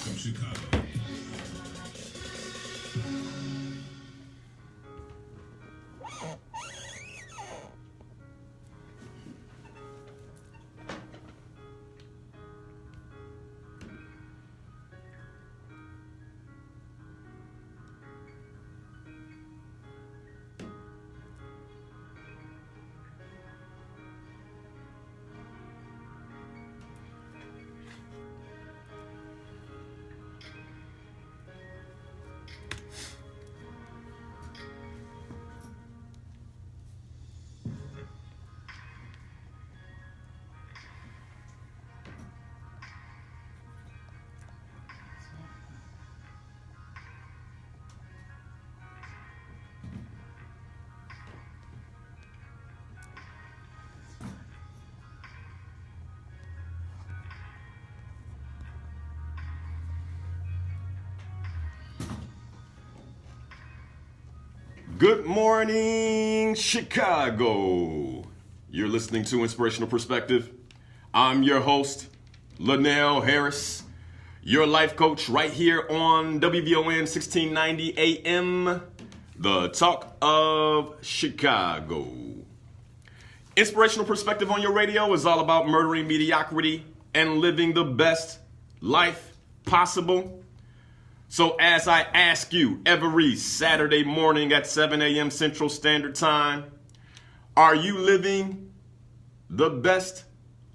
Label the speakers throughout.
Speaker 1: from Chicago.
Speaker 2: Good morning, Chicago. You're listening to Inspirational Perspective. I'm your host, Linal Harris, your life coach right here on WVON 1690 AM, the talk of Chicago. Inspirational Perspective on your radio is all about murdering mediocrity and living the best life possible. So as I ask you every Saturday morning at 7 a.m. Central Standard Time, are you living the best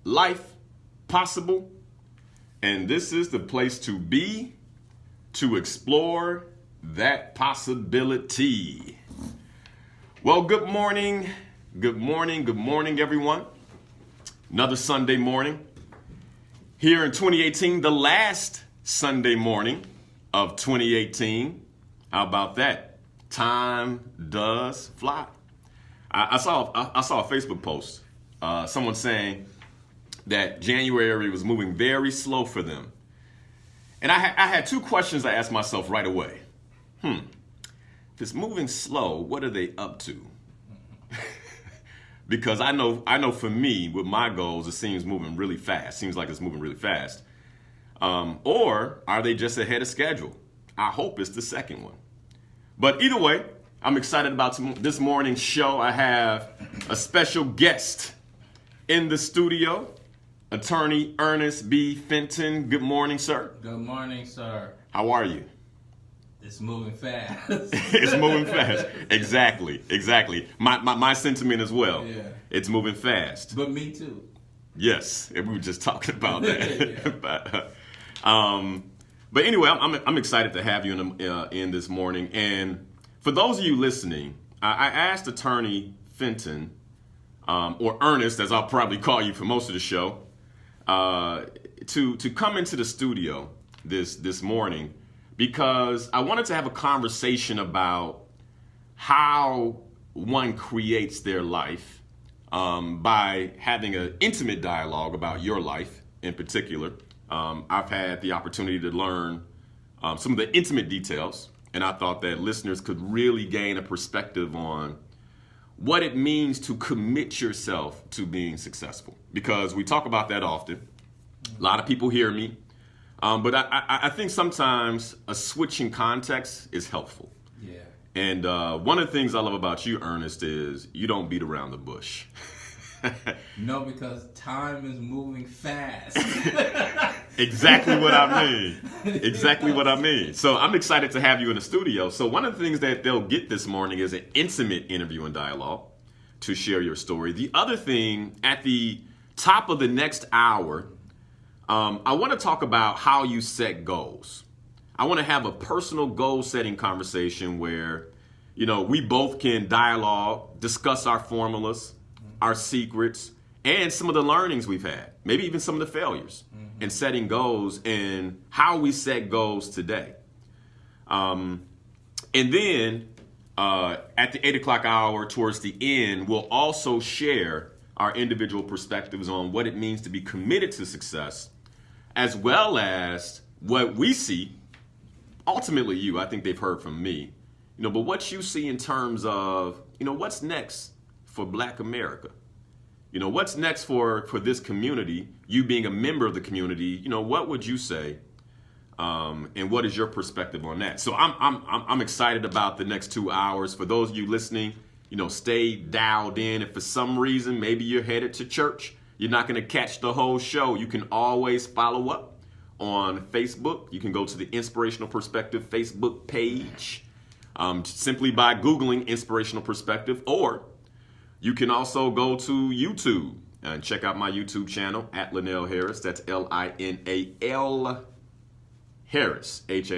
Speaker 2: life possible? And this is the place to be to explore that possibility. Well, good morning, everyone. Another Sunday morning here in 2018, the last Sunday morning of 2018. How about that? Time does fly. I saw a Facebook post, someone saying that January was moving very slow for them. And I had two questions I asked myself right away. If it's moving slow, what are they up to? Because I know for me, with my goals, it seems moving really fast. Seems like it's moving really fast. Or are they just ahead of schedule? I hope it's the second one. But either way, I'm excited about this morning's show. I have a special guest in the studio, attorney Ernest B. Fenton. Good morning, sir.
Speaker 3: Good morning, sir.
Speaker 2: How are you?
Speaker 3: It's moving fast.
Speaker 2: It's moving fast. Exactly. My sentiment as well.
Speaker 3: Yeah.
Speaker 2: It's moving fast.
Speaker 3: But me too.
Speaker 2: Yes, we were just talking about that.
Speaker 3: Yeah.
Speaker 2: But anyway, I'm excited to have you in this morning. And for those of you listening, I asked Attorney Fenton, or Ernest, as I'll probably call you for most of the show, to come into the studio this morning because I wanted to have a conversation about how one creates their life by having an intimate dialogue about your life in particular. I've had the opportunity to learn some of the intimate details, and I thought that listeners could really gain a perspective on what it means to commit yourself to being successful. Because we talk about that often. A lot of people hear me, but I think sometimes a switch in context is helpful.
Speaker 3: Yeah.
Speaker 2: And one of the things I love about you, Ernest, is you don't beat around the bush.
Speaker 3: No, because time is moving fast.
Speaker 2: Exactly what I mean. So I'm excited to have you in the studio. So one of the things that they'll get this morning is an intimate interview and dialogue to share your story. The other thing, at the top of the next hour, I want to talk about how you set goals. I want to have a personal goal setting conversation where, we both can dialogue, discuss our formulas, our secrets, and some of the learnings we've had, maybe even some of the failures in setting goals and how we set goals today. And then at the 8 o'clock hour towards the end, we'll also share our individual perspectives on what it means to be committed to success, as well as what we see. Ultimately, I think they've heard from me, but what you see in terms of, what's next for Black America. What's next for this community, you being a member of the community, what would you say And what is your perspective on that? So I'm excited about the next 2 hours. For those of you listening, stay dialed in. If for some reason maybe you're headed to church, you're not going to catch the whole show, you can always follow up on Facebook. You can go to the Inspirational Perspective Facebook page simply by Googling Inspirational Perspective, or you can also go to YouTube and check out my YouTube channel at Linal Harris. That's Linal Harris, Harris.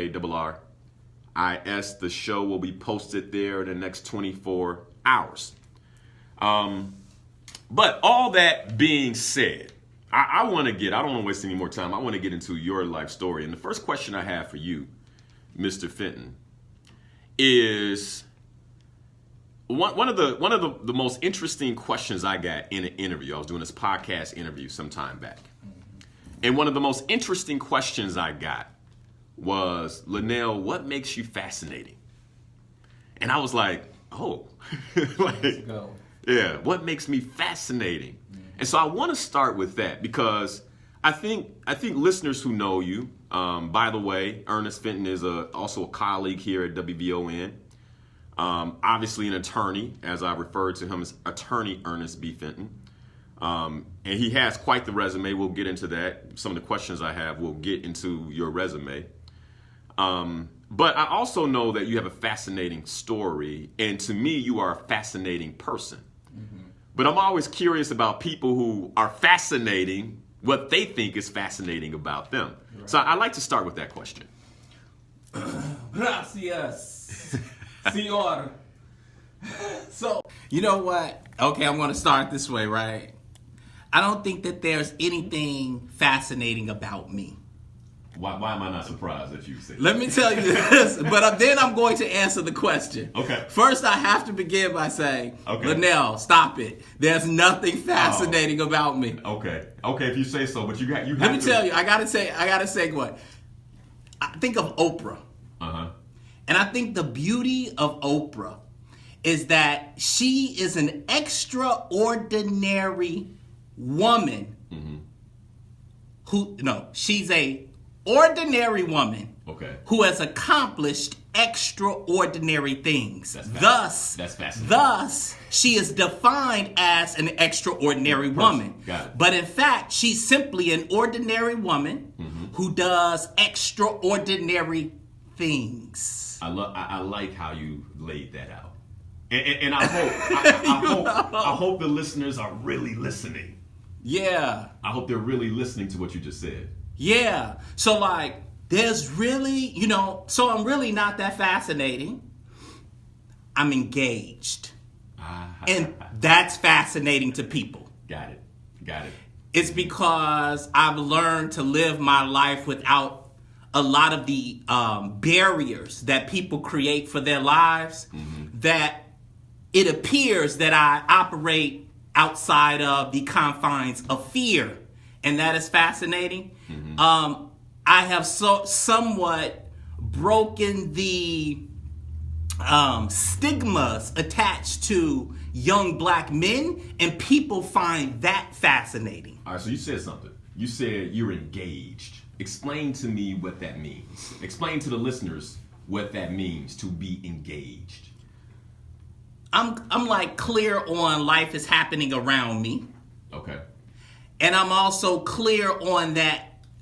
Speaker 2: The show will be posted there in the next 24 hours. But all that being said, I don't want to waste any more time. I want to get into your life story. And the first question I have for you, Mr. Fenton, is one of the most interesting questions I got in an interview. I was doing this podcast interview some time back. And one of the most interesting questions I got was, Linal, what makes you fascinating? And I was like, oh,
Speaker 3: Let's go.
Speaker 2: Yeah, what makes me fascinating? And so I want to start with that because I think listeners who know you, by the way, Ernest Fenton is also a colleague here at WVON. Obviously an attorney, as I referred to him as Attorney Ernest B. Fenton. And he has quite the resume. We'll get into that. Some of the questions I have will get into your resume. But I also know that you have a fascinating story. And to me, you are a fascinating person. Mm-hmm. But I'm always curious about people who are fascinating, what they think is fascinating about them. Right. So I'd like to start with that question.
Speaker 3: Gracias, señor. So, you know what? Okay, I'm going to start this way, right? I don't think that there's anything fascinating about me.
Speaker 2: Why am I not surprised that you say that?
Speaker 3: Let me tell you this, but then I'm going to answer the question.
Speaker 2: Okay.
Speaker 3: First, I have to begin by saying,
Speaker 2: okay,
Speaker 3: Linal, stop it. There's nothing fascinating about me.
Speaker 2: Okay, if you say so, but you have
Speaker 3: Let me tell you, I gotta say what. I think of Oprah.
Speaker 2: Uh-huh.
Speaker 3: And I think the beauty of Oprah is that she is an extraordinary woman.
Speaker 2: Mm-hmm.
Speaker 3: She's a ordinary woman,
Speaker 2: okay,
Speaker 3: who has accomplished extraordinary things.
Speaker 2: That's fascinating.
Speaker 3: Thus, she is defined as an extraordinary woman.
Speaker 2: Got it.
Speaker 3: But in fact, she's simply an ordinary woman, mm-hmm, who does extraordinary things.
Speaker 2: I like how you laid that out, and I hope the listeners are really listening.
Speaker 3: Yeah,
Speaker 2: I hope they're really listening to what you just said.
Speaker 3: Yeah. So there's really, so I'm really not that fascinating. I'm engaged. And that's fascinating to people.
Speaker 2: Got it.
Speaker 3: It's because I've learned to live my life without a lot of the barriers that people create for their lives, mm-hmm, that it appears that I operate outside of the confines of fear. And that is fascinating. Mm-hmm. I have somewhat broken the stigmas attached to young black men, and people find that fascinating.
Speaker 2: All right, so you said something. You said you're engaged. Explain to me what that means. Explain to the listeners what that means to be engaged.
Speaker 3: I'm clear on life is happening around me.
Speaker 2: Okay.
Speaker 3: And I'm also clear on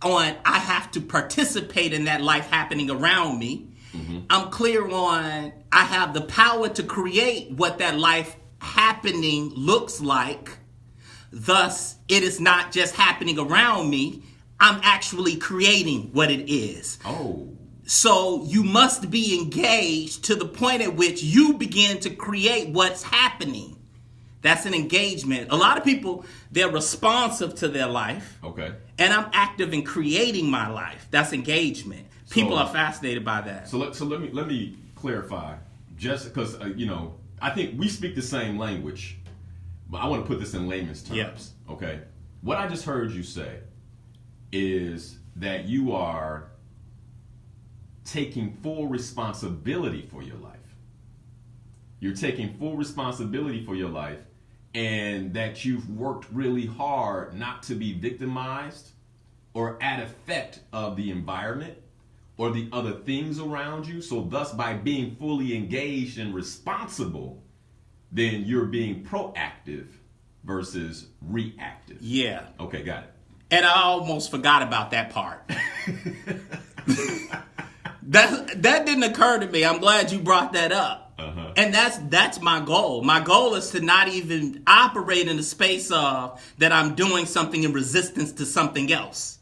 Speaker 3: I have to participate in that life happening around me. Mm-hmm. I'm clear on I have the power to create what that life happening looks like. Thus, it is not just happening around me. I'm actually creating what it is.
Speaker 2: Oh.
Speaker 3: So you must be engaged to the point at which you begin to create what's happening. That's an engagement. A lot of people, they're responsive to their life.
Speaker 2: Okay.
Speaker 3: And I'm active in creating my life. That's engagement. People are fascinated by that.
Speaker 2: So let me clarify, just because I think we speak the same language, but I want to put this in layman's terms.
Speaker 3: Yes.
Speaker 2: Okay. What I just heard you say is that you are taking full responsibility for your life. You're taking full responsibility for your life, and that you've worked really hard not to be victimized or at effect of the environment, or the other things around you. So thus, by being fully engaged and responsible, then you're being proactive versus reactive.
Speaker 3: Yeah.
Speaker 2: Okay, got it.
Speaker 3: And I almost forgot about that part. That didn't occur to me. I'm glad you brought that up.
Speaker 2: Uh-huh.
Speaker 3: And that's my goal. My goal is to not even operate in the space of that I'm doing something in resistance to something else.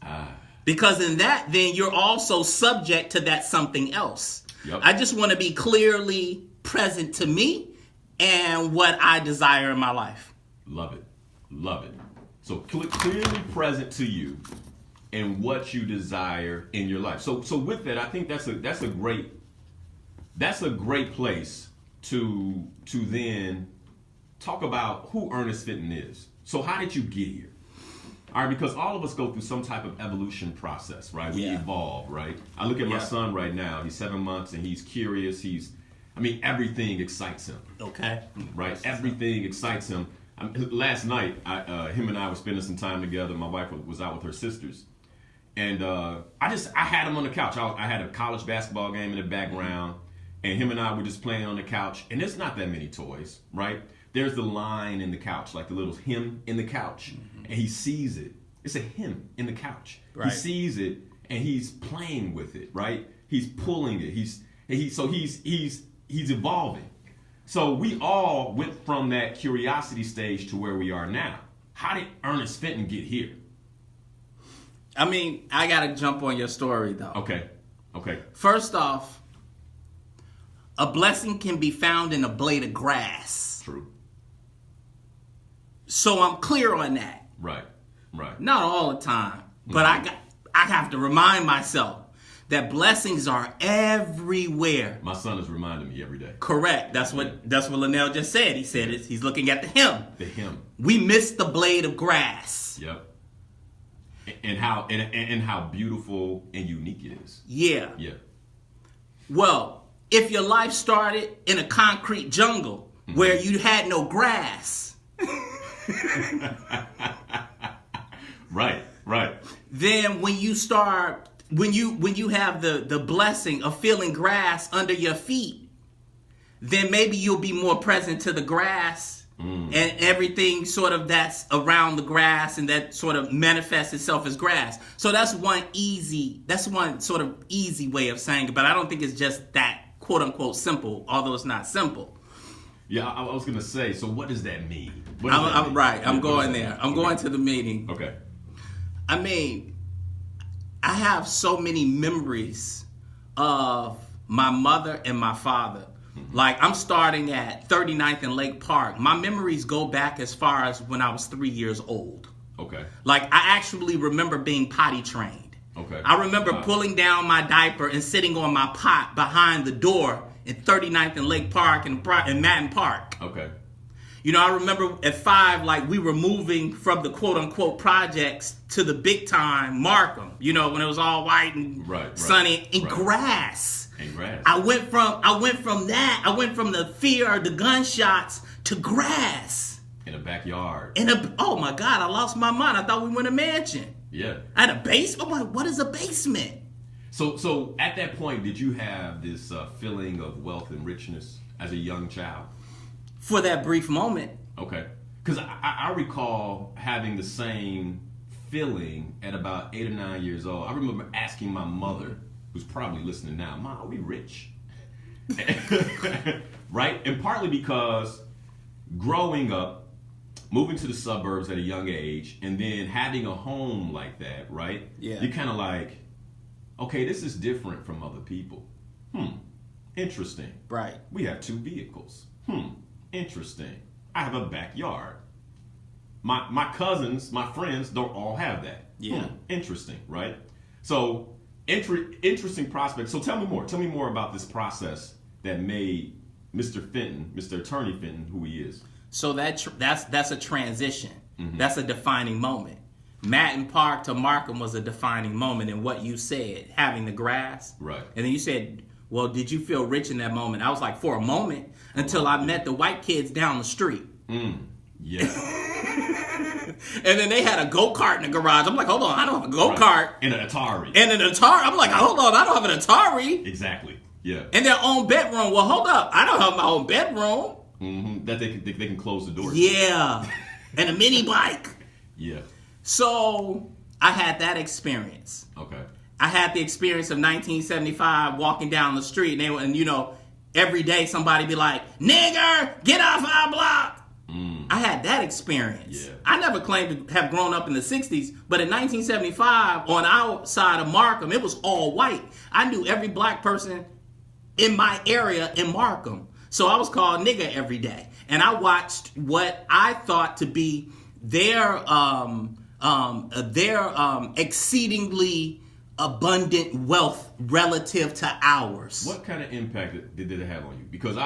Speaker 3: Because in that, then you're also subject to that something else.
Speaker 2: Yep.
Speaker 3: I just want to be clearly present to me and what I desire in my life.
Speaker 2: Love it. Love it. So clearly present to you and what you desire in your life. So with that, I think that's a great place to then talk about who Ernest Fenton is. So how did you get here? All right, because all of us go through some type of evolution process, right? We evolve, right? I look at my son right now. He's 7 months and he's curious. Everything excites him.
Speaker 3: Okay.
Speaker 2: Right? Everything excites him. Last night, him and I were spending some time together. My wife was out with her sisters. And I had him on the couch. I had a college basketball game in the background. And him and I were just playing on the couch. And there's not that many toys, right? There's the line in the couch, like the little him in the couch. And he sees it. It's a him in the couch. Right. He sees it and he's playing with it, right? He's pulling it. He's evolving. So we all went from that curiosity stage to where we are now. How did Ernest Fenton get here?
Speaker 3: I gotta jump on your story though.
Speaker 2: Okay.
Speaker 3: First off, a blessing can be found in a blade of grass.
Speaker 2: True.
Speaker 3: So I'm clear on that.
Speaker 2: Right.
Speaker 3: Not all the time, but I have to remind myself that blessings are everywhere.
Speaker 2: My son is reminding me every day.
Speaker 3: Correct. That's what Linal just said. He said he's looking at the him.
Speaker 2: The him.
Speaker 3: We missed the blade of grass.
Speaker 2: Yep. And how beautiful and unique it is.
Speaker 3: Yeah. Well, if your life started in a concrete jungle where you had no grass. Right. Then when you have the blessing of feeling grass under your feet, then maybe you'll be more present to the grass and everything sort of that's around the grass and that sort of manifests itself as grass. So that's one sort of easy way of saying it, but I don't think it's just that quote unquote simple, although it's not simple.
Speaker 2: Yeah, I was going to say, so what does that mean?
Speaker 3: I'm going there. I'm going to the meeting.
Speaker 2: Okay.
Speaker 3: I have so many memories of my mother and my father. Like, I'm starting at 39th and Lake Park. My memories go back as far as when I was 3 years old.
Speaker 2: Okay.
Speaker 3: Like, I actually remember being potty trained.
Speaker 2: Okay.
Speaker 3: I remember pulling down my diaper and sitting on my pot behind the door in 39th and Lake Park and Madden Park.
Speaker 2: Okay.
Speaker 3: I remember at 5, like, we were moving from the quote-unquote projects to the big-time Markham, when it was all white and sunny and grass.
Speaker 2: And grass.
Speaker 3: I went from that. I went from the fear of the gunshots to grass.
Speaker 2: In a backyard.
Speaker 3: Oh, my God, I lost my mind. I thought we were in a mansion.
Speaker 2: Yeah.
Speaker 3: I had a basement? I'm like, what is a basement?
Speaker 2: So at that point, did you have this feeling of wealth and richness as a young child?
Speaker 3: For that brief moment.
Speaker 2: Okay. Because I recall having the same feeling at about 8 or 9 years old. I remember asking my mother, who's probably listening now, Mom, are we rich? Right? And partly because growing up, moving to the suburbs at a young age, and then having a home like that, right?
Speaker 3: Yeah.
Speaker 2: You're kind of like, okay, this is different from other people. Interesting.
Speaker 3: Right.
Speaker 2: We have 2 vehicles. Interesting. I have a backyard. My cousins, my friends don't all have that.
Speaker 3: Yeah.
Speaker 2: Interesting, right? So, interesting prospect. So tell me more. Tell me more about this process that made Mr. Fenton, Mr. Attorney Fenton, who he is. So
Speaker 3: that's a transition. That's a defining moment. Madden Park to Markham was a defining moment in what you said, having the grass.
Speaker 2: Right.
Speaker 3: And then you said, well, did you feel rich in that moment? I was like, for a moment, until I met the white kids down the street.
Speaker 2: Yeah.
Speaker 3: And then they had a go-kart in the garage. I'm like, hold on, I don't have a go-kart. Right.
Speaker 2: And an Atari.
Speaker 3: I'm like, hold on, I don't have an Atari.
Speaker 2: Exactly. Yeah.
Speaker 3: And their own bedroom. Well, hold up, I don't have my own bedroom.
Speaker 2: Mm-hmm. That they can close the door.
Speaker 3: Yeah. And a mini bike.
Speaker 2: Yeah.
Speaker 3: So I had that experience.
Speaker 2: Okay.
Speaker 3: I had the experience of 1975 walking down the street, and every day somebody be like, "Nigger, get off our block." I had that experience.
Speaker 2: Yeah.
Speaker 3: I never claimed to have grown up in the 60s, but in 1975, on our side of Markham, it was all white. I knew every black person in my area in Markham. So I was called nigger every day. And I watched what I thought to be their exceedingly abundant wealth relative to ours.
Speaker 2: What kind of impact did it have on you? Because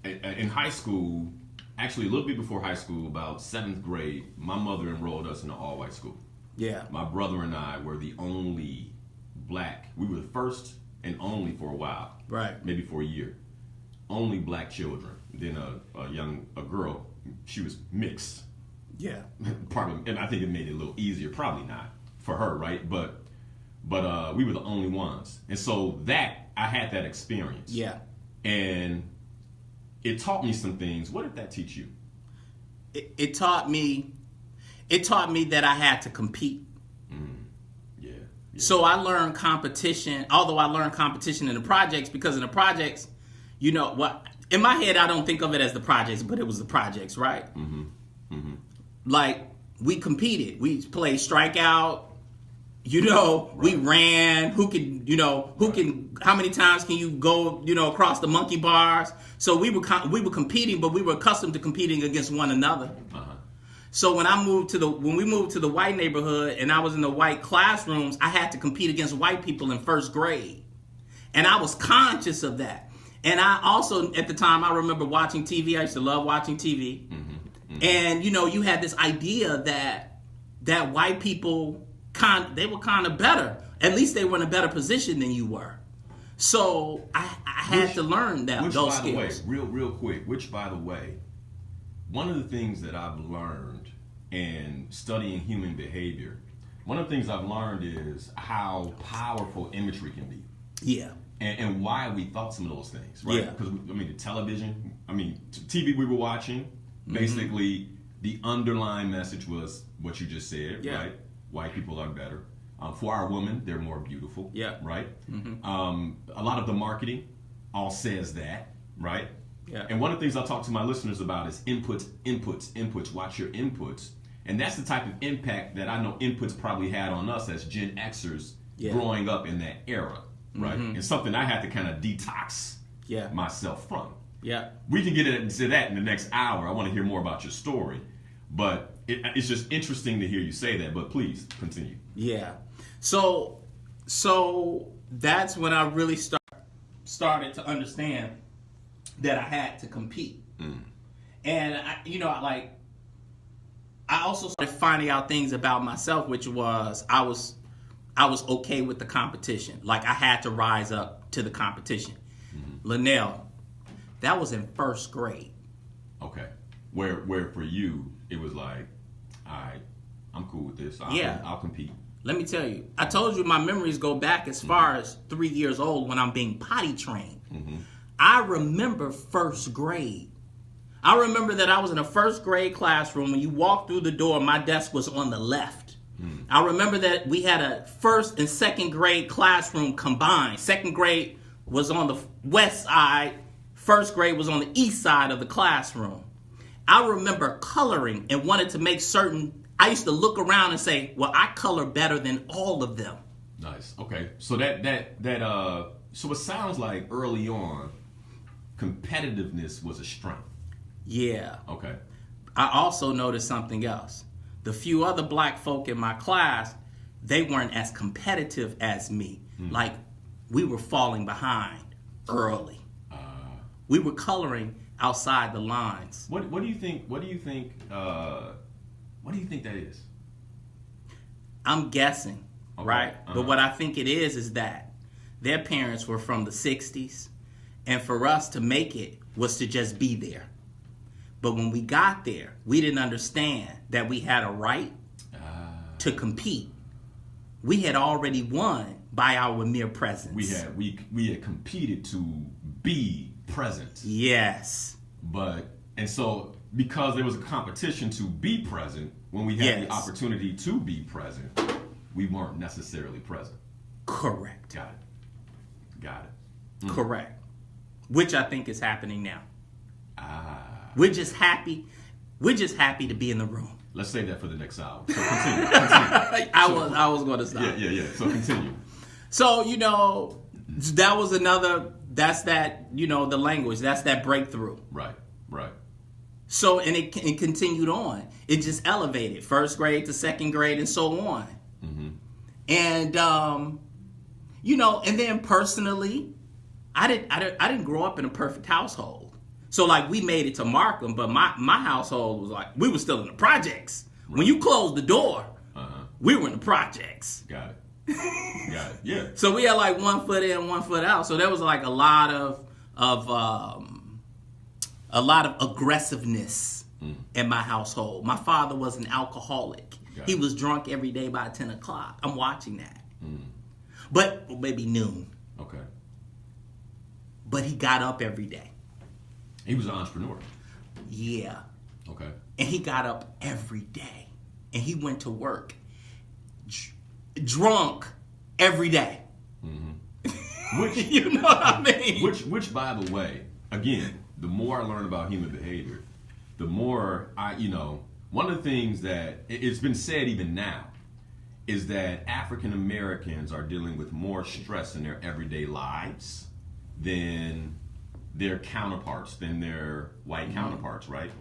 Speaker 2: in high school, actually a little bit before high school, about 7th grade, my mother enrolled us in an all-white school.
Speaker 3: Yeah.
Speaker 2: My brother and I were the only black. We were the first and only for a while.
Speaker 3: Right.
Speaker 2: Maybe for a year. Only black children. Then a girl, she was mixed.
Speaker 3: Yeah.
Speaker 2: Probably, and I think it made it a little easier. Probably not for her, right? But we were the only ones, and so I had that experience.
Speaker 3: Yeah. And
Speaker 2: it taught me some things. What did that teach you?
Speaker 3: It taught me that I had to compete.
Speaker 2: Yeah.
Speaker 3: So I learned competition, although I learned competition in the projects, because in the projects, in my head, I don't think of it as the projects, but it was the projects, right? Mm-hmm. Mm-hmm. Like, we competed. We played strikeout. Right. We ran. How many times can you go, across the monkey bars? So we were competing, but we were accustomed to competing against one another. Uh-huh. So when we moved to the white neighborhood and I was in the white classrooms, I had to compete against white people in first grade. And I was conscious of that. And I also, at the time, I remember watching TV. I used to love watching TV. Mm-hmm. Mm-hmm. And, you had this idea that white people, they were kind of better. At least they were in a better position than you were. So I had to learn those skills.
Speaker 2: By the way, real quick, which, by the way, one of the things that I've learned in studying human behavior, one of the things I've learned is how powerful imagery can be.
Speaker 3: Yeah.
Speaker 2: And why we thought some of those things, right?
Speaker 3: Yeah.
Speaker 2: Because, the television, TV we were watching, basically the underlying message was what you just said,
Speaker 3: yeah.
Speaker 2: right? White people are better. For our women, they're more beautiful,
Speaker 3: yeah.
Speaker 2: right?
Speaker 3: Mm-hmm.
Speaker 2: A lot of the marketing all says that, right?
Speaker 3: Yeah.
Speaker 2: And one of the things I talk to my listeners about is inputs. Watch your inputs. And that's the type of impact that I know inputs probably had on us as Gen Xers growing up in that era, right? Mm-hmm. It's something I had to kind of detox myself from.
Speaker 3: Yeah.
Speaker 2: We can get into that in the next hour. I want to hear more about your story. But it's just interesting to hear you say that. But please, continue.
Speaker 3: Yeah. So that's when I really started to understand that I had to compete. And I also started finding out things about myself, which was I was okay with the competition. Like, I had to rise up to the competition. Linal, that was in first grade.
Speaker 2: Okay. Where for you it was like, all right, I'm cool with this. I'll compete.
Speaker 3: Let me tell you, I told you my memories go back as far as 3 years old when I'm being potty trained. Mm-hmm. I remember first grade. I remember that I was in a first grade classroom. When you walked through the door, my desk was on the left. I remember that we had a first and second grade classroom combined. Second grade was on the west side. First grade was on the east side of the classroom. I remember coloring and wanted to make certain. I used to look around and say, well, I color better than all of them.
Speaker 2: Nice. Okay. So so it sounds like early on, competitiveness was a strength.
Speaker 3: Yeah.
Speaker 2: Okay.
Speaker 3: I also noticed something else. The few other black folk in my class, they weren't as competitive as me. Like, we were falling behind early. We were coloring outside the lines.
Speaker 2: What do you think that is?
Speaker 3: I'm guessing, okay. Right? Uh-huh. But what I think it is that their parents were from the 60s, and for us to make it was to just be there. But when we got there, we didn't understand that we had a right to compete. We had already won by our mere presence.
Speaker 2: We had competed to be present.
Speaker 3: Yes.
Speaker 2: And so because there was a competition to be present, when we had the opportunity to be present, we weren't necessarily present.
Speaker 3: Correct.
Speaker 2: Got it.
Speaker 3: Correct. Which I think is happening now. We're just happy to be in the room.
Speaker 2: Let's save that for the next hour. So continue.
Speaker 3: I was going to stop.
Speaker 2: Yeah. So continue.
Speaker 3: So, that was that's that, the language, that's that breakthrough.
Speaker 2: Right.
Speaker 3: So, and it continued on. It just elevated, first grade to second grade and so on. Mm-hmm. And, and then personally, I didn't grow up in a perfect household. So, we made it to Markham, but my household was we were still in the projects. Right. When you closed the door, we were in the projects.
Speaker 2: Got it. Yeah.
Speaker 3: So we had 1 foot in, 1 foot out. So there was a lot of aggressiveness in my household. My father was an alcoholic. He was drunk every day by 10 o'clock. I'm watching that. But maybe noon.
Speaker 2: Okay.
Speaker 3: But he got up every day.
Speaker 2: He was an entrepreneur.
Speaker 3: Yeah.
Speaker 2: Okay.
Speaker 3: And he got up every day. And he went to work drunk every day.
Speaker 2: Mm-hmm. Which,
Speaker 3: you know what I mean?
Speaker 2: Which, by the way, again, the more I learn about human behavior, the more one of the things that it's been said even now is that African Americans are dealing with more stress in their everyday lives than their counterparts, than their white counterparts, right?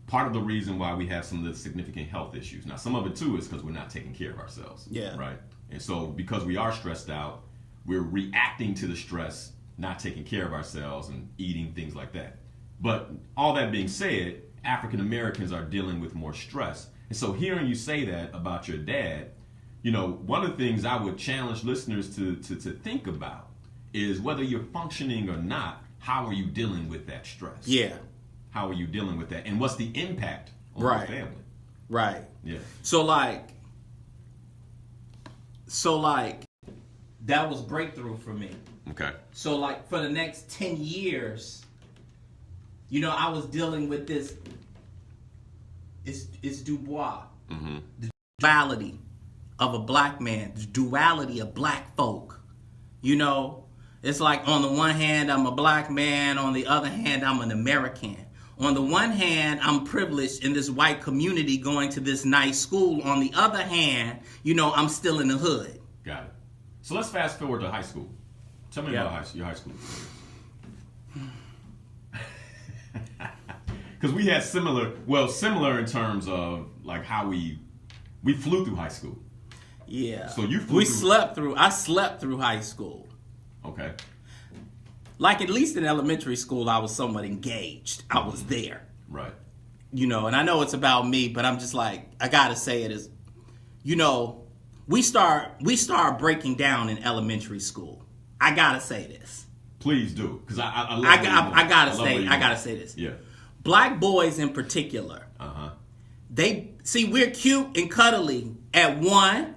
Speaker 2: Part of the reason why we have some of the significant health issues. Now, some of it too is because we're not taking care of ourselves, right? And so because we are stressed out, we're reacting to the stress, not taking care of ourselves and eating things like that. But all that being said, African Americans are dealing with more stress. And so hearing you say that about your dad, one of the things I would challenge listeners to think about is whether you're functioning or not, how are you dealing with that stress?
Speaker 3: Yeah.
Speaker 2: How are you dealing with that? And what's the impact on your family?
Speaker 3: Right.
Speaker 2: Yeah.
Speaker 3: So that was breakthrough for me.
Speaker 2: Okay.
Speaker 3: So for the next 10 years, I was dealing with this. It's Dubois. Mm-hmm. The duality of a black man, the duality of black folk. It's on the one hand, I'm a black man. On the other hand, I'm an American. On the one hand, I'm privileged in this white community going to this nice school. On the other hand, I'm still in the hood.
Speaker 2: Got it. So let's fast forward to high school. Tell me about your high school experience. Because we had similar in terms of how we flew through high school.
Speaker 3: Yeah.
Speaker 2: So you flew
Speaker 3: I slept through high school.
Speaker 2: Okay.
Speaker 3: At least in elementary school, I was somewhat engaged. I was there.
Speaker 2: Right.
Speaker 3: And I know it's about me, but I'm just I gotta say it is, we start breaking down in elementary school. I gotta say this.
Speaker 2: Please do, because I
Speaker 3: gotta say this.
Speaker 2: Yeah.
Speaker 3: Black boys in particular. We're cute and cuddly at 1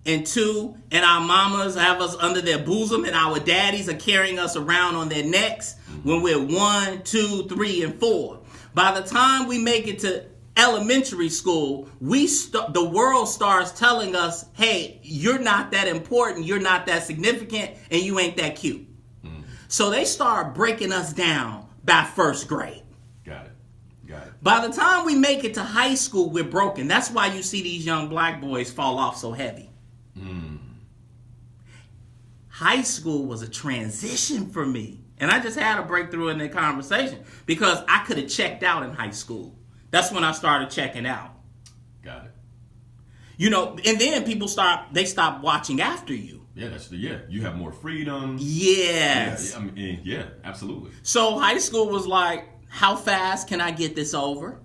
Speaker 3: and 2, and our mamas have us under their bosom, and our daddies are carrying us around on their necks when we're 1, 2, 3, and 4. By the time we make it to elementary school, the world starts telling us, hey, you're not that important, you're not that significant, and you ain't that cute. So they start breaking us down by first grade.
Speaker 2: Got it.
Speaker 3: By the time we make it to high school, we're broken. That's why you see these young black boys fall off so heavy. High school was a transition for me. And I just had a breakthrough in that conversation because I could have checked out in high school. That's when I started checking out.
Speaker 2: Got it.
Speaker 3: And then people stop watching after you.
Speaker 2: Yeah, you have more freedom.
Speaker 3: Yes.
Speaker 2: Yeah, absolutely.
Speaker 3: So high school was how fast can I get this over?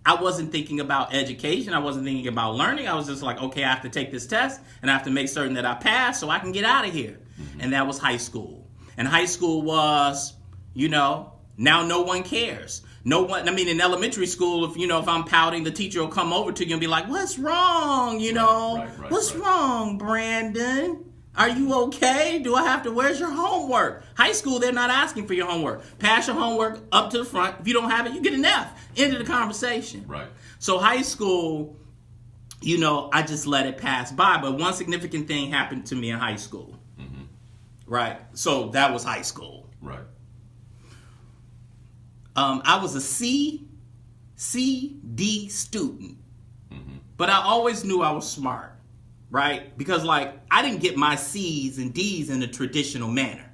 Speaker 3: I wasn't thinking about education. I wasn't thinking about learning. I was just okay, I have to take this test and I have to make certain that I pass so I can get out of here. Mm-hmm. And that was high school. And high school was, now no one cares. No one, I mean, in elementary school, if I'm pouting, the teacher will come over to you and be like, what's wrong? What's wrong, Brandon? Are you okay? Where's your homework? High school, they're not asking for your homework. Pass your homework up to the front. If you don't have it, you get an F. End of the conversation.
Speaker 2: Right.
Speaker 3: So high school, I just let it pass by. But one significant thing happened to me in high school. Mm-hmm. Right. So that was high school.
Speaker 2: Right.
Speaker 3: I was a C, D student. Mm-hmm. But I always knew I was smart. Right? Because, I didn't get my C's and D's in a traditional manner.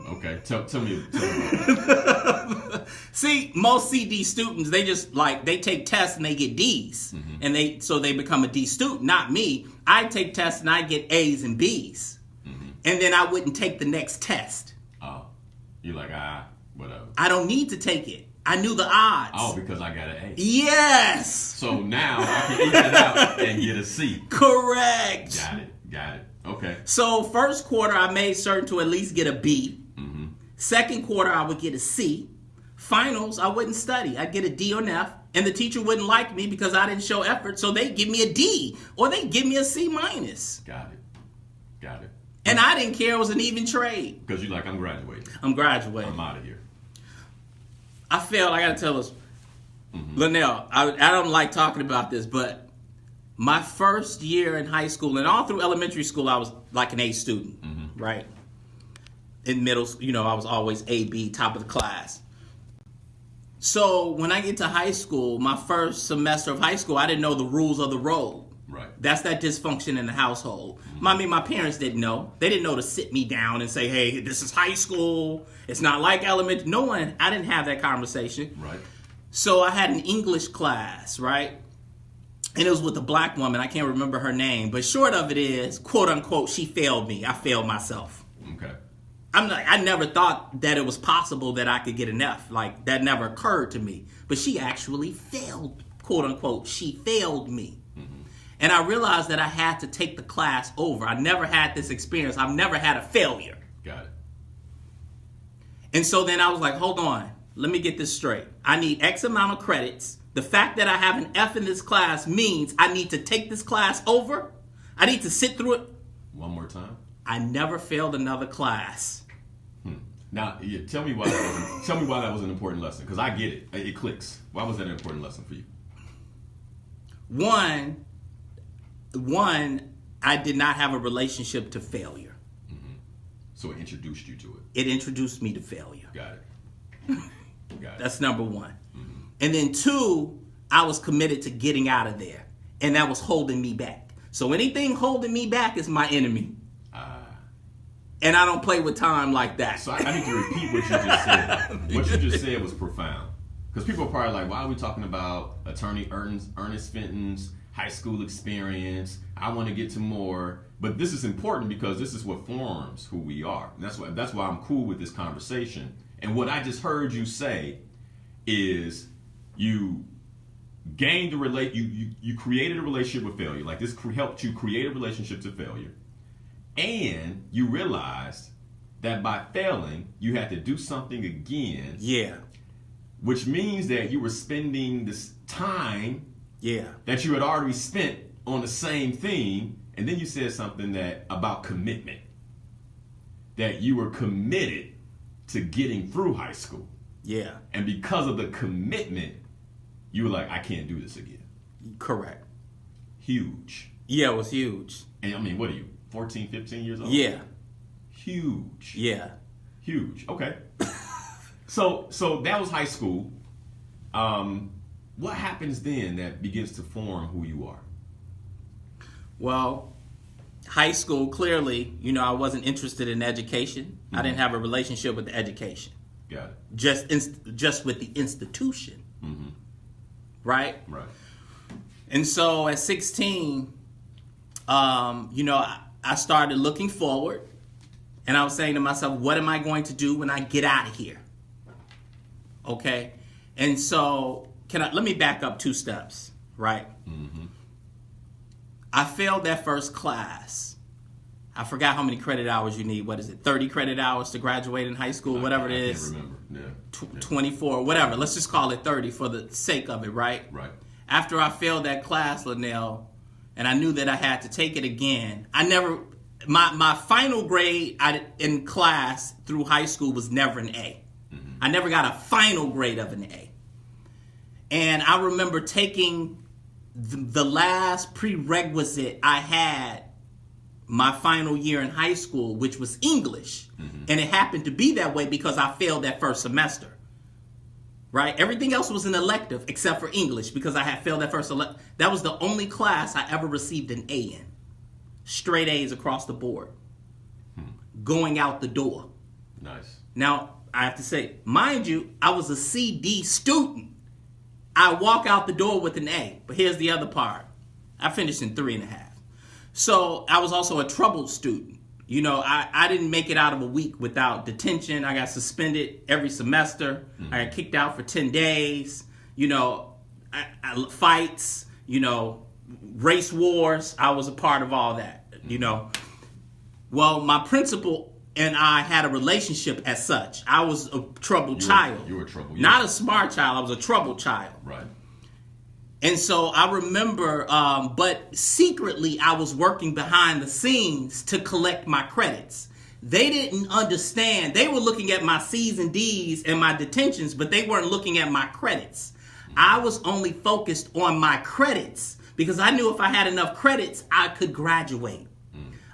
Speaker 2: Okay. Tell me about that.
Speaker 3: See, most CD students, they just, they take tests and they get D's. Mm-hmm. And so they become a D student. Not me. I take tests and I get A's and B's. Mm-hmm. And then I wouldn't take the next test.
Speaker 2: Oh. You're like, whatever.
Speaker 3: I don't need to take it. I knew the odds.
Speaker 2: Oh, because I got an A.
Speaker 3: Yes.
Speaker 2: So now I can eat it out and get a C.
Speaker 3: Correct.
Speaker 2: Got it. Okay.
Speaker 3: So first quarter, I made certain to at least get a B. Mm-hmm. Second quarter, I would get a C. Finals, I wouldn't study. I'd get a D or an F. And the teacher wouldn't like me because I didn't show effort. So they'd give me a D or they'd give me a C minus.
Speaker 2: Got it.
Speaker 3: And I didn't care. It was an even trade.
Speaker 2: Because you're like, I'm graduating.
Speaker 3: I'm out of
Speaker 2: here.
Speaker 3: I failed. I got to tell us, Linal, I don't like talking about this, but my first year in high school and all through elementary school, I was like an A student, right? In middle school, I was always A, B, top of the class. So when I get to high school, my first semester of high school, I didn't know the rules of the road.
Speaker 2: Right.
Speaker 3: That's that dysfunction in the household. I mean, my parents didn't know. They didn't know to sit me down and say, hey, this is high school. It's not like elementary. I didn't have that conversation.
Speaker 2: Right.
Speaker 3: So I had an English class, right? And it was with a black woman. I can't remember her name. But short of it is, quote unquote, she failed me. I failed myself.
Speaker 2: Okay.
Speaker 3: I never thought that it was possible that I could get an F. That never occurred to me. But she actually failed, quote unquote. She failed me. And I realized that I had to take the class over. I never had this experience. I've never had a failure.
Speaker 2: Got it.
Speaker 3: And so then I was like, hold on. Let me get this straight. I need X amount of credits. The fact that I have an F in this class means I need to take this class over. I need to sit through it.
Speaker 2: One more time.
Speaker 3: I never failed another class.
Speaker 2: Now, tell me why that was an important lesson. Because I get it. It clicks. Why was that an important lesson for you?
Speaker 3: One, I did not have a relationship to failure.
Speaker 2: Mm-hmm. So it introduced you to it.
Speaker 3: It introduced me to failure.
Speaker 2: Got it.
Speaker 3: That's number one. Mm-hmm. And then two, I was committed to getting out of there. And that was holding me back. So anything holding me back is my enemy. And I don't play with time like that.
Speaker 2: So I need to repeat what you just said. What you just said was profound. Because people are probably like, why are we talking about attorney Ernest Fenton's high school experience? I want to get to more. But this is important because this is what forms who we are. And that's why I'm cool with this conversation. And what I just heard you say is you gained you created a relationship with failure. Like this helped you create a relationship to failure. And you realized that by failing, you had to do something again.
Speaker 3: Yeah.
Speaker 2: Which means that you were spending this time that you had already spent on the same thing. And then you said something about commitment. That you were committed to getting through high school.
Speaker 3: Yeah. And
Speaker 2: because of the commitment, you were like, I can't do this again.
Speaker 3: Correct.
Speaker 2: Huge.
Speaker 3: Yeah, it was huge.
Speaker 2: And I mean, what are you, 14, 15 years old?
Speaker 3: Yeah.
Speaker 2: Huge.
Speaker 3: Yeah.
Speaker 2: Huge. Okay. So that was high school. What happens then that begins to form who you are?
Speaker 3: Well, high school, clearly, I wasn't interested in education. Mm-hmm. I didn't have a relationship with the education.
Speaker 2: Got it.
Speaker 3: Just with the institution.
Speaker 2: Mm-hmm.
Speaker 3: Right?
Speaker 2: Right.
Speaker 3: And so at 16, I started looking forward. And I was saying to myself, what am I going to do when I get out of here? Okay? And so, let me back up 2 steps, right? Mm-hmm. I failed that first class. I forgot how many credit hours you need. What is it? 30 credit hours to graduate in high school, whatever it is.
Speaker 2: I can't remember. Yeah.
Speaker 3: 24, whatever. Let's just call it 30 for the sake of it, right?
Speaker 2: Right.
Speaker 3: After I failed that class, Linal, and I knew that I had to take it again, my final grade in class through high school was never an A. Mm-hmm. I never got a final grade of an A. And I remember taking the last prerequisite I had my final year in high school, which was English. Mm-hmm. And it happened to be that way because I failed that first semester. Right? Everything else was an elective except for English because I had failed that first elective. That was the only class I ever received an A in. Straight A's across the board. Going out the door.
Speaker 2: Nice.
Speaker 3: Now, I have to say, mind you, I was a CD student. I walk out the door with an A. But here's the other part. I finished in 3.5. So I was also a troubled student. You know, I didn't make it out of a week without detention. I got suspended every semester. Mm-hmm. I got kicked out for 10 days. You know, fights, you know, race wars. I was a part of all that, you know. Well, my principal and I had a relationship as such. I was a troubled child.
Speaker 2: You were troubled.
Speaker 3: Not a smart child. I was a troubled child.
Speaker 2: Right.
Speaker 3: And so I remember, but secretly I was working behind the scenes to collect my credits. They didn't understand. They were looking at my C's and D's and my detentions, but they weren't looking at my credits. I was only focused on my credits because I knew if I had enough credits, I could graduate.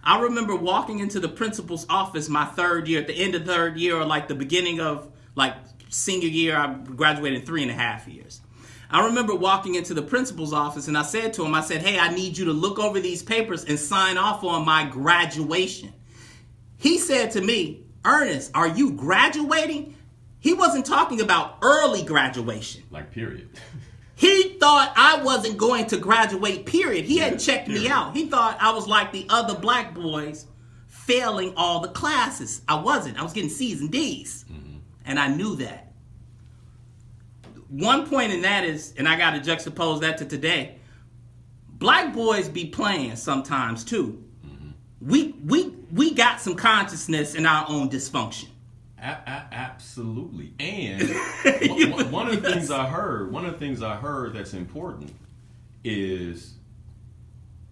Speaker 3: I remember walking into the principal's office my third year, at the end of third year, or like the beginning of like senior year. I graduated in 3.5 years. I remember walking into the principal's office and I said to him, I said, hey, I need you to look over these papers and sign off on my graduation. He said to me, Ernest, are you graduating? He wasn't talking about early graduation.
Speaker 2: Like period.
Speaker 3: He thought I wasn't going to graduate, period. He hadn't checked me out. He thought I was like the other black boys failing all the classes. I wasn't. I was getting C's and D's. Mm-hmm. And I knew that. One point in that is, and I got to juxtapose that to today, black boys be playing sometimes too. Mm-hmm. We got some consciousness in our own dysfunction.
Speaker 2: Absolutely. And one of the things I heard that's important is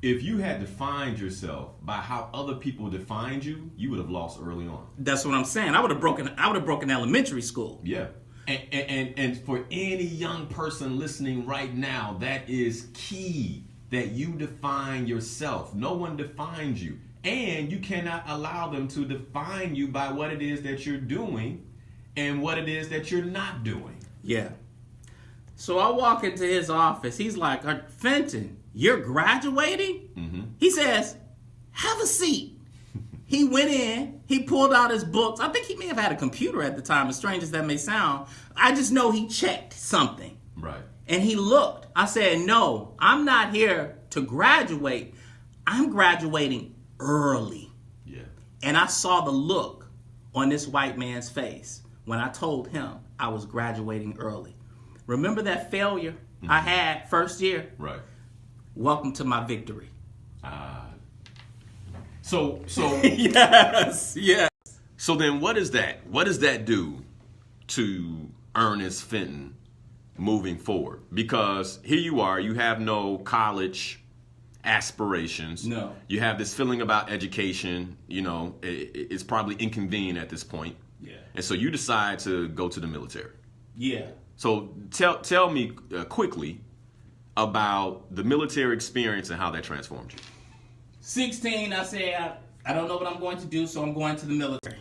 Speaker 2: if you had defined yourself by how other people defined you, you would have lost early on.
Speaker 3: That's what I'm saying. I would have broken elementary school.
Speaker 2: Yeah. And for any young person listening right now, that is key, that you define yourself. No one defines you. And you cannot allow them to define you by what it is that you're doing and what it is that you're not doing.
Speaker 3: Yeah. So I walk into his office. He's like, Fenton, you're graduating? Mm-hmm. He says, have a seat. He went in. He pulled out his books. I think he may have had a computer at the time, as strange as that may sound. I just know he checked something.
Speaker 2: Right.
Speaker 3: And he looked. I said, no, I'm not here to graduate. I'm graduating early. Yeah. And I saw the look on this white man's face when I told him I was graduating early. Remember that failure I had first year?
Speaker 2: Right.
Speaker 3: Welcome to my victory.
Speaker 2: So
Speaker 3: yes.
Speaker 2: So then what does that do to Ernest Fenton moving forward? Because here you are, you have no college aspirations.
Speaker 3: No.
Speaker 2: You have this feeling about education, you know, it's probably inconvenient at this point.
Speaker 3: Yeah.
Speaker 2: And so you decide to go to the military.
Speaker 3: Yeah.
Speaker 2: So tell me quickly about the military experience and how that transformed you.
Speaker 3: 16, I said, I don't know what I'm going to do, so I'm going to the military.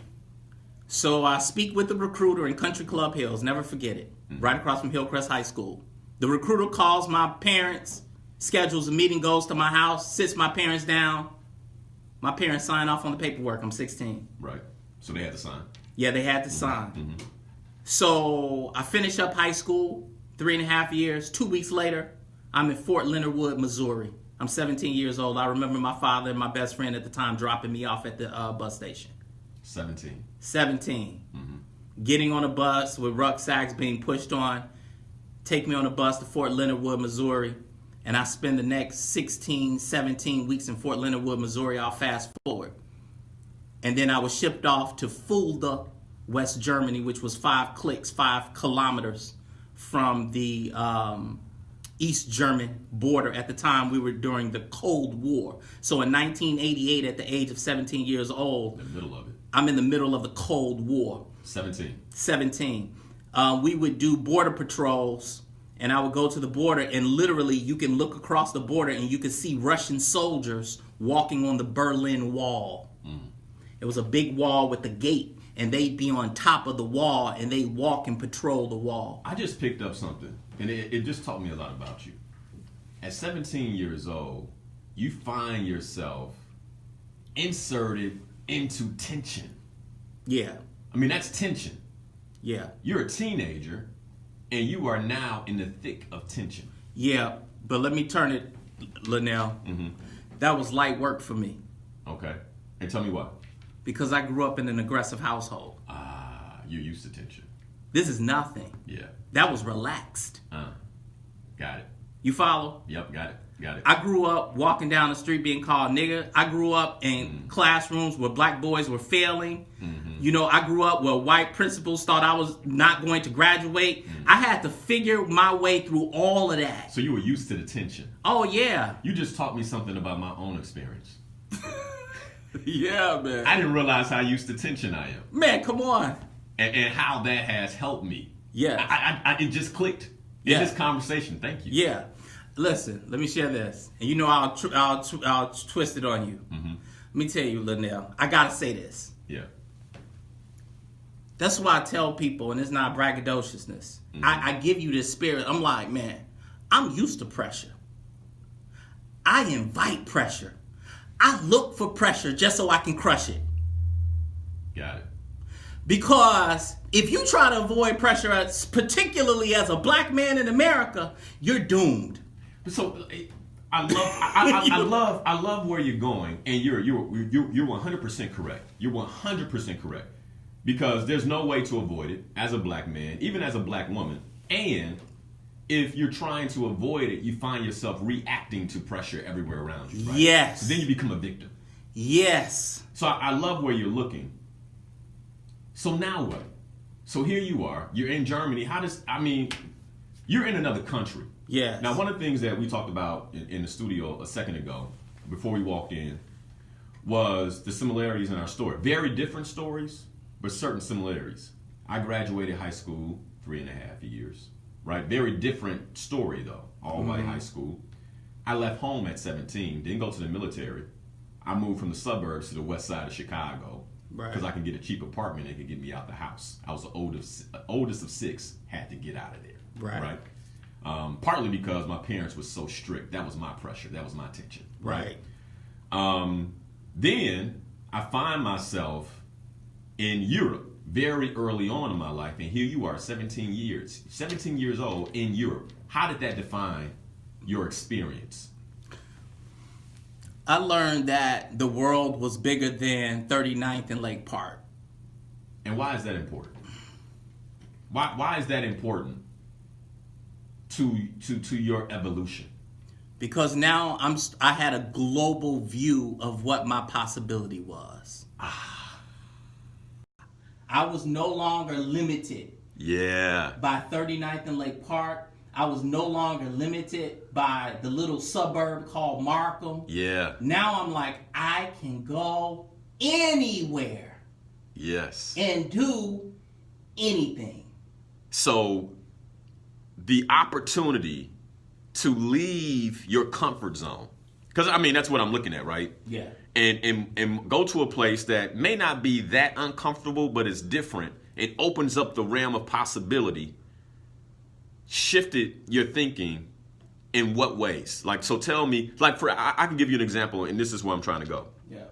Speaker 3: So I speak with the recruiter in Country Club Hills, never forget it, right across from Hillcrest High School. The recruiter calls my parents, schedules a meeting, goes to my house, sits my parents down. My parents sign off on the paperwork. I'm 16.
Speaker 2: Right. So they had to sign.
Speaker 3: Yeah, they had to sign. Mm-hmm. So I finish up high school, 3.5 years. 2 weeks later, I'm in Fort Leonard Wood, Missouri. I'm 17 years old. I remember my father and my best friend at the time dropping me off at the bus station.
Speaker 2: 17.
Speaker 3: Mm-hmm. Getting on a bus with rucksacks being pushed on. Take me on a bus to Fort Leonard Wood, Missouri. And I spend the next 16, 17 weeks in Fort Leonard Wood, Missouri. I'll fast forward. And then I was shipped off to Fulda, West Germany, which was 5 kilometers from the East German border. At the time, we were during the Cold War. So in 1988, at the age of 17 years old,
Speaker 2: in the middle of it.
Speaker 3: I'm in the middle of the Cold War. 17. We would do border patrols, and I would go to the border, and literally you can look across the border and you can see Russian soldiers walking on the Berlin Wall. It was a big wall with a gate, and they'd be on top of the wall, and they'd walk and patrol the wall.
Speaker 2: I just picked up something, and it just taught me a lot about you. At 17 years old, you find yourself inserted into tension.
Speaker 3: Yeah.
Speaker 2: I mean, that's tension.
Speaker 3: Yeah.
Speaker 2: You're a teenager, and you are now in the thick of tension.
Speaker 3: Yeah, but let me turn it, Linal. That was light work for me.
Speaker 2: Okay. And tell me why.
Speaker 3: Because I grew up in an aggressive household.
Speaker 2: You're used to tension.
Speaker 3: This is nothing.
Speaker 2: Yeah.
Speaker 3: That was relaxed.
Speaker 2: Got it.
Speaker 3: You follow?
Speaker 2: Yep, got it.
Speaker 3: I grew up walking down the street being called nigga. I grew up in classrooms where black boys were failing. You know, I grew up where white principals thought I was not going to graduate. I had to figure my way through all of that.
Speaker 2: So you were used to the tension.
Speaker 3: Oh, yeah.
Speaker 2: You just taught me something about my own experience.
Speaker 3: Yeah, man.
Speaker 2: I didn't realize how used to tension I am.
Speaker 3: Man, come on.
Speaker 2: And how that has helped me.
Speaker 3: Yeah.
Speaker 2: It just clicked in this conversation. Thank you.
Speaker 3: Yeah. Listen, let me share this. And you know I'll twist it on you. Let me tell you, Linal, I got to say this.
Speaker 2: Yeah.
Speaker 3: That's why I tell people, and it's not braggadociousness. I give you this spirit. I'm like, man, I'm used to pressure. I invite pressure. I look for pressure just so I can crush it.
Speaker 2: Got it.
Speaker 3: Because if you try to avoid pressure, particularly as a black man in America, you're doomed.
Speaker 2: So I love where you're going, and you're 100% correct. You're 100% correct, because there's no way to avoid it as a black man, even as a black woman, and if you're trying to avoid it, you find yourself reacting to pressure everywhere around you. Right?
Speaker 3: Yes.
Speaker 2: So then you become a victim.
Speaker 3: Yes.
Speaker 2: So I love where you're looking. So now what? So here you are. You're in Germany. You're in another country.
Speaker 3: Yes.
Speaker 2: Now, one of the things that we talked about in the studio a second ago, before we walked in, was the similarities in our story. Very different stories, but certain similarities. I graduated high school 3.5 years. Right? Very different story, though. All white high school. I left home at 17, didn't go to the military. I moved from the suburbs to the west side of Chicago because I could get a cheap apartment and it could get me out the house. I was the oldest of 6, had to get out of there. Right? Partly because my parents were so strict. That was my pressure. That was my tension.
Speaker 3: Right.
Speaker 2: Then I find myself in Europe very early on in my life, and here you are, 17 years old in Europe. How did that define your experience?
Speaker 3: I learned that the world was bigger than 39th and Lake Park.
Speaker 2: And why is that important? Why is that important to your evolution?
Speaker 3: Because now I had a global view of what my possibility was. I was no longer limited by 39th and Lake Park. I was no longer limited by the little suburb called Markham.
Speaker 2: Yeah.
Speaker 3: Now I'm like, I can go anywhere.
Speaker 2: Yes.
Speaker 3: And do anything.
Speaker 2: So the opportunity to leave your comfort zone, because that's what I'm looking at, right?
Speaker 3: Yeah.
Speaker 2: And go to a place that may not be that uncomfortable, but it's different. It opens up the realm of possibility. Shifted your thinking in what ways? Like, so tell me, I can give you an example, and this is where I'm trying to go.
Speaker 3: Yeah.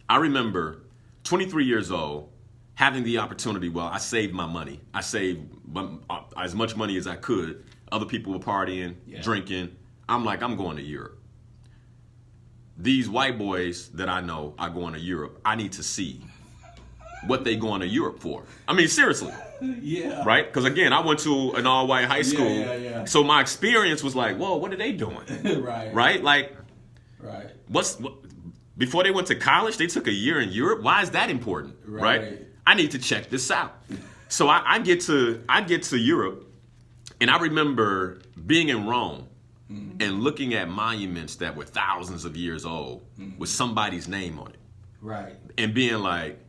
Speaker 2: I remember 23 years old, having the opportunity. Well, I saved my money. I saved as much money as I could. Other people were partying, drinking. I'm like, I'm going to Europe. These white boys that I know are going to Europe. I need to see what they going to Europe for. Seriously.
Speaker 3: Yeah.
Speaker 2: Right? Because again, I went to an all-white high school.
Speaker 3: Yeah.
Speaker 2: So my experience was like, whoa, what are they doing?
Speaker 3: Right.
Speaker 2: Right? Like,
Speaker 3: right.
Speaker 2: before they went to college, they took a year in Europe. Why is that important? Right? I need to check this out. So I get to Europe, and I remember being in Rome and looking at monuments that were thousands of years old with somebody's name on it.
Speaker 3: Right.
Speaker 2: And being like,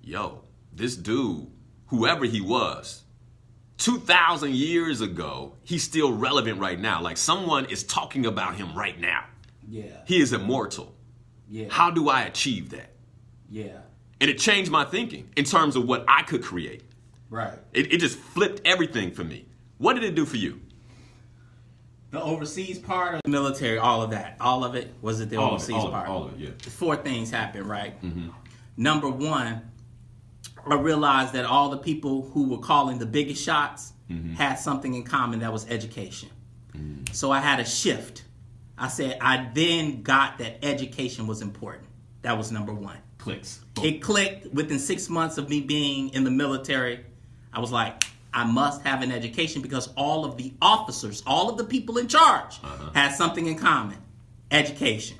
Speaker 2: yo, this dude, whoever he was, 2,000 years ago, he's still relevant right now. Like someone is talking about him right now.
Speaker 3: Yeah.
Speaker 2: He is immortal.
Speaker 3: Yeah.
Speaker 2: How do I achieve that?
Speaker 3: Yeah.
Speaker 2: And it changed my thinking in terms of what I could create.
Speaker 3: Right.
Speaker 2: It just flipped everything for me. What did it do for you?
Speaker 3: The overseas part of the military, all of that. All of it, was it the overseas part?
Speaker 2: All of it, yeah.
Speaker 3: 4 things happened, right? Number 1, I realized that all the people who were calling the biggest shots had something in common, that was education. So I had a shift. I said, I then got that education was important. That was number 1.
Speaker 2: Clicks.
Speaker 3: It clicked within 6 months of me being in the military. I was like, I must have an education because all of the officers, all of the people in charge had something in common. Education.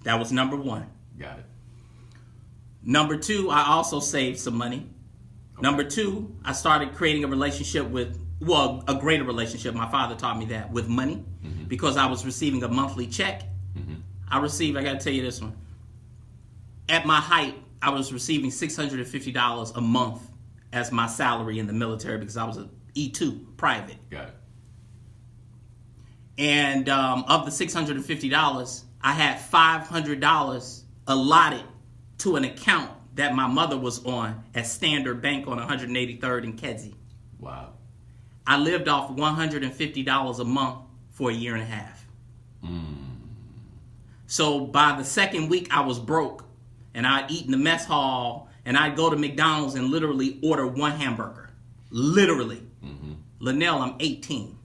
Speaker 3: That was number 1.
Speaker 2: Got it.
Speaker 3: Number 2, I also saved some money. Okay. Number 2, I started creating a relationship with, a greater relationship. My father taught me that, with money, because I was receiving a monthly check. I got to tell you this one. At my height, I was receiving $650 a month as my salary in the military because I was an E2 private.
Speaker 2: Got it.
Speaker 3: And of the $650, I had $500 allotted to an account that my mother was on at Standard Bank on 183rd and Kedzie.
Speaker 2: Wow.
Speaker 3: I lived off $150 a month for a year and a half. So by the second week, I was broke. And I'd eat in the mess hall, and I'd go to McDonald's and literally order 1 hamburger. Literally. Linal, I'm 18.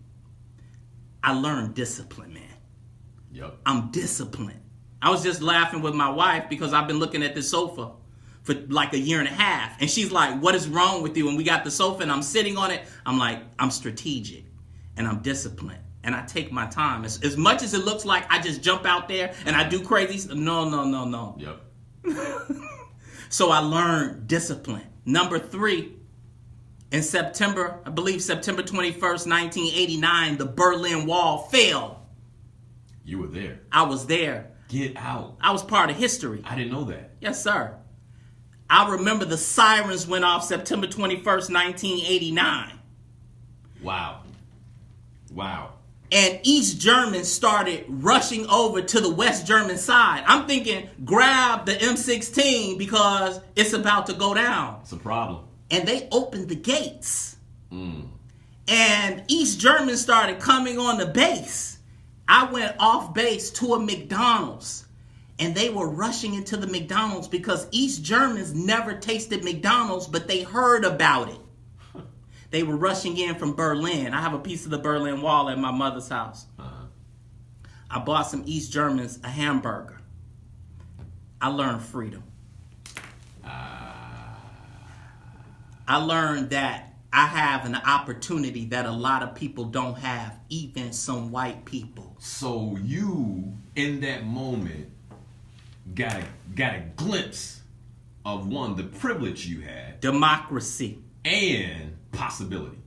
Speaker 3: I learned discipline, man.
Speaker 2: Yep.
Speaker 3: I'm disciplined. I was just laughing with my wife because I've been looking at this sofa for like a year and a half. And she's like, what is wrong with you? And we got the sofa, and I'm sitting on it. I'm like, I'm strategic, and I'm disciplined. And I take my time. As much as it looks like I just jump out there and I do crazy stuff. No.
Speaker 2: Yep.
Speaker 3: So I learned discipline. Number 3, in September, I believe September 21st, 1989, the Berlin Wall fell.
Speaker 2: You were there.
Speaker 3: I was there.
Speaker 2: Get out.
Speaker 3: I was part of history.
Speaker 2: I didn't know that.
Speaker 3: Yes, sir. I remember the sirens went off September 21st, 1989.
Speaker 2: Wow.
Speaker 3: And East Germans started rushing over to the West German side. I'm thinking, grab the M16 because it's about to go down.
Speaker 2: It's a problem.
Speaker 3: And they opened the gates. And East Germans started coming on the base. I went off base to a McDonald's. And they were rushing into the McDonald's because East Germans never tasted McDonald's, but they heard about it. They were rushing in from Berlin. I have a piece of the Berlin Wall at my mother's house. I bought some East Germans a hamburger. I learned freedom. I learned that I have an opportunity that a lot of people don't have, even some white people.
Speaker 2: So you, in that moment, got a glimpse of, one, the privilege you had.
Speaker 3: Democracy.
Speaker 2: And possibility.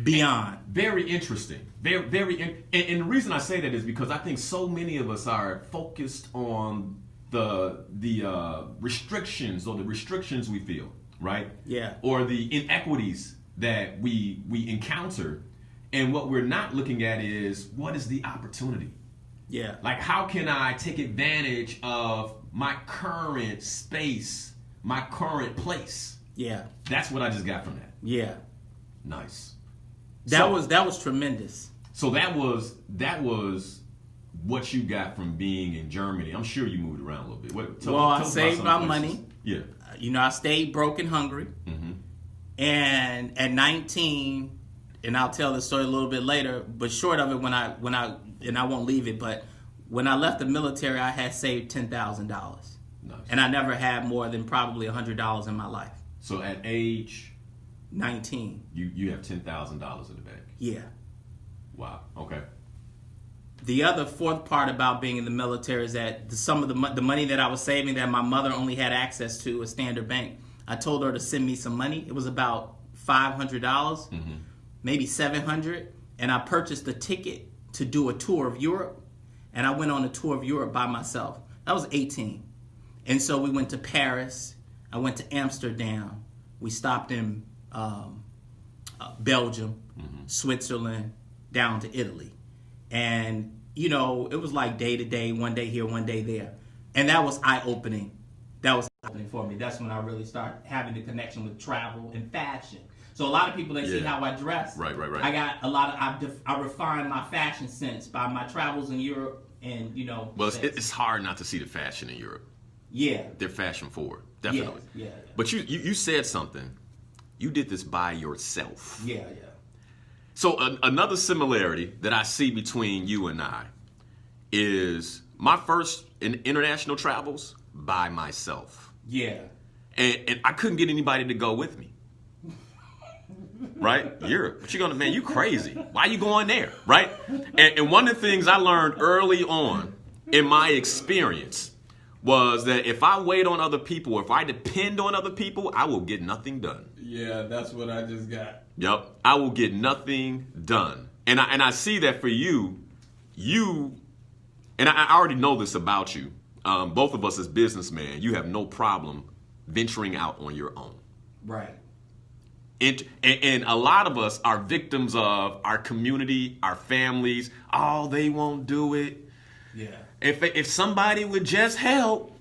Speaker 3: Beyond.
Speaker 2: And very interesting. And the reason I say that is because I think so many of us are focused on the restrictions we feel, right?
Speaker 3: Yeah.
Speaker 2: Or the inequities that we encounter. And what we're not looking at is, what is the opportunity?
Speaker 3: Yeah.
Speaker 2: Like, how can I take advantage of my current space, my current place?
Speaker 3: Yeah.
Speaker 2: That's what I just got from that.
Speaker 3: Yeah.
Speaker 2: Nice.
Speaker 3: That was tremendous.
Speaker 2: So that was what you got from being in Germany. I'm sure you moved around a little bit.
Speaker 3: I saved my money.
Speaker 2: Yeah.
Speaker 3: I stayed broke and hungry. And at 19, and I'll tell the story a little bit later, but short of it, when I and I won't leave it, but when I left the military, I had saved $10,000.
Speaker 2: Nice.
Speaker 3: And I never had more than probably $100 in my life.
Speaker 2: So at age
Speaker 3: 19,
Speaker 2: you have $10,000 in the bank.
Speaker 3: Yeah.
Speaker 2: Wow. Okay.
Speaker 3: The other fourth part about being in the military is that some of the money that I was saving that my mother only had access to, a Standard Bank, I told her to send me some money. It was about $500, maybe $700, and I purchased a ticket to do a tour of Europe, and I went on a tour of Europe by myself. I was 18, and so we went to Paris. I went to Amsterdam. We stopped in Belgium, Switzerland, down to Italy. And, you know, it was like day to day, one day here, one day there. And that was eye-opening. That was eye-opening for me. That's when I really started having the connection with travel and fashion. So a lot of people, they see how I dress.
Speaker 2: Right.
Speaker 3: I got a lot of, I refined my fashion sense by my travels in Europe and, you know.
Speaker 2: Well, it's hard not to see the fashion in Europe.
Speaker 3: Yeah.
Speaker 2: They're fashion forward, definitely.
Speaker 3: Yeah.
Speaker 2: But you said something. You did this by yourself.
Speaker 3: Yeah.
Speaker 2: So another similarity that I see between you and I is my first international travels by myself.
Speaker 3: Yeah.
Speaker 2: And I couldn't get anybody to go with me. Right? Europe. But you're going to, man, you crazy. Why you going there? Right? And one of the things I learned early on in my experience was that if I wait on other people, if I depend on other people, I will get nothing done.
Speaker 1: Yeah, that's what I just got.
Speaker 2: Yep. I will get nothing done. And I see that for you, and I already know this about you, both of us as businessmen, you have no problem venturing out on your own.
Speaker 3: Right.
Speaker 2: And a lot of us are victims of our community, our families. Oh, they won't do it.
Speaker 3: Yeah.
Speaker 2: If somebody would just help,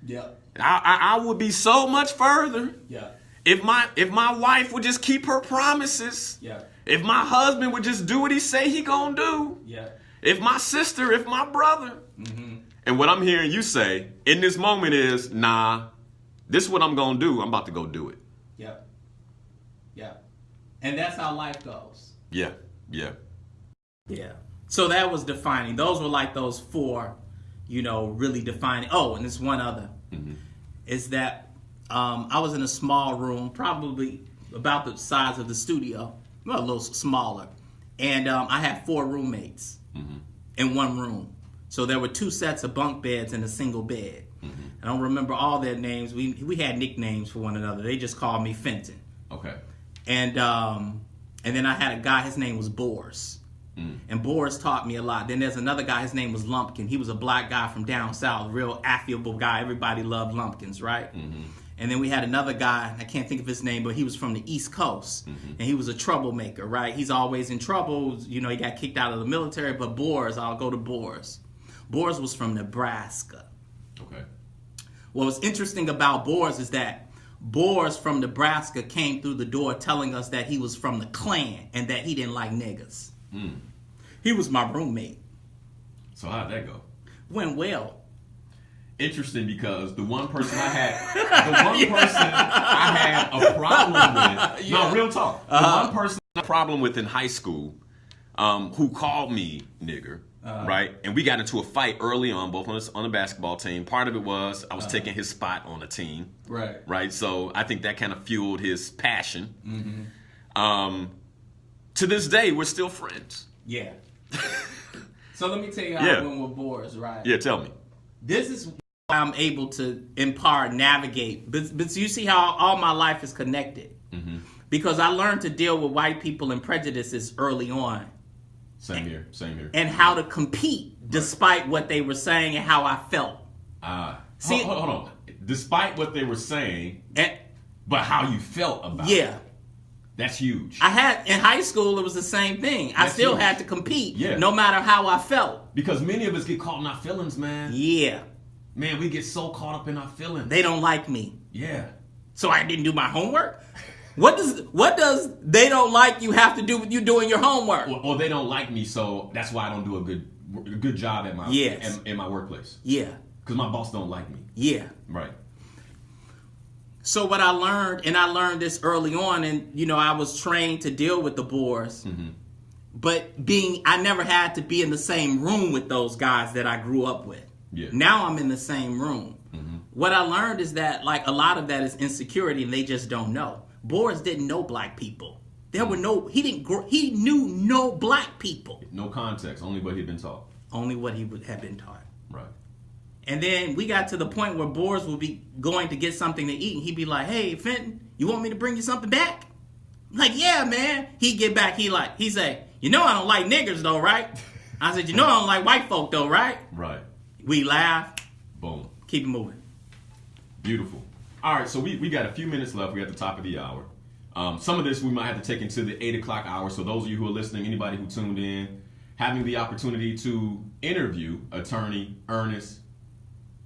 Speaker 3: Yep.
Speaker 2: I would be so much further.
Speaker 3: Yeah.
Speaker 2: If my wife would just keep her promises.
Speaker 3: Yeah.
Speaker 2: If my husband would just do what he say he gonna do.
Speaker 3: Yeah.
Speaker 2: If my sister, if my brother. And what I'm hearing you say in this moment is, nah, this is what I'm gonna do. I'm about to go do it.
Speaker 3: Yep. And that's how life goes.
Speaker 2: Yeah.
Speaker 3: Yeah. So that was defining. Those were like those four, you know, really defining. Oh, and there's one other. Is that I was in a small room, probably about the size of the studio, well, a little smaller. And I had 4 roommates in one room. So there were 2 sets of bunk beds and a single bed. I don't remember all their names. We had nicknames for one another. They just called me Fenton.
Speaker 2: Okay.
Speaker 3: And then I had a guy, his name was Boris. And Boris taught me a lot. Then there's another guy, his name was Lumpkin. He was a black guy from down south, real affable guy. Everybody loved Lumpkins, right? And then we had another guy, I can't think of his name, but he was from the East Coast. And he was a troublemaker, right? He's always in trouble. You know, he got kicked out of the military. But Boris, I'll go to Boris. Boris was from Nebraska.
Speaker 2: Okay.
Speaker 3: What was interesting about Boris is that Boris from Nebraska came through the door telling us that he was from the Klan and that he didn't like niggas. He was my roommate.
Speaker 2: So how'd that go?
Speaker 3: Went well.
Speaker 2: Interesting, because the one person I had a problem with. No, real talk. The one person I had a problem with in high school, who called me nigger, right? And we got into a fight early on, both on the basketball team. Part of it was I was taking his spot on the team.
Speaker 1: Right.
Speaker 2: Right. So I think that kind of fueled his passion. To this day, we're still friends.
Speaker 3: Yeah. So let me tell you how I went with Boris, right?
Speaker 2: Yeah, tell me.
Speaker 3: This is why I'm able to, in part, navigate. But you see how all my life is connected. Because I learned to deal with white people and prejudices early on.
Speaker 2: Same here.
Speaker 3: And how to compete despite what they were saying and how I felt.
Speaker 2: See, hold on. Despite what they were saying, but how you felt about it. That's huge.
Speaker 3: I had, in high school, it was the same thing. I still had to compete, no matter how I felt.
Speaker 2: Because many of us get caught in our feelings, man.
Speaker 3: Yeah.
Speaker 2: Man, we get so caught up in our feelings.
Speaker 3: They don't like me.
Speaker 2: Yeah.
Speaker 3: So I didn't do my homework? What does they don't like you have to do with you doing your homework?
Speaker 2: Or they don't like me, so that's why I don't do a good job at my in my workplace.
Speaker 3: Yeah.
Speaker 2: Because my boss don't like me.
Speaker 3: Yeah.
Speaker 2: Right.
Speaker 3: So what I learned, and I learned this early on, and you know, I was trained to deal with the Boers, but I never had to be in the same room with those guys that I grew up with.
Speaker 2: Yeah.
Speaker 3: Now I'm in the same room. What I learned is that like a lot of that is insecurity, and they just don't know. Boris didn't know black people. There were he knew no black people.
Speaker 2: No context, only what he'd been taught.
Speaker 3: only what he would have been taught.
Speaker 2: Right.
Speaker 3: And then we got to the point where Boris would be going to get something to eat, and he'd be like, "Hey, Fenton, you want me to bring you something back?" I'm like, "Yeah, man." He'd get back, he say, "You know I don't like niggers though, right?" I said, "You know I don't like white folk though, right?"
Speaker 2: Right.
Speaker 3: We laugh.
Speaker 2: Boom.
Speaker 3: Keep it moving.
Speaker 2: Beautiful. All right, so we got a few minutes left. We're at the top of the hour. Some of this we might have to take into the 8 o'clock hour. So those of you who are listening, anybody who tuned in, having the opportunity to interview attorney Ernest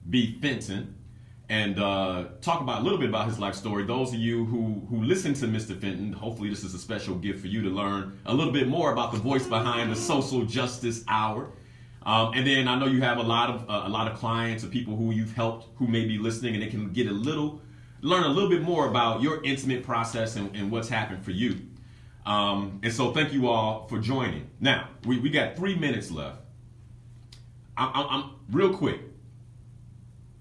Speaker 2: B. Fenton and talk about a little bit about his life story. Those of you who listen to Mr. Fenton, hopefully this is a special gift for you to learn a little bit more about the voice behind the Social Justice Hour. And then I know you have a lot of clients or people who you've helped who may be listening, and they can learn a little bit more about your intimate process and what's happened for you. And so thank you all for joining. Now, we got 3 minutes left. I'm real quick.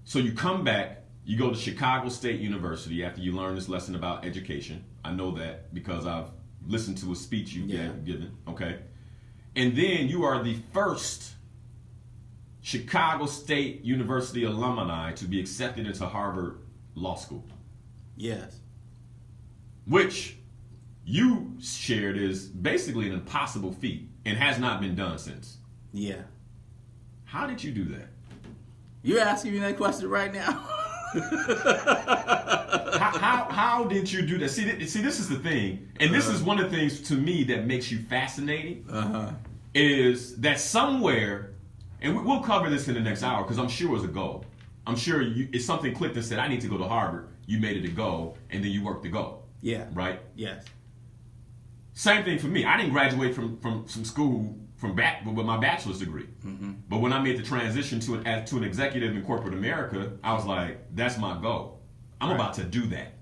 Speaker 2: So you come back, you go to Chicago State University after you learn this lesson about education. I know that because I've listened to a speech you've given. Okay. And then you are the first Chicago State University alumni to be accepted into Harvard Law School.
Speaker 3: Yes.
Speaker 2: Which you shared is basically an impossible feat and has not been done since.
Speaker 3: Yeah.
Speaker 2: How did you do that?
Speaker 3: You're asking me that question right now?
Speaker 2: How did you do that? See, this is the thing, and this is one of the things to me that makes you fascinating, is that somewhere, and we'll cover this in the next hour because I'm sure it was a goal. I'm sure it's something clicked and said, I need to go to Harvard. You made it a goal, and then you worked the goal. Yeah. Right?
Speaker 3: Yes.
Speaker 2: Same thing for me. I didn't graduate from school with my bachelor's degree. Mm-hmm. But when I made the transition to an executive in corporate America, I was like, that's my goal. I'm about to do that.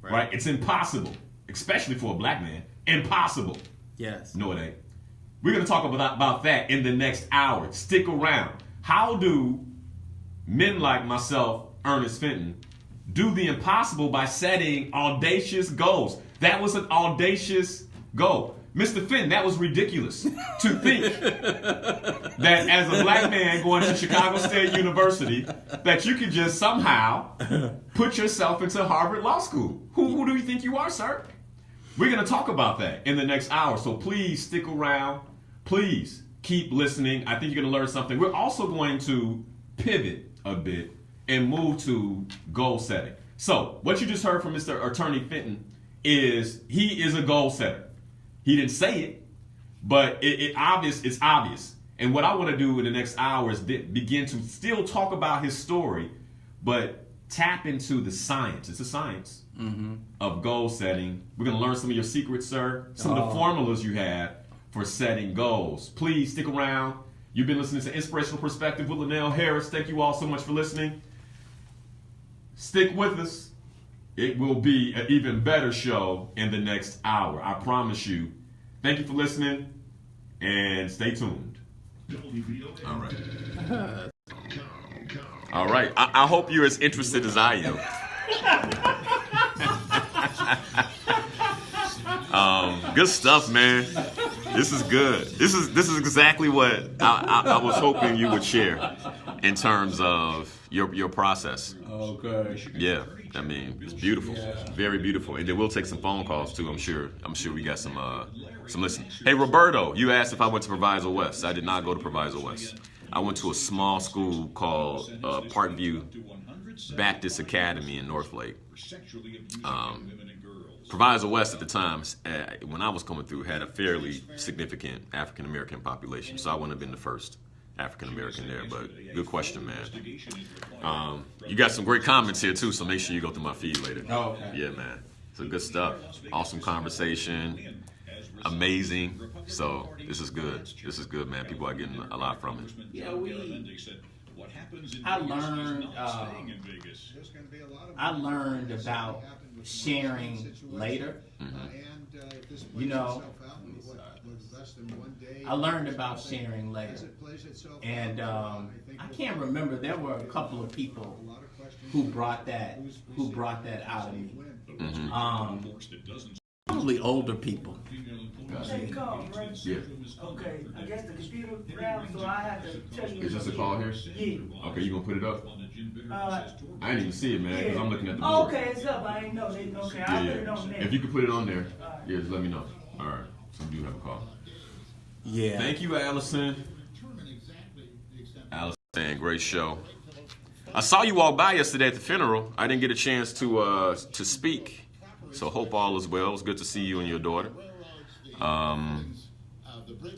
Speaker 2: Right? It's impossible, especially for a black man. Impossible.
Speaker 3: Yes.
Speaker 2: No, it ain't. We're going to talk about that in the next hour. Stick around. How do men like myself, Ernest Fenton, do the impossible by setting audacious goals? That was an audacious goal. Mr. Fenton, that was ridiculous to think that as a black man going to Chicago State University, that you could just somehow put yourself into Harvard Law School. Who do you think you are, sir? We're going to talk about that in the next hour, so please stick around. Please keep listening. I think you're going to learn something. We're also going to pivot a bit and move to goal setting. So what you just heard from Mr. Attorney Fenton is he is a goal setter. He didn't say it, but it's obvious. And what I want to do in the next hour is begin to still talk about his story, but tap into the science. It's a science of goal setting. We're going to learn some of your secrets, sir. Some of the formulas you have for setting goals. Please stick around. You've been listening to Inspirational Perspective with Linal Harris. Thank you all so much for listening. Stick with us. It will be an even better show in the next hour. I promise you. Thank you for listening and stay tuned. All right. All right. I hope you're as interested as I am. Good stuff, man. This is good. This is exactly what I was hoping you would share in terms of your process.
Speaker 1: Okay.
Speaker 2: Yeah, I mean, it's beautiful. Yeah. Very beautiful. And then we'll take some phone calls too, I'm sure. I'm sure we got some listening. Hey, Roberto, you asked if I went to Proviso West. I did not go to Proviso West. I went to a small school called Parkview Baptist Academy in Northlake. Proviso West at the time, when I was coming through, had a fairly significant African-American population, so I wouldn't have been the first African-American there, but good question, man. You got some great comments here, too, so make sure you go through my feed later.
Speaker 1: Oh, okay.
Speaker 2: Yeah, man. So good stuff. Awesome conversation. Amazing. So this is good. This is good, man. People are getting a lot from it.
Speaker 3: Yeah, I learned about sharing later. Mm-hmm. You know, I learned about sharing later. And I can't remember, there were a couple of people who brought that out of me. Mm-hmm. Probably older people.
Speaker 4: Take a call, right?
Speaker 2: Yeah.
Speaker 4: Okay, I guess the computer down, so I have to tell you.
Speaker 2: Is this a call here?
Speaker 4: Yeah.
Speaker 2: Okay, you gonna put it up? I didn't even see it, man, because I'm looking at the
Speaker 4: Oh,
Speaker 2: board.
Speaker 4: okay, it's up. I didn't know. Okay,
Speaker 2: Yeah,
Speaker 4: I'll
Speaker 2: yeah.
Speaker 4: put it on there.
Speaker 2: If you could put it on there, yeah, just let me know. All right, so we do have a call.
Speaker 3: Yeah.
Speaker 2: Thank you, Allison. Allison, great show. I saw you walk by yesterday at the funeral. I didn't get a chance to speak, so hope all is well. It's good to see you and your daughter.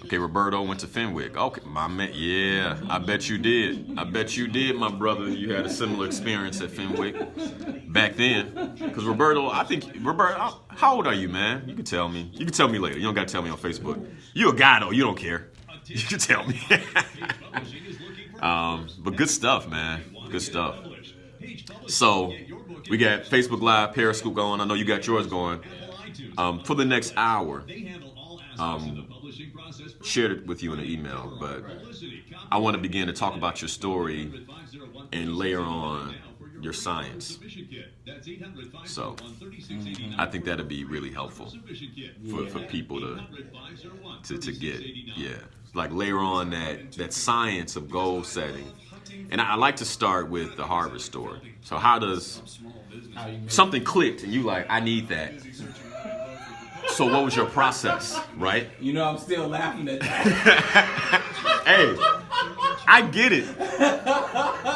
Speaker 2: Okay, Roberto went to Fenwick. Okay, my man, yeah, I bet you did. I bet you did, my brother. You had a similar experience at Fenwick back then. Because Roberto, how old are you, man? You can tell me. You can tell me later. You don't got to tell me on Facebook. You a guy, though. You don't care. You can tell me. But good stuff, man. Good stuff. So, we got Facebook Live, Periscope going. I know you got yours going. For the next hour, shared it with you in an email, but I want to begin to talk about your story and layer on your science. So I think that'd be really helpful for people to get. Yeah, like layer on that science of goal setting. And I like to start with the Harvard story. So how does something clicked and you like, I need that. So what was your process, right?
Speaker 1: You know, I'm still laughing at that.
Speaker 2: Hey, I get it.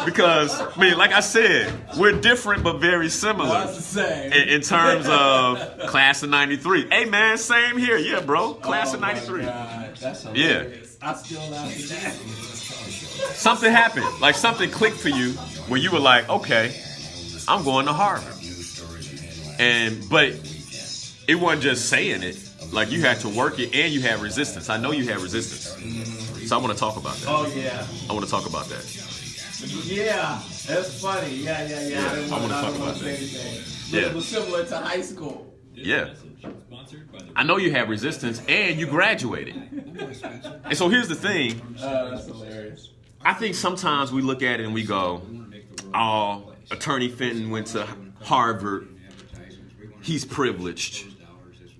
Speaker 2: Because, I mean, like I said, we're different but very similar.
Speaker 1: That's the same.
Speaker 2: In terms of class of 93. Hey, man, same here. Yeah, bro. Class of 93.
Speaker 1: God, that's
Speaker 2: Yeah.
Speaker 1: hilarious. I still laugh at that.
Speaker 2: Something happened. Like something clicked for you where you were like, okay, I'm going to Harvard. But it wasn't just saying it. Like you had to work it and you had resistance. I know you had resistance. So I want to talk about that.
Speaker 1: Oh, yeah.
Speaker 2: I want to talk about that.
Speaker 1: Yeah, that's funny. Yeah. I didn't
Speaker 2: wanna talk
Speaker 1: want
Speaker 2: about
Speaker 1: to say
Speaker 2: that.
Speaker 1: anything.
Speaker 2: Yeah.
Speaker 1: It was similar to high school.
Speaker 2: Yeah. I know you had resistance and you graduated. And so here's the thing.
Speaker 1: That's hilarious.
Speaker 2: I think sometimes we look at it and we go, oh, Attorney Fenton went to Harvard. He's privileged.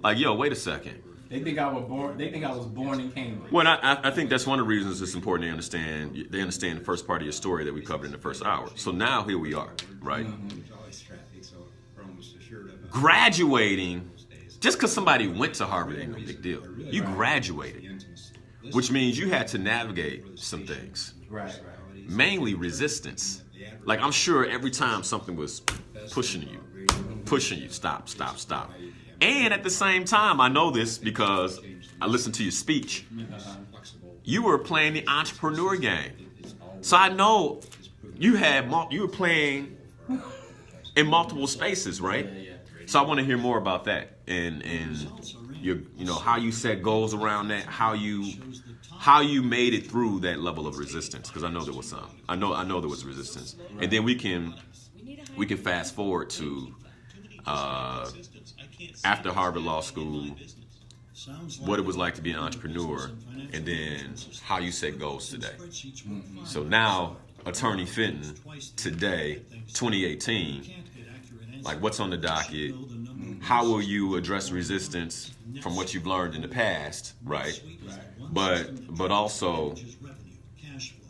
Speaker 2: Like, yo, wait a second.
Speaker 1: They think I was born in Cambridge.
Speaker 2: Well, I think that's one of the reasons it's important to understand. They understand the first part of your story that we covered in the first hour. So now here we are, right? Graduating, just because somebody went to Harvard ain't no big deal. You graduated, which means you had to navigate some things.
Speaker 1: Right.
Speaker 2: Mainly resistance. Like I'm sure every time something was pushing you, stop. And at the same time, I know this because I listened to your speech. You were playing the entrepreneur game. So I know you were playing in multiple spaces, right? So I want to hear more about that and your, how you set goals around that, how you made it through that level of resistance, because I know there was some. I know there was resistance. And then we can fast forward to after Harvard Law School, what it was like to be an entrepreneur, and then how you set goals today. So now, Attorney Fenton, today, 2018, like what's on the docket? How will you address resistance from what you've learned in the past, right? But also,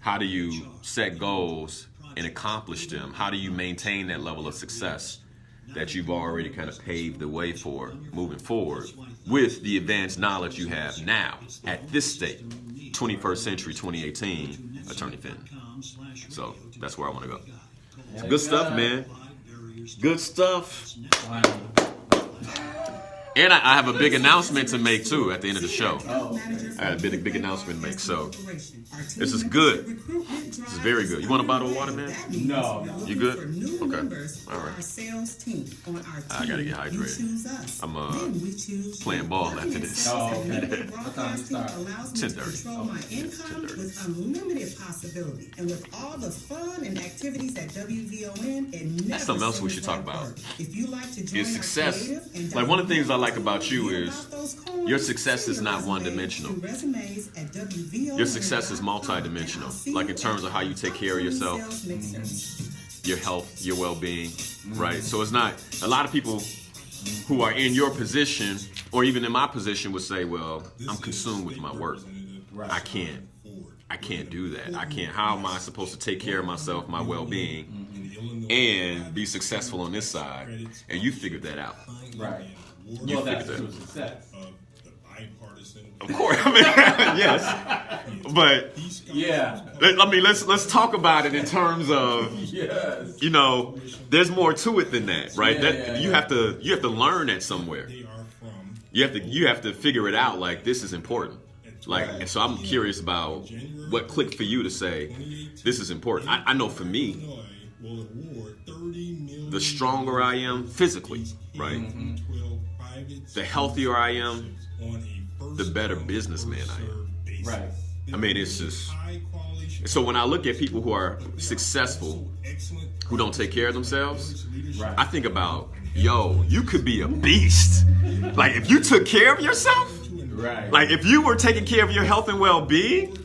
Speaker 2: how do you set goals and accomplish them? How do you maintain that level of success that you've already kind of paved the way for moving forward with the advanced knowledge you have now at this state, 21st century, 2018, Attorney Fenton. So that's where I want to go. So good stuff, man. Good stuff. And I have a big announcement to make, too, at the end of the show. I have a big announcement to make. So this is good. This is very good. You want a bottle of water, man?
Speaker 1: No.
Speaker 2: You good? Okay. All right. I got to get hydrated. I'm playing ball after this.
Speaker 1: Oh, okay. What time you start?
Speaker 2: 10:30.
Speaker 5: With unlimited possibility and with all the fun and activities at WVON, it
Speaker 2: That's something else we should talk about.
Speaker 5: If you like to join
Speaker 2: Is success. Like one of the things I like about you is your success is not one-dimensional. Your success is multi-dimensional. Like in terms of how you take care of yourself, your health, your well-being, right? So it's not a lot of people who are in your position or even in my position would say, well, I'm consumed with my work.
Speaker 1: Right.
Speaker 2: I can't do that. I can't. How am I supposed to take care of myself, my well-being, and be successful on this side? And you figured that out.
Speaker 1: Right.
Speaker 2: You
Speaker 1: Well, that's
Speaker 2: figured
Speaker 1: true
Speaker 2: that.
Speaker 1: success.
Speaker 2: Of course, I mean, yes, but
Speaker 1: Yeah.
Speaker 2: I mean, let's talk about it in terms of,
Speaker 1: Yes.
Speaker 2: there's more to it than that, right?
Speaker 1: Yeah,
Speaker 2: You have to learn that somewhere. You have to figure it out. Like, this is important. Like, and so I'm curious about what clicked for you to say this is important. I know for me, the stronger I am physically, right? The healthier I am, the better businessman I am.
Speaker 1: Right.
Speaker 2: I mean, it's just. So when I look at people who are successful, who don't take care of themselves,
Speaker 1: Right.
Speaker 2: I think about, yo, you could be a beast. Like, if you took care of yourself,
Speaker 1: Right.
Speaker 2: like if you were taking care of your health and well-being,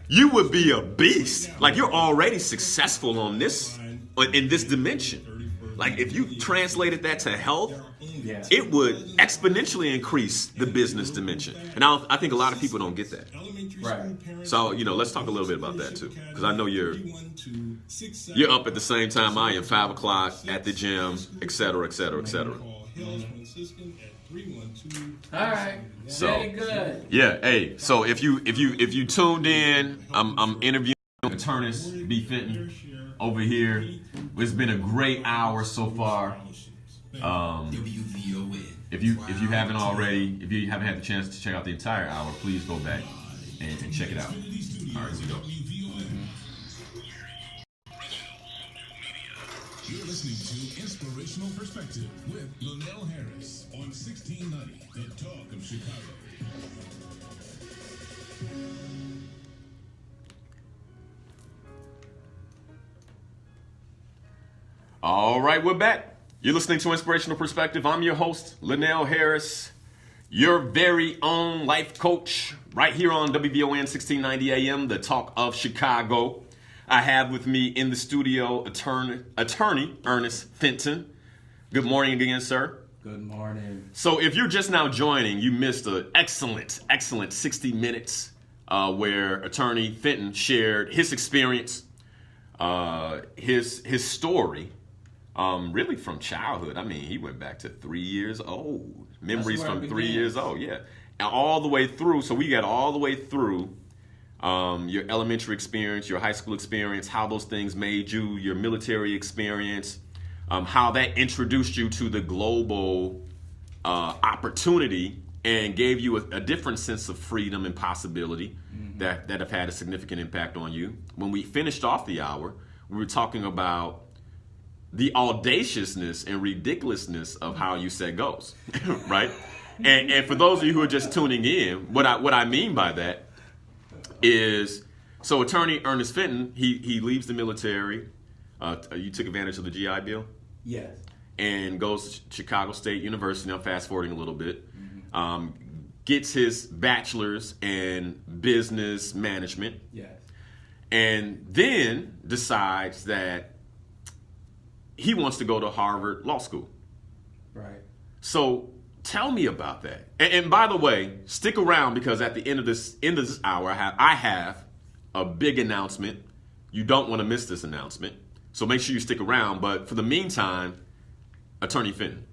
Speaker 2: you would be a beast. Like, you're already successful in this dimension. Like, if you translated that to health,
Speaker 1: Yeah.
Speaker 2: it would exponentially increase the business dimension. And I think a lot of people don't get that.
Speaker 1: Right.
Speaker 2: So, let's talk a little bit about that too. Because I know you're up at the same time I am, 5 o'clock at the gym, et cetera, et cetera, et cetera.
Speaker 1: All right.
Speaker 2: So,
Speaker 1: Very good.
Speaker 2: yeah, hey, so if you tuned in, I'm interviewing Ernest B. Fenton over here. It's been a great hour so far. If you haven't already, if you haven't had the chance to check out the entire hour, please go back and check it out. All right, here we go.
Speaker 6: You're listening to Inspirational Perspective with Linal Harris on 1690, The Talk of Chicago.
Speaker 2: All right, we're back. You're listening to Inspirational Perspective. I'm your host, Linal Harris, your very own life coach, right here on WVON 1690 AM, The Talk of Chicago. I have with me in the studio attorney Ernest Fenton. Good morning again, sir.
Speaker 1: Good morning.
Speaker 2: So if you're just now joining, you missed an excellent 60 minutes where attorney Fenton shared his experience, his story, really from childhood. I mean, he went back to 3 years old. Memories
Speaker 1: where it
Speaker 2: from 3
Speaker 1: begins.
Speaker 2: years old, yeah. And all the way through, so we got all the way through your elementary experience, your high school experience, how those things made you, your military experience, how that introduced you to the global opportunity and gave you a different sense of freedom and possibility that have had a significant impact on you. When we finished off the hour, we were talking about the audaciousness and ridiculousness of how you set goals, right? And for those of you who are just tuning in, what I mean by that is, so attorney Ernest Fenton, he leaves the military. You took advantage of the GI Bill?
Speaker 1: Yes.
Speaker 2: And goes to Chicago State University. I'm fast forwarding a little bit. Gets his bachelor's in business management.
Speaker 1: Yes.
Speaker 2: And then decides that he wants to go to Harvard Law School.
Speaker 1: Right.
Speaker 2: So tell me about that. And by the way, stick around, because at the end of this hour, I have a big announcement. You don't want to miss this announcement. So make sure you stick around. But for the meantime, Attorney Fenton.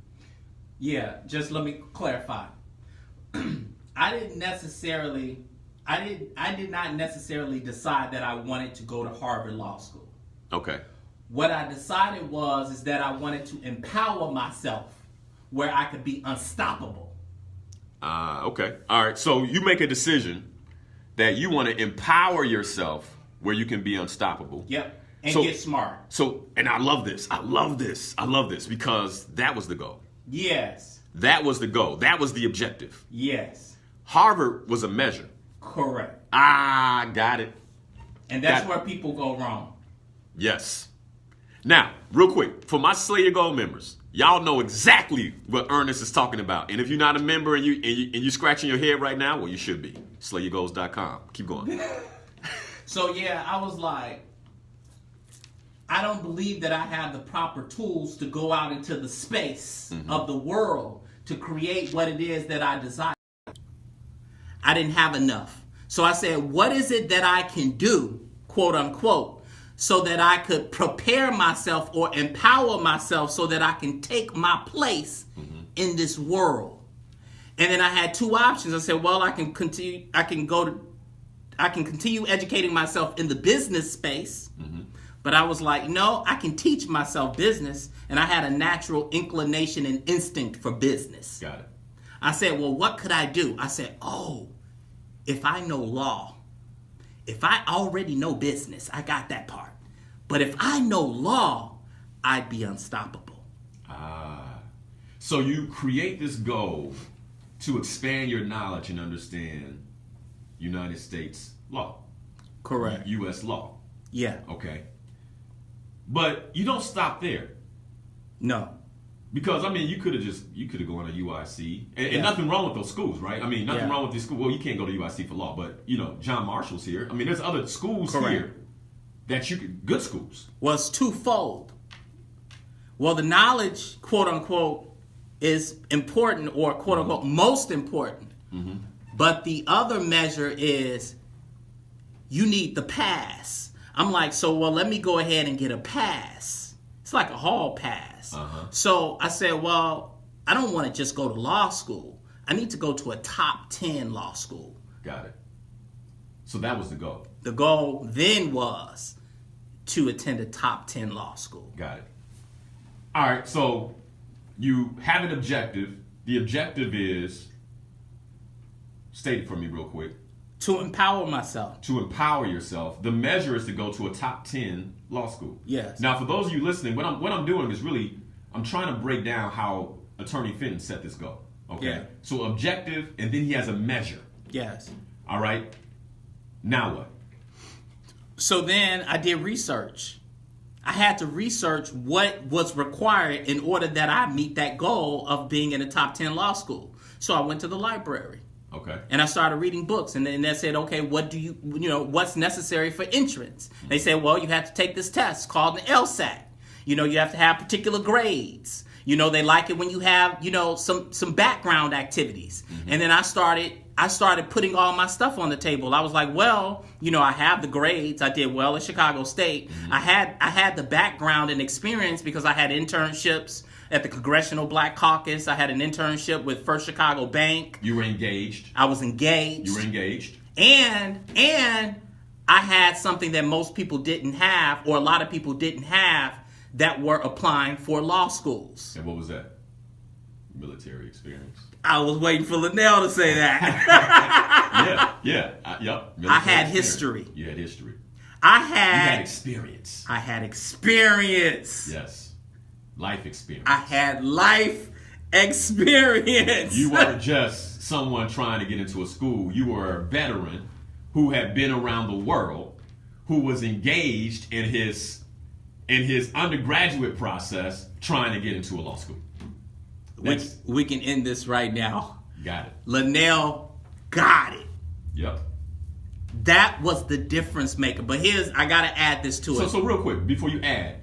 Speaker 3: Yeah, just let me clarify. I did not necessarily decide that I wanted to go to Harvard Law School.
Speaker 2: Okay.
Speaker 3: What I decided is that I wanted to empower myself where I could be unstoppable.
Speaker 2: Okay. All right. So you make a decision that you want to empower yourself where you can be unstoppable.
Speaker 3: Yep. And
Speaker 2: So-
Speaker 3: get smart.
Speaker 2: So, and I love this because that was the goal.
Speaker 3: Yes.
Speaker 2: That was the goal. That was the objective.
Speaker 3: Yes.
Speaker 2: Harvard was a measure.
Speaker 3: Correct.
Speaker 2: Got it.
Speaker 3: And that's
Speaker 2: Got-
Speaker 3: where people go wrong.
Speaker 2: Yes. Now, real quick, for my Slay Your Goal members, y'all know exactly what Ernest is talking about. And if you're not a member and you scratching your head right now, well, you should be. SlayYourGoals.com. Keep going.
Speaker 3: So yeah, I was like, I don't believe that I have the proper tools to go out into the space of the world to create what it is that I desire. I didn't have enough. So I said, what is it that I can do, quote unquote, so that I could prepare myself or empower myself so that I can take my place in this world? And then I had two options. I said, well, I can continue educating myself in the business space. But I was like, no, I can teach myself business. And I had a natural inclination and instinct for business.
Speaker 2: Got it.
Speaker 3: I said, well, what could I do? I said, if I know law, if I already know business, I got that part. But if I know law, I'd be unstoppable.
Speaker 2: So you create this goal to expand your knowledge and understand United States law.
Speaker 3: Correct.
Speaker 2: U.S. law.
Speaker 3: Yeah.
Speaker 2: Okay. But you don't stop there.
Speaker 3: No.
Speaker 2: Because, I mean, you could have gone to UIC. And nothing wrong with those schools, right? I mean, nothing wrong with these schools. Well, you can't go to UIC for law, but, John Marshall's here. I mean, there's other schools here that you could, good schools.
Speaker 3: Well, it's twofold. Well, the knowledge, quote unquote, is important, or quote unquote most important. But the other measure is you need the pass. I'm like, let me go ahead and get a pass. It's like a hall pass. So I said, well, I don't want to just go to law school. I need to go to a top 10 law school.
Speaker 2: Got it. So that was the goal.
Speaker 3: The goal then was to attend a top 10 law school.
Speaker 2: Got it. All right, so you have an objective. The objective is, state it for me real quick.
Speaker 3: To empower myself.
Speaker 2: To empower yourself. The measure is to go to a top 10 law school.
Speaker 3: Yes.
Speaker 2: Now, for those of you listening, what I'm doing is really, I'm trying to break down how Attorney Fenton set this goal. Okay.
Speaker 3: Yeah.
Speaker 2: So objective, and then he has a measure.
Speaker 3: Yes.
Speaker 2: All right. Now what?
Speaker 3: So then I did research. I had to research what was required in order that I meet that goal of being in a top 10 law school. So I went to the library.
Speaker 2: Okay.
Speaker 3: And I started reading books, and then they said, okay, what's necessary for entrance? They said, well, you have to take this test called an LSAT. You have to have particular grades. They like it when you have, some background activities. And then I started putting all my stuff on the table. I was like, well, I have the grades. I did well at Chicago State. I had the background and experience because I had internships at the Congressional Black Caucus. I had an internship with First Chicago Bank.
Speaker 2: You were engaged.
Speaker 3: I was engaged.
Speaker 2: You were engaged.
Speaker 3: And I had something that most people didn't have, or a lot of people didn't have, that were applying for law schools.
Speaker 2: And what was that? Military experience.
Speaker 3: I was waiting for Linal to say that.
Speaker 2: Yep.
Speaker 3: I had history.
Speaker 2: You had history.
Speaker 3: You had
Speaker 2: experience.
Speaker 3: I had experience.
Speaker 2: Yes. Life experience.
Speaker 3: I had life experience.
Speaker 2: You weren't just someone trying to get into a school. You were a veteran who had been around the world, who was engaged in his undergraduate process trying to get into a law school.
Speaker 3: We can end this right now.
Speaker 2: Got it.
Speaker 3: Linal got it.
Speaker 2: Yep.
Speaker 3: That was the difference maker. But I got to add this to it.
Speaker 2: So real quick, before you add,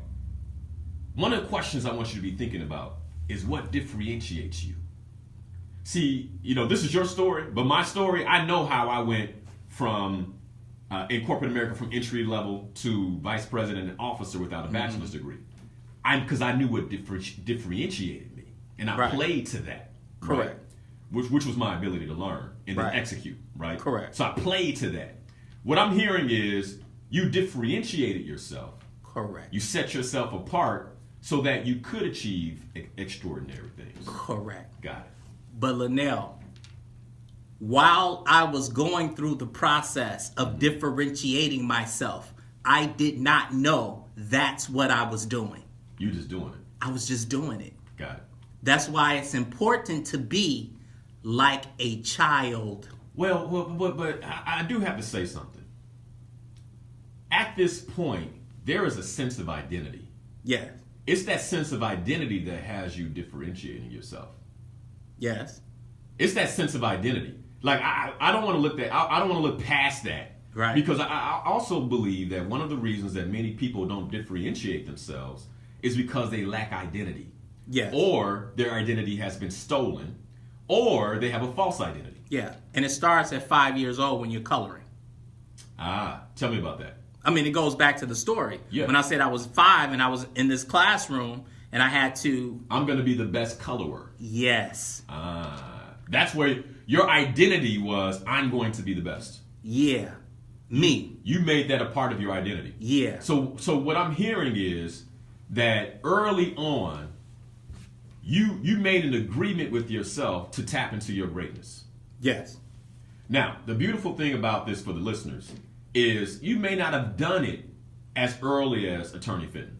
Speaker 2: one of the questions I want you to be thinking about is what differentiates you. See, this is your story, but my story, I know how I went from, in corporate America, from entry level to vice president and officer without a bachelor's degree. Because I knew what differentiated me. And I played to that.
Speaker 3: Correct.
Speaker 2: Right? Which was my ability to learn and then execute, right?
Speaker 3: Correct.
Speaker 2: So I played to that. What I'm hearing is you differentiated yourself.
Speaker 3: Correct.
Speaker 2: You set yourself apart so that you could achieve extraordinary things.
Speaker 3: Correct.
Speaker 2: Got it.
Speaker 3: But Linal, while I was going through the process of differentiating myself, I did not know that's what I was doing.
Speaker 2: You just doing it.
Speaker 3: I was just doing it.
Speaker 2: Got it.
Speaker 3: That's why it's important to be like a child.
Speaker 2: Well, but I do have to say something. At this point, there is a sense of identity.
Speaker 3: Yes.
Speaker 2: It's that sense of identity that has you differentiating yourself.
Speaker 3: Yes.
Speaker 2: It's that sense of identity. Like I don't want to look that. I don't want to look past that.
Speaker 3: Right.
Speaker 2: Because I also believe that one of the reasons that many people don't differentiate themselves is because they lack identity.
Speaker 3: Yes.
Speaker 2: Or their identity has been stolen, or they have a false identity.
Speaker 3: Yeah. And it starts at 5 years old when you're coloring.
Speaker 2: Tell me about that.
Speaker 3: I mean, it goes back to the story.
Speaker 2: Yeah.
Speaker 3: When I said I was 5 and I was in this classroom and I had to...
Speaker 2: I'm going to be the best colorer.
Speaker 3: Yes.
Speaker 2: That's where your identity was, I'm going to be the best.
Speaker 3: Yeah. Me.
Speaker 2: You made that a part of your identity.
Speaker 3: Yeah.
Speaker 2: So what I'm hearing is that early on, you made an agreement with yourself to tap into your greatness.
Speaker 3: Yes.
Speaker 2: Now, the beautiful thing about this for the listeners is you may not have done it as early as Attorney Fenton,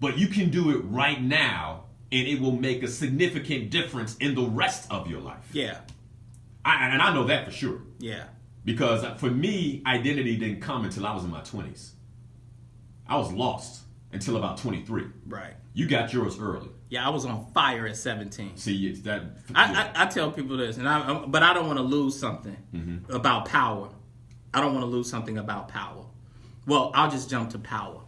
Speaker 2: but you can do it right now, and it will make a significant difference in the rest of your life.
Speaker 3: Yeah.
Speaker 2: And I know that for sure.
Speaker 3: Yeah.
Speaker 2: Because for me, identity didn't come until I was in my 20s. I was lost until about 23.
Speaker 3: Right.
Speaker 2: You got yours early.
Speaker 3: Yeah, I was on fire at 17.
Speaker 2: See, it's that.
Speaker 3: I tell people this, but I don't want to lose something about power. I don't want to lose something about power. Well, I'll just jump to power.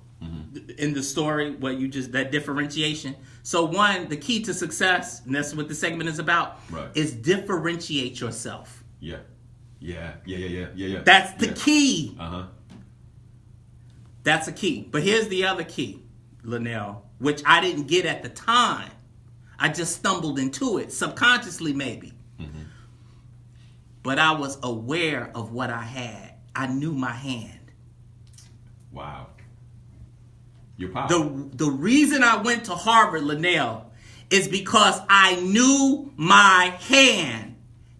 Speaker 3: In the story, that differentiation. So one, the key to success, and that's what the segment is about,
Speaker 2: right,
Speaker 3: is differentiate yourself.
Speaker 2: Yeah.
Speaker 3: That's the key.
Speaker 2: That's
Speaker 3: a key. But here's the other key, Linal, which I didn't get at the time. I just stumbled into it, subconsciously maybe. But I was aware of what I had. I knew my hand.
Speaker 2: Wow. You're powerful.
Speaker 3: The reason I went to Harvard, Linal, is because I knew my hand.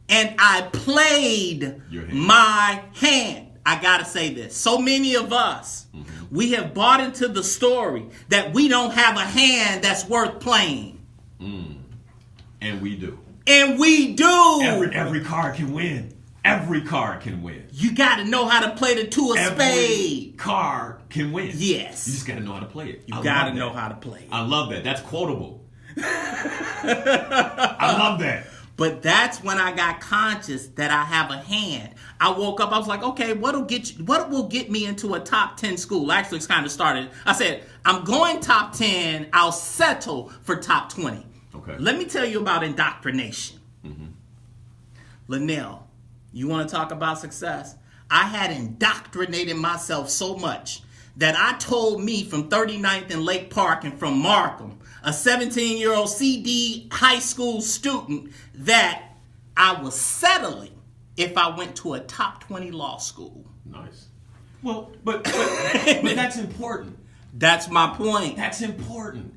Speaker 3: And I played my hand. I gotta say this. So many of us, we have bought into the story that we don't have a hand that's worth playing.
Speaker 2: And we do.
Speaker 3: And we do.
Speaker 2: Every card can win. Every card can win.
Speaker 3: You gotta know how to play the two of spades.
Speaker 2: Every card can win.
Speaker 3: Yes.
Speaker 2: You just gotta know how to play it.
Speaker 3: You gotta know how to play it.
Speaker 2: I love that. That's quotable. I love that.
Speaker 3: But that's when I got conscious that I have a hand. I woke up, I was like, okay, what will get me into a top 10 school? Actually, it's kind of started. I said, I'm going top 10. I'll settle for top 20.
Speaker 2: Okay.
Speaker 3: Let me tell you about indoctrination. Linal, you want to talk about success? I had indoctrinated myself so much that I told me from 39th and Lake Park and from Markham, a 17-year-old CD high school student, that I was settling if I went to a top 20 law school.
Speaker 2: Nice. Well, but that's important.
Speaker 3: That's my point.
Speaker 2: That's important.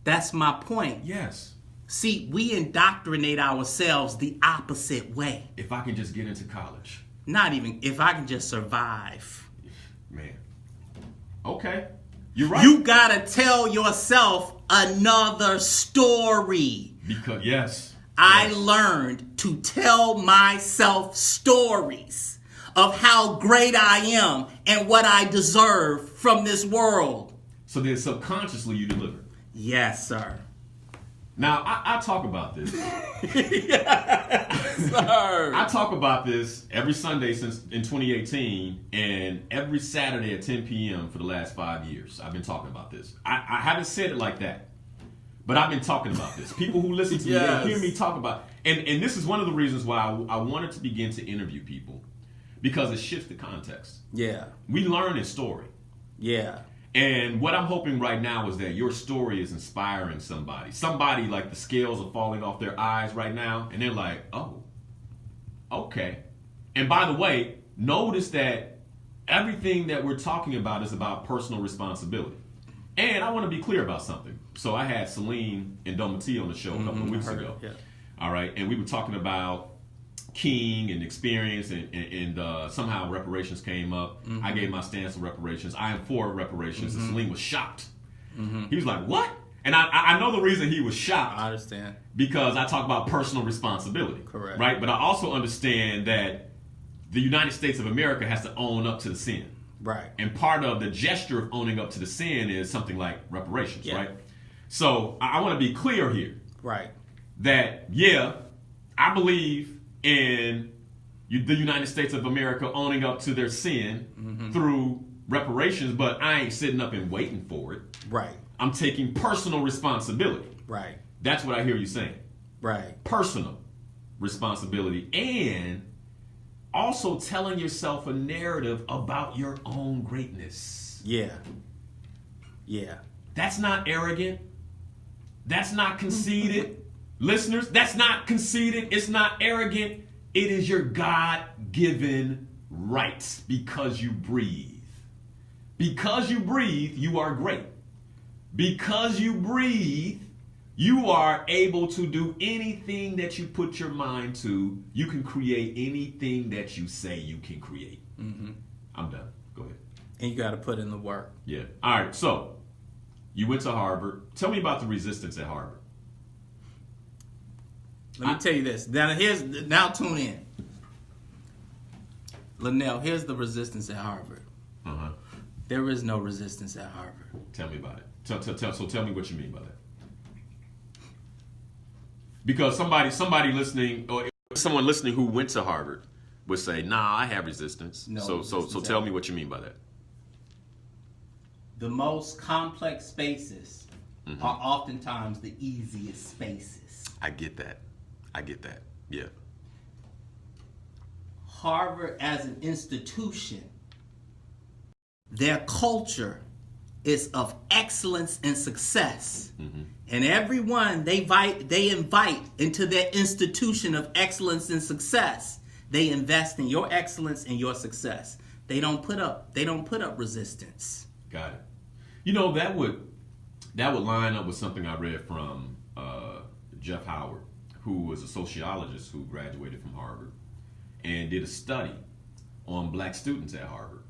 Speaker 3: That's my point.
Speaker 2: Yes.
Speaker 3: See, we indoctrinate ourselves the opposite way.
Speaker 2: If I can just get into college.
Speaker 3: Not even if I can just survive.
Speaker 2: Man. Okay. You're right.
Speaker 3: You gotta tell yourself another story.
Speaker 2: Because, yes.
Speaker 3: I learned to tell myself stories of how great I am and what I deserve from this world.
Speaker 2: So then subconsciously you deliver.
Speaker 3: Yes, sir.
Speaker 2: Now, I talk about this.
Speaker 3: Yes, sir.
Speaker 2: I talk about this every Sunday since in 2018 and every Saturday at 10 p.m. for the last 5 years. I've been talking about this. I haven't said it like that, but I've been talking about this. People who listen to me, they hear me talk about it. And this is one of the reasons why I wanted to begin to interview people, because it shifts the context.
Speaker 3: Yeah.
Speaker 2: We learn a story.
Speaker 3: Yeah.
Speaker 2: And what I'm hoping right now is that your story is inspiring somebody. Somebody, like, the scales are falling off their eyes right now, and they're like, oh, okay. And by the way, notice that everything that we're talking about is about personal responsibility. And I want to be clear about something. So I had Celine and Domati on the show a couple of weeks ago.
Speaker 3: Yeah.
Speaker 2: All right, and we were talking about King and experience, and somehow reparations came up. I gave my stance on reparations. I am for reparations. And Celine was shocked. He was like, what? And I know the reason he was shocked.
Speaker 3: I understand.
Speaker 2: Because I talk about personal responsibility.
Speaker 3: Correct.
Speaker 2: Right? But I also understand that the United States of America has to own up to the sin.
Speaker 3: Right.
Speaker 2: And part of the gesture of owning up to the sin is something like reparations,
Speaker 3: Yeah.
Speaker 2: right? So I want to be clear here.
Speaker 3: Right.
Speaker 2: That, yeah, I believe in the United States of America owning up to their sin through reparations, but I ain't sitting up and waiting for it.
Speaker 3: Right.
Speaker 2: I'm taking personal responsibility.
Speaker 3: Right.
Speaker 2: That's what I hear you saying.
Speaker 3: Right.
Speaker 2: Personal responsibility, and also telling yourself a narrative about your own greatness.
Speaker 3: Yeah. Yeah.
Speaker 2: That's not arrogant. That's not conceited. Listeners, that's not conceited. It's not arrogant. It is your God-given right because you breathe. Because you breathe, you are great. Because you breathe, you are able to do anything that you put your mind to. You can create anything that you say you can create.
Speaker 3: Mm-hmm.
Speaker 2: I'm done. Go ahead.
Speaker 3: And you got to put in the work.
Speaker 2: Yeah. All right. So you went to Harvard. Tell me about the resistance at Harvard.
Speaker 3: Let me tell you this. Now tune in. Linal, here's the resistance at Harvard.
Speaker 2: Uh-huh.
Speaker 3: There is no resistance at Harvard.
Speaker 2: Tell me about it. So tell me what you mean by that. Because somebody listening, or someone listening who went to Harvard would say, "Nah, I have resistance."
Speaker 3: No
Speaker 2: so
Speaker 3: resistance
Speaker 2: tell me what you mean by that.
Speaker 3: The most complex spaces
Speaker 2: Mm-hmm.
Speaker 3: are oftentimes the easiest spaces.
Speaker 2: I get that. Yeah.
Speaker 3: Harvard as an institution, their culture is of excellence and success.
Speaker 2: Mm-hmm.
Speaker 3: And everyone they invite into their institution of excellence and success, they invest in your excellence and your success. They don't put up resistance.
Speaker 2: Got it. You know, that would line up with something I read from Jeff Howard, who was a sociologist who graduated from Harvard and did a study on black students at Harvard.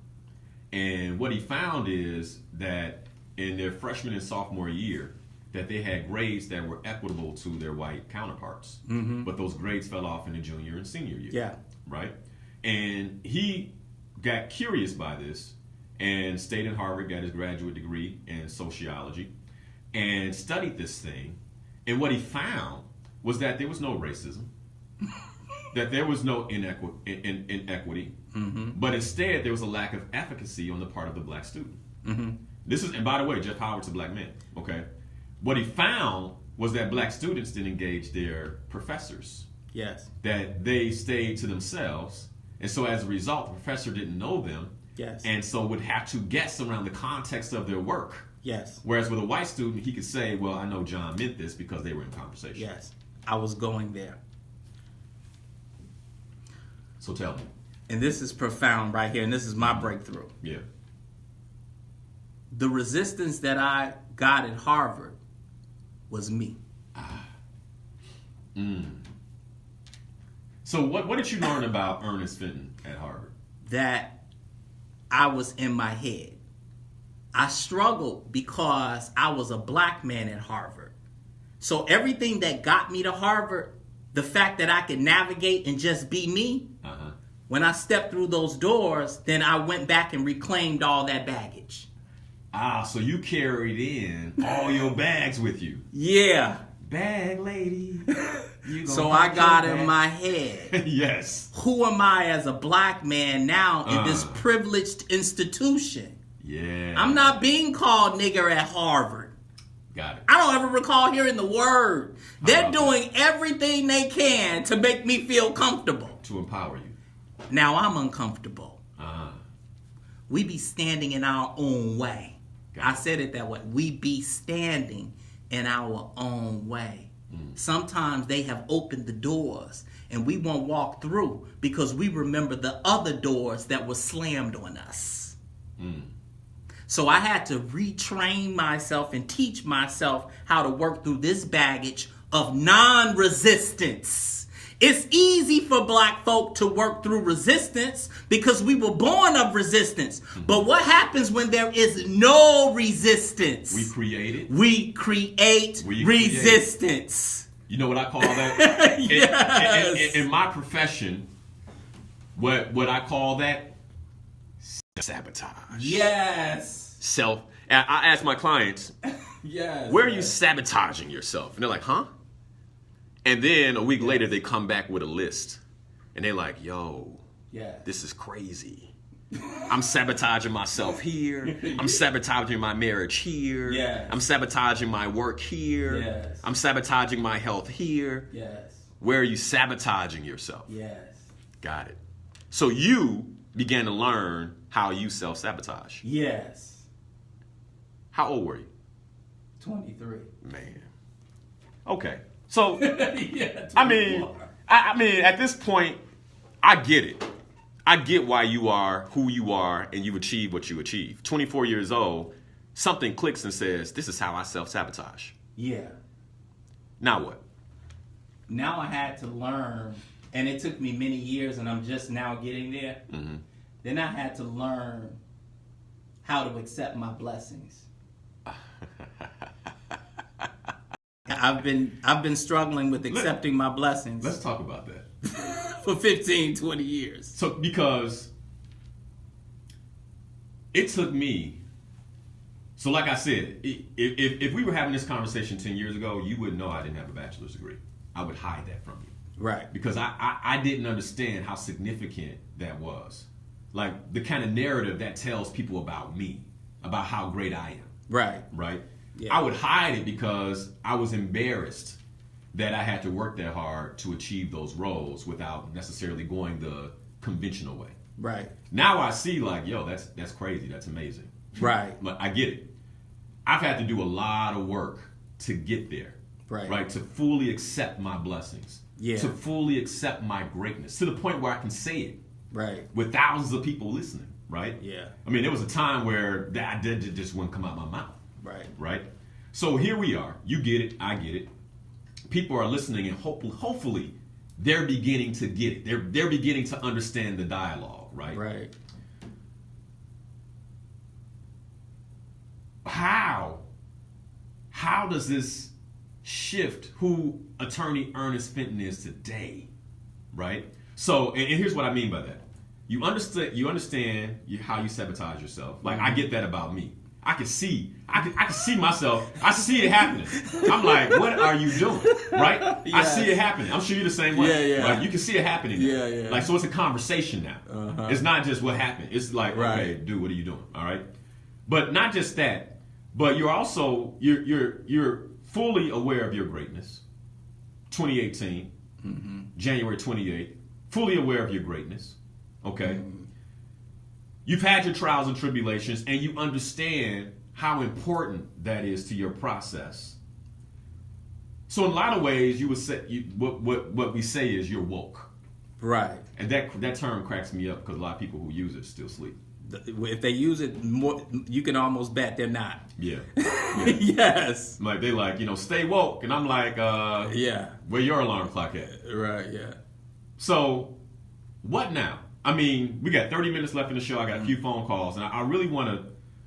Speaker 2: And what he found is that in their freshman and sophomore year, that they had grades that were equitable to their white counterparts. Mm-hmm. But those grades fell off in the junior and senior year.
Speaker 3: Yeah.
Speaker 2: Right? And he got curious by this and stayed in Harvard, got his graduate degree in sociology, and studied this thing. And what he found was that there was no racism, that there was no inequity, mm-hmm. but instead there was a lack of efficacy on the part of the black student. Mm-hmm. And by the way, Jeff Howard's a black man, okay? What he found was that black students didn't engage their professors.
Speaker 3: Yes.
Speaker 2: That they stayed to themselves, and so as a result, the professor didn't know them.
Speaker 3: Yes.
Speaker 2: And so would have to guess around the context of their work.
Speaker 3: Yes.
Speaker 2: Whereas with a white student, he could say, well, I know John meant this because they were in conversation.
Speaker 3: Yes. I was going there.
Speaker 2: So tell me.
Speaker 3: And this is profound right here, and this is my breakthrough.
Speaker 2: Yeah.
Speaker 3: The resistance that I got at Harvard was me.
Speaker 2: So what did you learn about Ernest Fenton at Harvard?
Speaker 3: That I was in my head. I struggled because I was a black man at Harvard. So everything that got me to Harvard, the fact that I could navigate and just be me, when I stepped through those doors, then I went back and reclaimed all that baggage.
Speaker 2: So you carried in all your bags with you.
Speaker 3: Yeah.
Speaker 2: Bag lady.
Speaker 3: So I got in my head.
Speaker 2: Yes.
Speaker 3: Who am I as a black man now in this privileged institution?
Speaker 2: Yeah.
Speaker 3: I'm not being called nigger at Harvard.
Speaker 2: Got it.
Speaker 3: I don't ever recall hearing the word. They're doing everything they can to make me feel comfortable.
Speaker 2: To empower you.
Speaker 3: Now I'm uncomfortable. We be standing in our own way. I said it that way. We be standing in our own way. Sometimes they have opened the doors and we won't walk through because we remember the other doors that were slammed on us. So I had to retrain myself and teach myself how to work through this baggage of non-resistance. It's easy for black folk to work through resistance because we were born of resistance. But what happens when there is no resistance?
Speaker 2: We create it.
Speaker 3: We create resistance.
Speaker 2: You know what I call that?
Speaker 3: Yes.
Speaker 2: In my profession, what I call that? Sabotage.
Speaker 3: Yes.
Speaker 2: I ask my clients,
Speaker 3: yes.
Speaker 2: where are you sabotaging yourself? And they're like, huh? And then a week later, they come back with a list. And they're like, yo, this is crazy. I'm sabotaging myself here. I'm sabotaging my marriage here.
Speaker 3: Yes.
Speaker 2: I'm sabotaging my work here.
Speaker 3: Yes.
Speaker 2: I'm sabotaging my health here.
Speaker 3: Yes.
Speaker 2: Where are you sabotaging yourself?
Speaker 3: Yes.
Speaker 2: Got it. So you began to learn how you self-sabotage.
Speaker 3: Yes.
Speaker 2: How old were you?
Speaker 3: 23.
Speaker 2: Man. Okay. So,
Speaker 3: Yeah,
Speaker 2: I mean, at this point, I get it. I get why you are who you are and you've achieved what you achieved. 24 years old, something clicks and says, this is how I self-sabotage.
Speaker 3: Yeah.
Speaker 2: Now what?
Speaker 3: Now I had to learn, and it took me many years, and I'm just now getting there.
Speaker 2: Mm-hmm.
Speaker 3: Then I had to learn how to accept my blessings. I've been struggling with accepting my blessings
Speaker 2: Let's talk about that.
Speaker 3: for 15, 20 years.
Speaker 2: So, because it took me, so like I said, if we were having this conversation 10 years ago, you would know I didn't have a bachelor's degree. I would hide that from you.
Speaker 3: Right.
Speaker 2: Because I didn't understand how significant that was. Like the kind of narrative that tells people about me, about how great I am.
Speaker 3: Right.
Speaker 2: Right?
Speaker 3: Yeah.
Speaker 2: I would hide it because I was embarrassed that I had to work that hard to achieve those roles without necessarily going the conventional way.
Speaker 3: Right.
Speaker 2: Now I see like, yo, that's crazy. That's amazing.
Speaker 3: Right.
Speaker 2: But I get it. I've had to do a lot of work to get there.
Speaker 3: Right.
Speaker 2: To fully accept my blessings.
Speaker 3: Yeah.
Speaker 2: To fully accept my greatness. To the point where I can say it.
Speaker 3: Right.
Speaker 2: With thousands of people listening. Right?
Speaker 3: Yeah.
Speaker 2: I mean, there was a time where that just wouldn't come out my mouth.
Speaker 3: Right.
Speaker 2: Right? So here we are. You get it. I get it. People are listening, and hopefully they're beginning to get it. They're beginning to understand the dialogue, right?
Speaker 3: Right.
Speaker 2: How does this shift who attorney Ernest Fenton is today, right? So, and here's what I mean by that. You understand how you sabotage yourself. Like, I get that about me. I can see myself. I see it happening. I'm like, what are you doing? Right?
Speaker 3: Yeah.
Speaker 2: I see it happening. I'm sure you're the same way.
Speaker 3: Yeah, yeah.
Speaker 2: Right? You can see it happening now.
Speaker 3: Yeah, yeah.
Speaker 2: Like, so it's a conversation now.
Speaker 3: Uh-huh.
Speaker 2: It's not just what happened. It's like,
Speaker 3: Right.
Speaker 2: okay, dude, what are you doing? All right? But not just that, but you're also, you're fully aware of your greatness. 2018, January 28th, fully aware of your greatness. Okay? You've had your trials and tribulations, and you understand how important that is to your process. So in a lot of ways, you would say what we say is you're woke,
Speaker 3: Right.
Speaker 2: and that term cracks me up because a lot of people who use it still sleep.
Speaker 3: If they use it more, you can almost bet they're not.
Speaker 2: Yeah,
Speaker 3: Yes.
Speaker 2: like they stay woke, and I'm like,
Speaker 3: Yeah.
Speaker 2: where your alarm clock at?
Speaker 3: Right. Yeah.
Speaker 2: So what now? I mean, we got 30 minutes left in the show. I got a few phone calls, and I really want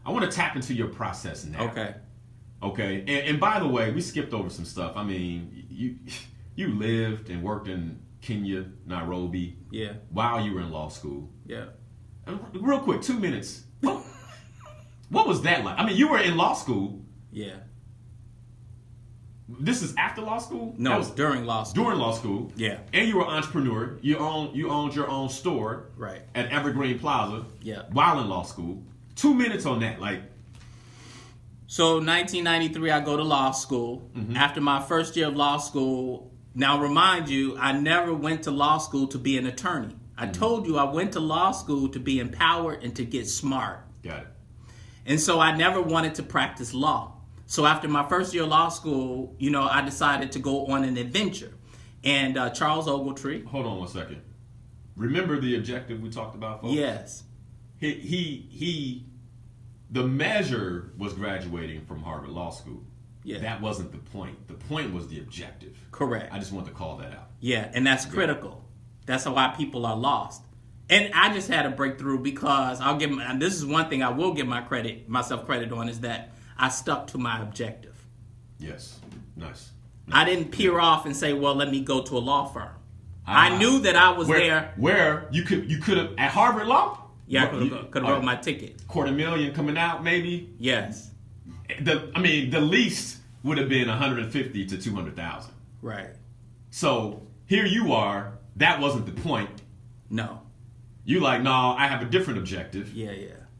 Speaker 2: to tap into your process now. Okay. And by the way, we skipped over some stuff. I mean, you lived and worked in Kenya, Nairobi.
Speaker 3: Yeah.
Speaker 2: While you were in law school.
Speaker 3: Yeah.
Speaker 2: And real quick, 2 minutes. What was that like? I mean, you were in law school.
Speaker 3: Yeah.
Speaker 2: This is after law school?
Speaker 3: No,
Speaker 2: That
Speaker 3: it was during law school.
Speaker 2: During law school.
Speaker 3: Yeah.
Speaker 2: And you were an entrepreneur. You owned your own store.
Speaker 3: Right.
Speaker 2: At Evergreen Plaza.
Speaker 3: Yeah.
Speaker 2: While in law school. 2 minutes on that. Like,
Speaker 3: So 1993, I go to law school. After my first year of law school, now remind you, I never went to law school to be an attorney. I told you I went to law school to be empowered and to get smart.
Speaker 2: got it.
Speaker 3: And so I never wanted to practice law. So after my first year of law school, I decided to go on an adventure. And Charles Ogletree.
Speaker 2: Hold on 1 second. Remember the objective we talked about, folks?
Speaker 3: Yes.
Speaker 2: He the measure was graduating from Harvard Law School.
Speaker 3: Yeah.
Speaker 2: That wasn't the point. The point was the objective.
Speaker 3: Correct.
Speaker 2: I just want to call that out.
Speaker 3: Yeah, and that's critical. That's why people are lost. And I just had a breakthrough because and this is one thing I will give myself credit on, is that I stuck to my objective.
Speaker 2: Yes. Nice.
Speaker 3: I didn't peer off and say, well, let me go to a law firm. I knew that I was there.
Speaker 2: Where you could have at Harvard Law?
Speaker 3: Yeah, I could have wrote my ticket.
Speaker 2: $250,000 coming out, maybe?
Speaker 3: Yes.
Speaker 2: The least would have been $150,000 to $200,000.
Speaker 3: Right.
Speaker 2: So here you are. That wasn't the point.
Speaker 3: No.
Speaker 2: You like, no, I have a different objective.
Speaker 3: Yeah.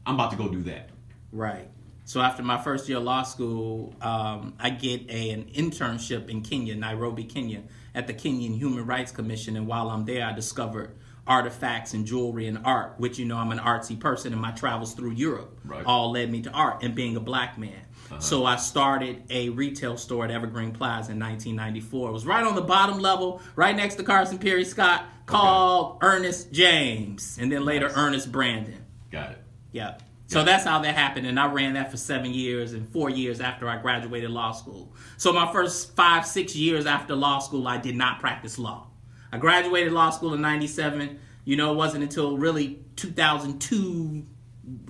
Speaker 2: I'm about to go do that.
Speaker 3: Right. So after my first year of law school, I get an internship in Kenya, Nairobi, Kenya, at the Kenyan Human Rights Commission. And while I'm there, I discovered artifacts and jewelry and art, which, I'm an artsy person, and my travels through Europe all led me to art and being a black man. So I started a retail store at Evergreen Plaza in 1994. It was right on the bottom level, right next to Carson Perry Scott, called Ernest James, and then later Ernest Brandon.
Speaker 2: Got it.
Speaker 3: Yeah. So that's how that happened, and I ran that for 7 years and 4 years after I graduated law school. So my first 5-6 years after law school, I did not practice law. I graduated law school in 97. It wasn't until really 2002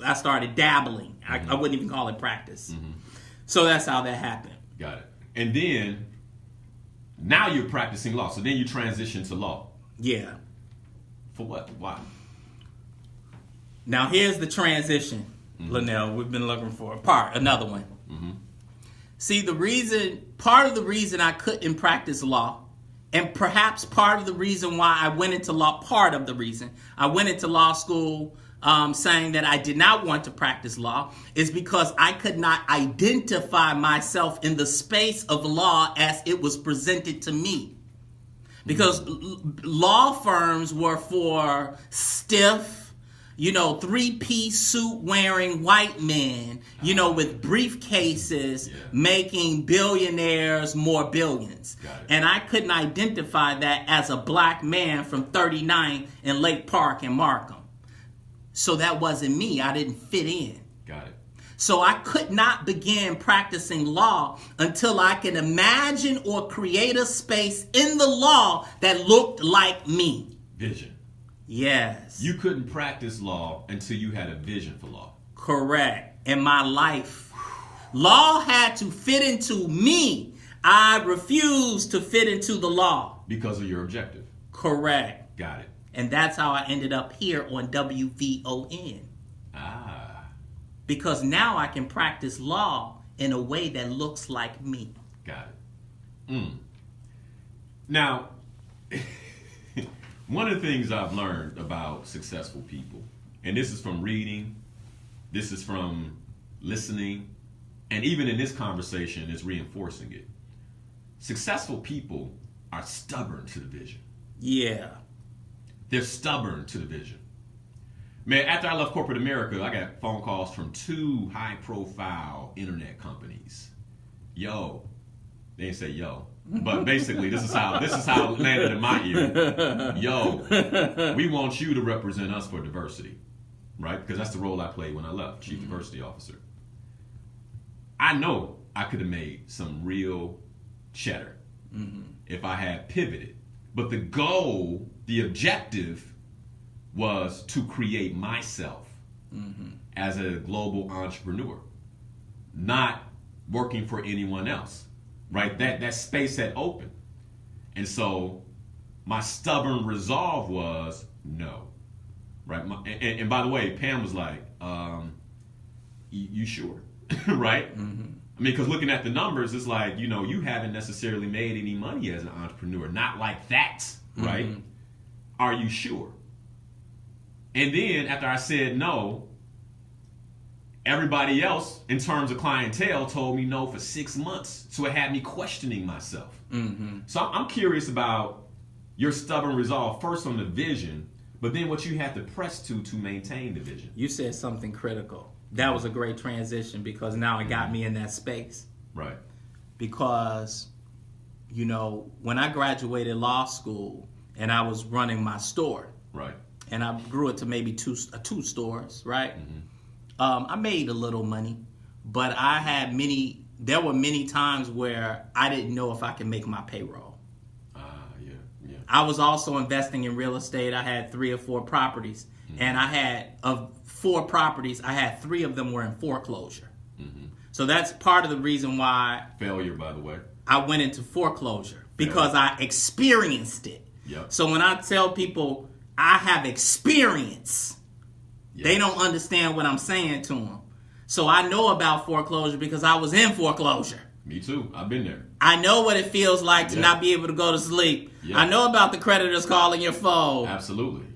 Speaker 3: I started dabbling. I wouldn't even call it practice. So that's how that happened.
Speaker 2: Got it. And then, now you're practicing law. So then you transition to law.
Speaker 3: Yeah.
Speaker 2: For what? Why?
Speaker 3: Now here's the transition, Linal. We've been looking for another one. See, part of the reason I couldn't practice law, and perhaps part of the reason why I went into law school saying that I did not want to practice law, is because I could not identify myself in the space of law as it was presented to me. Because law firms were for stiff, 3-piece suit wearing white men, with briefcases, making billionaires more billions. And I couldn't identify that as a black man from 39 in Lake Park and Markham. So that wasn't me. I didn't fit in.
Speaker 2: Got it.
Speaker 3: So I could not begin practicing law until I can imagine or create a space in the law that looked like me.
Speaker 2: Vision.
Speaker 3: Yes.
Speaker 2: You couldn't practice law until you had a vision for law.
Speaker 3: Correct. In my life, law had to fit into me. I refused to fit into the law.
Speaker 2: Because of your objective.
Speaker 3: Correct.
Speaker 2: Got it.
Speaker 3: And that's how I ended up here on WVON. Because now I can practice law in a way that looks like me.
Speaker 2: Got it. Now, one of the things I've learned about successful people, and this is from reading, this is from listening, and even in this conversation, it's reinforcing it. Successful people are stubborn to the vision.
Speaker 3: Yeah.
Speaker 2: They're stubborn to the vision. Man, after I left corporate America, I got phone calls from 2 high-profile internet companies. Yo, they didn't say yo, but basically this is how it landed in my ear. Yo, we want you to represent us for diversity, right? Because that's the role I played when I left, Chief Diversity Officer. I know I could have made some real cheddar if I had pivoted, but the goal, the objective, was to create myself as a global entrepreneur, not working for anyone else, right? That space had opened. And so my stubborn resolve was no, right? And by the way, Pam was like, you sure, right? I mean, because looking at the numbers, it's like, you haven't necessarily made any money as an entrepreneur, not like that, right? Are you sure? And then after I said no, everybody else in terms of clientele told me no for 6 months. So it had me questioning myself. So I'm curious about your stubborn resolve, first on the vision, but then what you had to press to maintain the vision.
Speaker 3: You said something critical. That was a great transition because now it got me in that space.
Speaker 2: Right.
Speaker 3: Because, when I graduated law school and I was running my store.
Speaker 2: Right.
Speaker 3: And I grew it to maybe two stores, right? I made a little money, but there were many times where I didn't know if I could make my payroll.
Speaker 2: Yeah.
Speaker 3: I was also investing in real estate. I had 3 or 4 properties, and of 4 properties, I had 3 of them were in foreclosure. So that's part of the reason why...
Speaker 2: Failure, by the way.
Speaker 3: I went into foreclosure, because I experienced it.
Speaker 2: Yep.
Speaker 3: So when I tell people... I have experience. Yes. They don't understand what I'm saying to them. So I know about foreclosure because I was in foreclosure.
Speaker 2: Me too. I've been there.
Speaker 3: I know what it feels like to not be able to go to sleep. I know about the creditors calling your phone.
Speaker 2: Absolutely.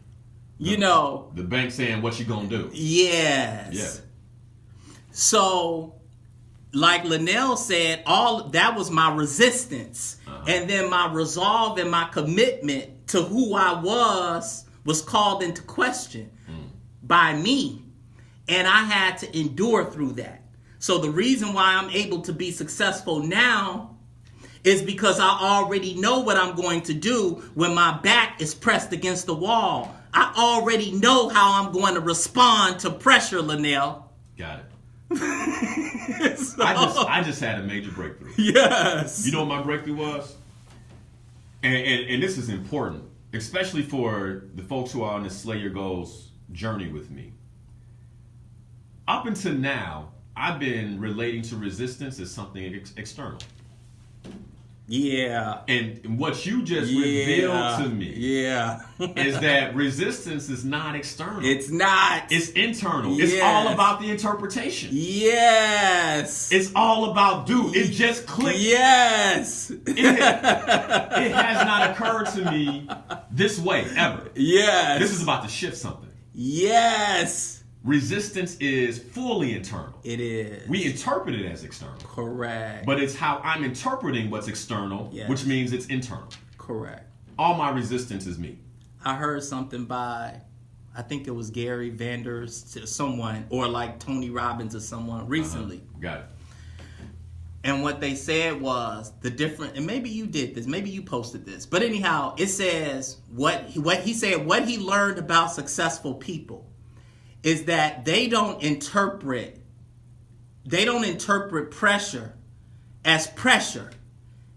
Speaker 3: You know.
Speaker 2: The bank saying, what you gonna do?
Speaker 3: Yes.
Speaker 2: Yeah.
Speaker 3: So, like Linal said, all that was my resistance. And then my resolve and my commitment to who I was called into question by me. And I had to endure through that. So the reason why I'm able to be successful now is because I already know what I'm going to do when my back is pressed against the wall. I already know how I'm going to respond to pressure, Linal.
Speaker 2: Got it.
Speaker 3: So,
Speaker 2: I just had a major breakthrough.
Speaker 3: Yes.
Speaker 2: You know what my breakthrough was? And this is important, especially for the folks who are on this Slay Your Goals journey with me. Up until now, I've been relating to resistance as something external.
Speaker 3: Yeah.
Speaker 2: And what you just revealed to me is that resistance is not external.
Speaker 3: It's not.
Speaker 2: It's internal.
Speaker 3: Yes.
Speaker 2: It's all about the interpretation.
Speaker 3: Yes.
Speaker 2: It's all about It just clicked.
Speaker 3: Yes.
Speaker 2: It has not occurred to me this way ever.
Speaker 3: Yes.
Speaker 2: This is about to shift something.
Speaker 3: Yes.
Speaker 2: Resistance is fully internal.
Speaker 3: It is.
Speaker 2: We interpret it as external.
Speaker 3: Correct.
Speaker 2: But it's how I'm interpreting what's external,
Speaker 3: Yes.
Speaker 2: which means it's internal.
Speaker 3: Correct.
Speaker 2: All my resistance is me.
Speaker 3: I heard something by, I think it was Gary Vanders to someone, or like Tony Robbins or someone recently.
Speaker 2: Got it.
Speaker 3: And what they said was the different, and maybe you did this, maybe you posted this, but anyhow, it says what he said, what he learned about successful people is that they don't interpret pressure as pressure.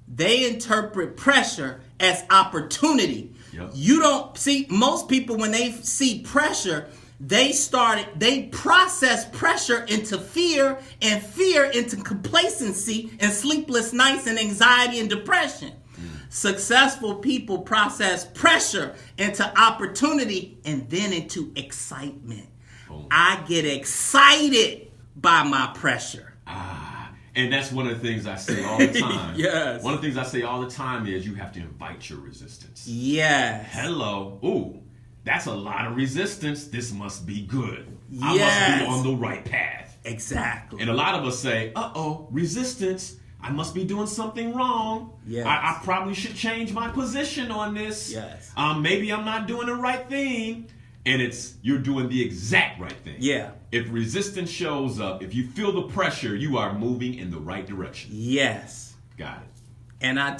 Speaker 3: They interpret pressure as opportunity.
Speaker 2: Yep.
Speaker 3: You don't see, most people when they see pressure, they process pressure into fear, and fear into complacency and sleepless nights and anxiety and depression. Successful people process pressure into opportunity and then into excitement. I get excited by my pressure.
Speaker 2: And that's one of the things I say all the time.
Speaker 3: Yes.
Speaker 2: One of the things I say all the time is you have to invite your resistance.
Speaker 3: Yes.
Speaker 2: Hello. Ooh, that's a lot of resistance. This must be good.
Speaker 3: Yes.
Speaker 2: I must be on the right path.
Speaker 3: Exactly.
Speaker 2: And a lot of us say, resistance. I must be doing something wrong.
Speaker 3: Yes.
Speaker 2: I probably should change my position on this.
Speaker 3: Yes.
Speaker 2: Maybe I'm not doing the right thing. And you're doing the exact right thing.
Speaker 3: Yeah.
Speaker 2: If resistance shows up, if you feel the pressure, you are moving in the right direction.
Speaker 3: Yes.
Speaker 2: Got it.
Speaker 3: And I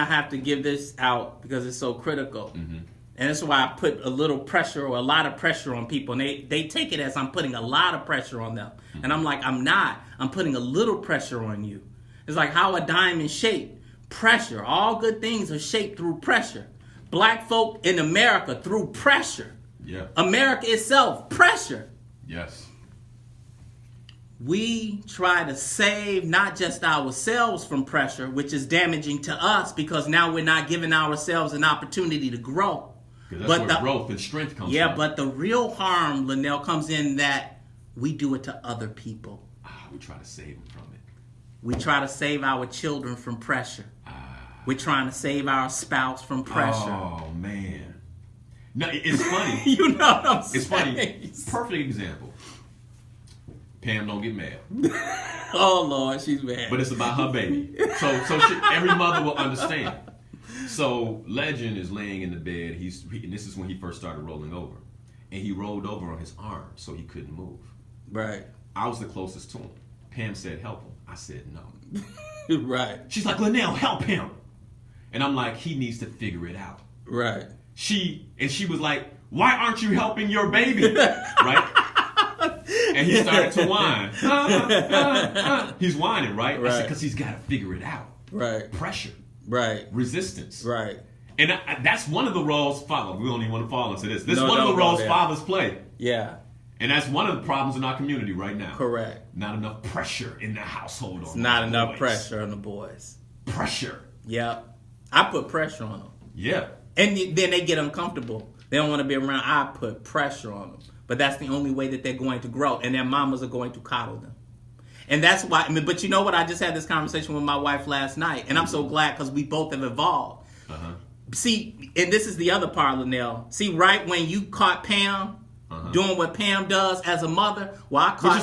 Speaker 3: have to give this out because it's so critical. Mm-hmm. And that's why I put a little pressure or a lot of pressure on people. And they take it as I'm putting a lot of pressure on them. Mm-hmm. And I'm like, I'm not. I'm putting a little pressure on you. It's like how a diamond shaped. Pressure. All good things are shaped through pressure. Black folk in America through pressure.
Speaker 2: Yeah.
Speaker 3: America itself, pressure.
Speaker 2: Yes.
Speaker 3: We try to save not just ourselves from pressure, which is damaging to us because now we're not giving ourselves an opportunity to grow.
Speaker 2: Because that's where growth and strength comes from.
Speaker 3: Yeah, but the real harm, Linal, comes in that we do it to other people.
Speaker 2: We try to save them from it.
Speaker 3: We try to save our children from pressure. We're trying to save our spouse from pressure.
Speaker 2: Oh, man. No, it's funny.
Speaker 3: You know what I'm saying?
Speaker 2: It's funny. Perfect example. Pam don't get mad.
Speaker 3: Oh, Lord, she's mad.
Speaker 2: But it's about her baby. So every mother will understand. So Legend is laying in the bed. And this is when he first started rolling over. And he rolled over on his arm so he couldn't move.
Speaker 3: Right.
Speaker 2: I was the closest to him. Pam said, help him. I said, no.
Speaker 3: Right.
Speaker 2: She's like, Linal, help him. And I'm like, he needs to figure it out.
Speaker 3: Right.
Speaker 2: She was like, why aren't you helping your baby? Right? And he started to whine. He's whining, right? I said, because he's got to figure it out.
Speaker 3: Right.
Speaker 2: Pressure.
Speaker 3: Right.
Speaker 2: Resistance.
Speaker 3: Right.
Speaker 2: And that's one of the roles, we don't even want to fall into this. This is one of the roles fathers play.
Speaker 3: Yeah.
Speaker 2: And that's one of the problems in our community right now.
Speaker 3: Correct.
Speaker 2: Not enough pressure in the household.
Speaker 3: It's not enough pressure on the boys.
Speaker 2: Pressure.
Speaker 3: Yep. I put pressure on them.
Speaker 2: Yeah.
Speaker 3: And then they get uncomfortable. They don't want to be around. I put pressure on them. But that's the only way that they're going to grow. And their mamas are going to coddle them. And that's why, but you know what? I just had this conversation with my wife last night. And I'm so glad because we both have evolved. See, and this is the other part, Linal. See, right when you caught Pam doing what Pam does as a mother, well, I caught...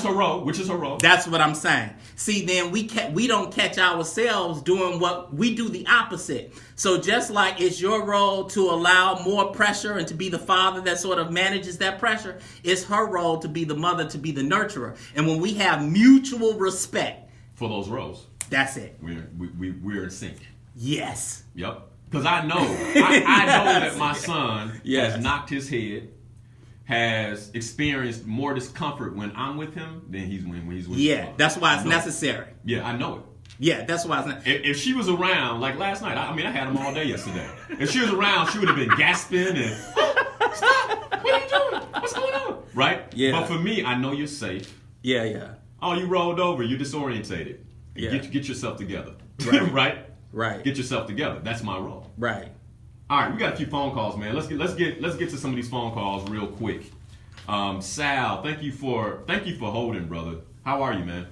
Speaker 2: Which is her role.
Speaker 3: That's what I'm saying. See, then we don't catch ourselves doing what we do the opposite. So just like it's your role to allow more pressure and to be the father that sort of manages that pressure, it's her role to be the mother, to be the nurturer. And when we have mutual respect
Speaker 2: for those roles,
Speaker 3: that's it.
Speaker 2: We're in sync.
Speaker 3: Yes.
Speaker 2: Yep. Because I know that my son has knocked his head, has experienced more discomfort when I'm with him than when he's with his mother.
Speaker 3: That's why it's necessary.
Speaker 2: Yeah, I know it.
Speaker 3: Yeah, that's why it's necessary.
Speaker 2: If she was around, like last night, I had him all day yesterday. If she was around, she would have been gasping and, stop, what are you doing? What's going on? Right?
Speaker 3: Yeah.
Speaker 2: But for me, I know you're safe.
Speaker 3: Yeah.
Speaker 2: Oh, you rolled over, you're disorientated.
Speaker 3: Yeah.
Speaker 2: Get yourself together.
Speaker 3: Right.
Speaker 2: Right. Get yourself together. That's my role.
Speaker 3: Right.
Speaker 2: All right, we got a few phone calls, man. Let's get to some of these phone calls real quick. Sal, thank you for holding, brother. How are you, man?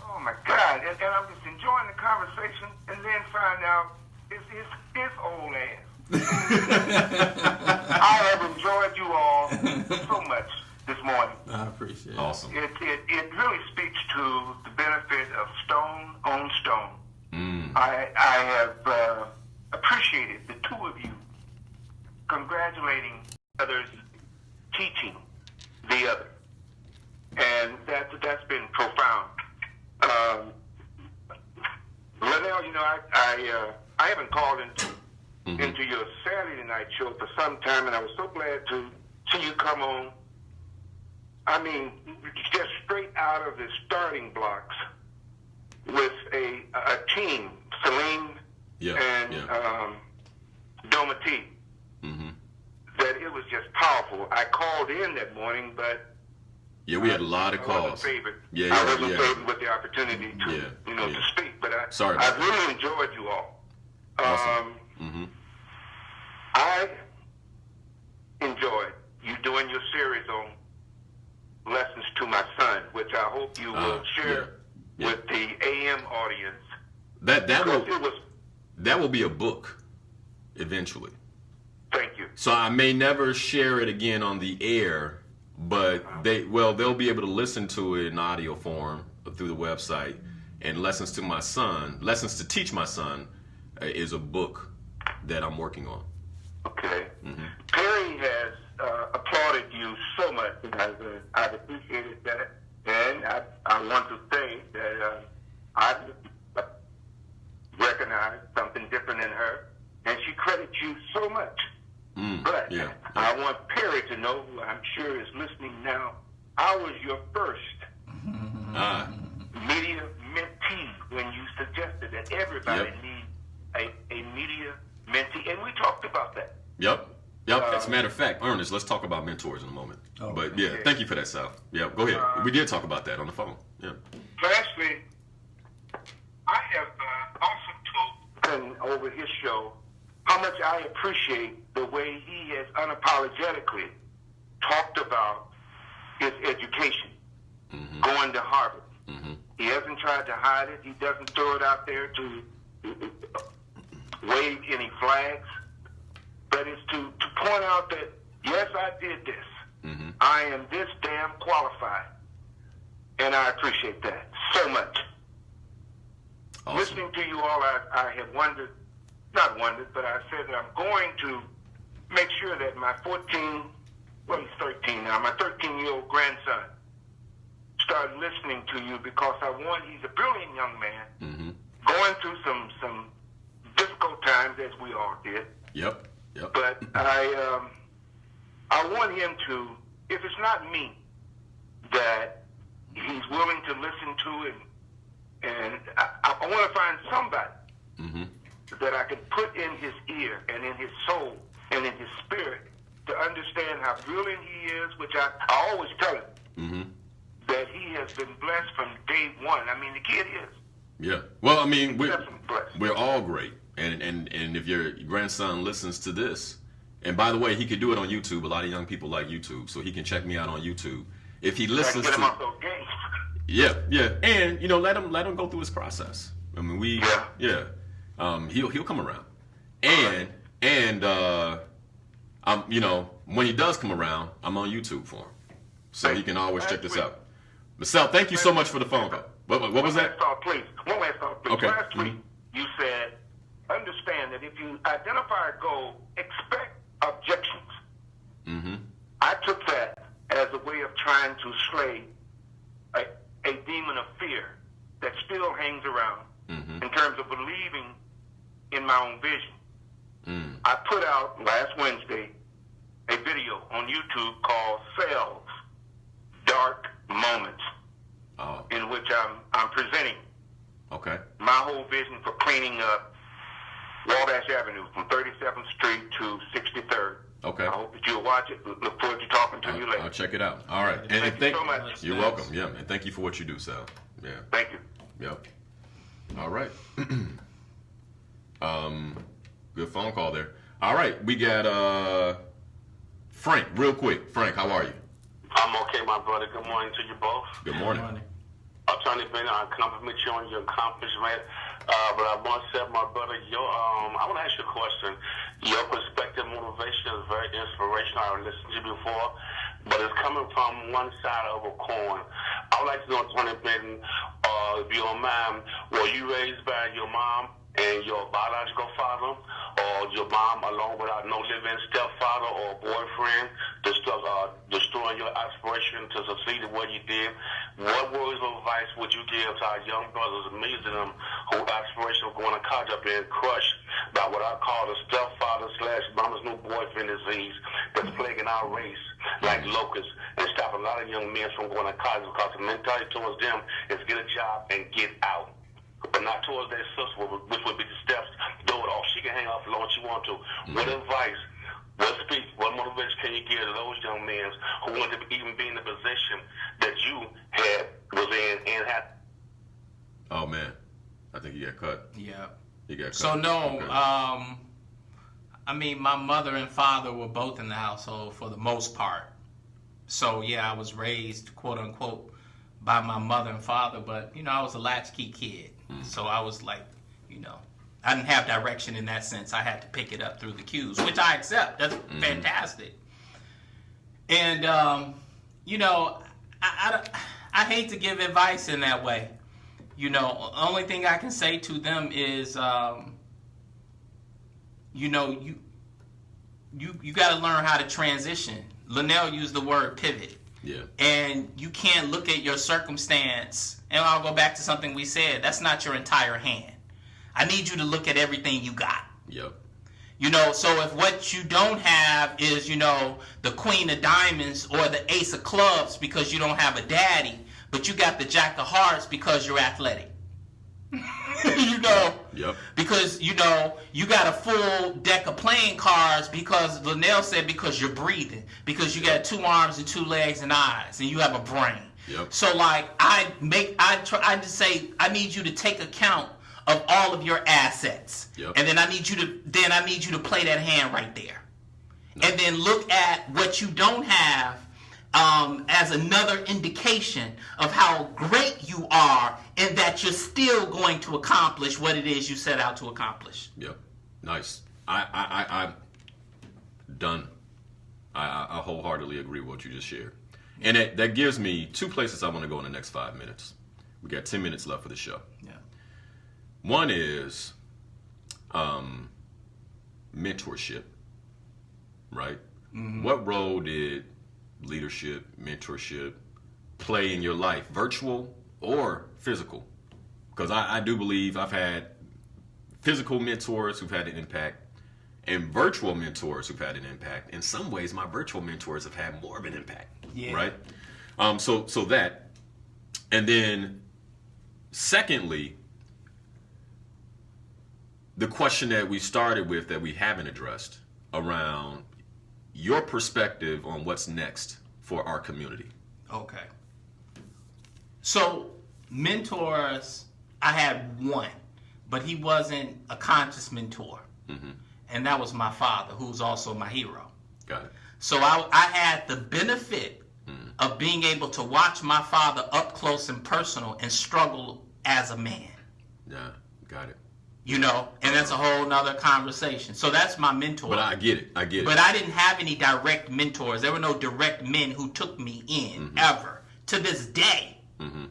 Speaker 7: Oh my God! And I'm just enjoying the conversation, and then find out it's his old ass. I have enjoyed you all so much this morning.
Speaker 3: I appreciate it.
Speaker 2: Awesome.
Speaker 7: It really speaks to the benefit of stone on stone. I have appreciated the two of you congratulating others, teaching the other, and that's been profound. Linal, I haven't called into your Saturday night show for some time, and I was so glad to see you come on. I mean, just straight out of the starting blocks with a team, Celine and Domati, that it was just powerful. I called in that morning, but
Speaker 2: we had a lot of calls.
Speaker 7: I wasn't favored.
Speaker 2: I
Speaker 7: wasn't favored with the opportunity to speak, but I really enjoyed you all.
Speaker 2: Awesome.
Speaker 7: I enjoyed you doing your series on Lessons to My Son, which I hope you will share with the AM audience.
Speaker 2: That will be a book eventually.
Speaker 7: Thank you.
Speaker 2: So I may never share it again on the air, but they'll be able to listen to it in audio form through the website. And Lessons to Teach My Son is a book that I'm working on.
Speaker 7: Okay. Perry has applauded you so much, and I've appreciated that. And I want to say that I recognize something different in her, and she credits you so much. But I want Perry to know, who I'm sure is listening now, I was your first media mentee when you suggested that everybody needs a media mentee, and we talked about that.
Speaker 2: Yep. As a matter of fact, Ernest, let's talk about mentors in a moment. But thank you for that, Sal. Yeah, go ahead. We did talk about that on the phone. Yeah.
Speaker 7: Lastly, I have also told over his show how much I appreciate the way he has unapologetically talked about his education, going to Harvard. He hasn't tried to hide it. He doesn't throw it out there to wave any flags, but it's to point out that, yes, I did this. I am this damn qualified, and I appreciate that so much.
Speaker 2: Awesome.
Speaker 7: Listening to you all, I have not wondered, but I said that I'm going to make sure that my he's 13 now, my 13-year-old grandson start listening to you, because he's a brilliant young man, going through some difficult times, as we all did.
Speaker 2: Yep.
Speaker 7: But I want him to, if it's not me that he's willing to listen to, and I want to find somebody that I can put in his ear and in his soul and in his spirit to understand how brilliant he is, which I always tell him that he has been blessed from day one. I mean, the kid is.
Speaker 2: Yeah. Well, I mean,
Speaker 7: Definitely blessed.
Speaker 2: we're all great. And if your grandson listens to this, and by the way, he could do it on YouTube. A lot of young people like YouTube, so he can check me out on YouTube. If he listens
Speaker 7: Get him off
Speaker 2: to,
Speaker 7: those games.
Speaker 2: yeah, and let him go through his process. I mean, he'll come around, and when he does come around, I'm on YouTube for him, so he can always check this out. Marcel, thank you so much for the phone call. What was that?
Speaker 7: One last thought, please.
Speaker 2: Okay.
Speaker 7: Last week, you said, understand that if you identify a goal, expect objections. I took that as a way of trying to slay a demon of fear that still hangs around in terms of believing in my own vision. I put out last Wednesday a video on YouTube called Cells, Dark Moments, in which I'm presenting my whole vision for cleaning up Wabash Avenue from 37th Street to 63rd.
Speaker 2: Okay.
Speaker 7: I hope that you'll watch it. Look forward to talking to you later.
Speaker 2: I'll check it out. All right.
Speaker 7: Thank you so much.
Speaker 2: You're welcome. Yeah, and thank you for what you do, Sal. Yeah.
Speaker 7: Thank you.
Speaker 2: Yep. All right. Good phone call there. All right, we got Frank, real quick. Frank, how are you?
Speaker 8: I'm okay, my brother. Good morning to you both.
Speaker 2: Good morning.
Speaker 8: I'm trying to compliment you on your accomplishment, but I want to say, my brother, I want to ask you a question. Your perspective, motivation is very inspirational. I've listened to you before, but it's coming from one side of a coin. I would like to know, Tony Benton, if you don't mind, were you raised by your mom and your biological father, or your mom along with no living stepfather or boyfriend, destroying your aspiration to succeed in what you did? What words of advice would you give to our young brothers, millions of them, who aspiration of going to college are being crushed by what I call the stepfather/mama's new boyfriend disease that's plaguing our race like locusts and stopping a lot of young men from going to college because the mentality towards them is get a job and get out, but not towards their sister, which would be the steps to do it all. She can hang out as long as she wants to. What advice, what speech, what motivation can you give to those young men who want to even be in the position that you was in and had?
Speaker 2: Oh man, I think he got cut.
Speaker 3: Yeah.
Speaker 2: He got cut.
Speaker 3: So no,
Speaker 2: Okay.
Speaker 3: I mean, my mother and father were both in the household for the most part. So yeah, I was raised, quote unquote, by my mother and father, but I was a latchkey kid. So I was like, I didn't have direction in that sense. I had to pick it up through the cues, which I accept. That's fantastic. And I hate to give advice in that way. Only thing I can say to them is, you got to learn how to transition. Linal used the word pivot.
Speaker 2: Yeah.
Speaker 3: And you can't look at your circumstance, and I'll go back to something we said, that's not your entire hand. I need you to look at everything you got.
Speaker 2: Yep.
Speaker 3: So if what you don't have is, the queen of diamonds or the ace of clubs because you don't have a daddy, but you got the jack of hearts because you're athletic.
Speaker 2: Yep.
Speaker 3: Because, you got a full deck of playing cards because Linal said because you're breathing, because you got 2 arms and 2 legs and eyes, and you have a brain.
Speaker 2: Yep.
Speaker 3: So like I just say I need you to take account of all of your assets.
Speaker 2: Yep.
Speaker 3: And then I need you to play that hand right there. No. And then look at what you don't have as another indication of how great you are and that you're still going to accomplish what it is you set out to accomplish.
Speaker 2: Yep. Nice. I'm done. I wholeheartedly agree with what you just shared. And that gives me 2 places I want to go in the next 5 minutes. We got 10 minutes left for the show.
Speaker 3: Yeah.
Speaker 2: One is mentorship, right? Mm-hmm. What role did leadership, mentorship play in your life, virtual or physical? Because I do believe I've had physical mentors who've had an impact and virtual mentors who've had an impact. In some ways, my virtual mentors have had more of an impact, right? So that. And then secondly, the question that we started with that we haven't addressed, around your perspective on what's next for our community.
Speaker 3: Okay. So, mentors, I had one, but he wasn't a conscious mentor. Mm-hmm. And that was my father, who's also my hero.
Speaker 2: Got it.
Speaker 3: So I had the benefit of being able to watch my father up close and personal and struggle as a man.
Speaker 2: Yeah, got it.
Speaker 3: You know, and that's a whole nother conversation. So that's my mentor.
Speaker 2: But I get it.
Speaker 3: But I didn't have any direct mentors. There were no direct men who took me in, ever, to this day. Mm-hmm.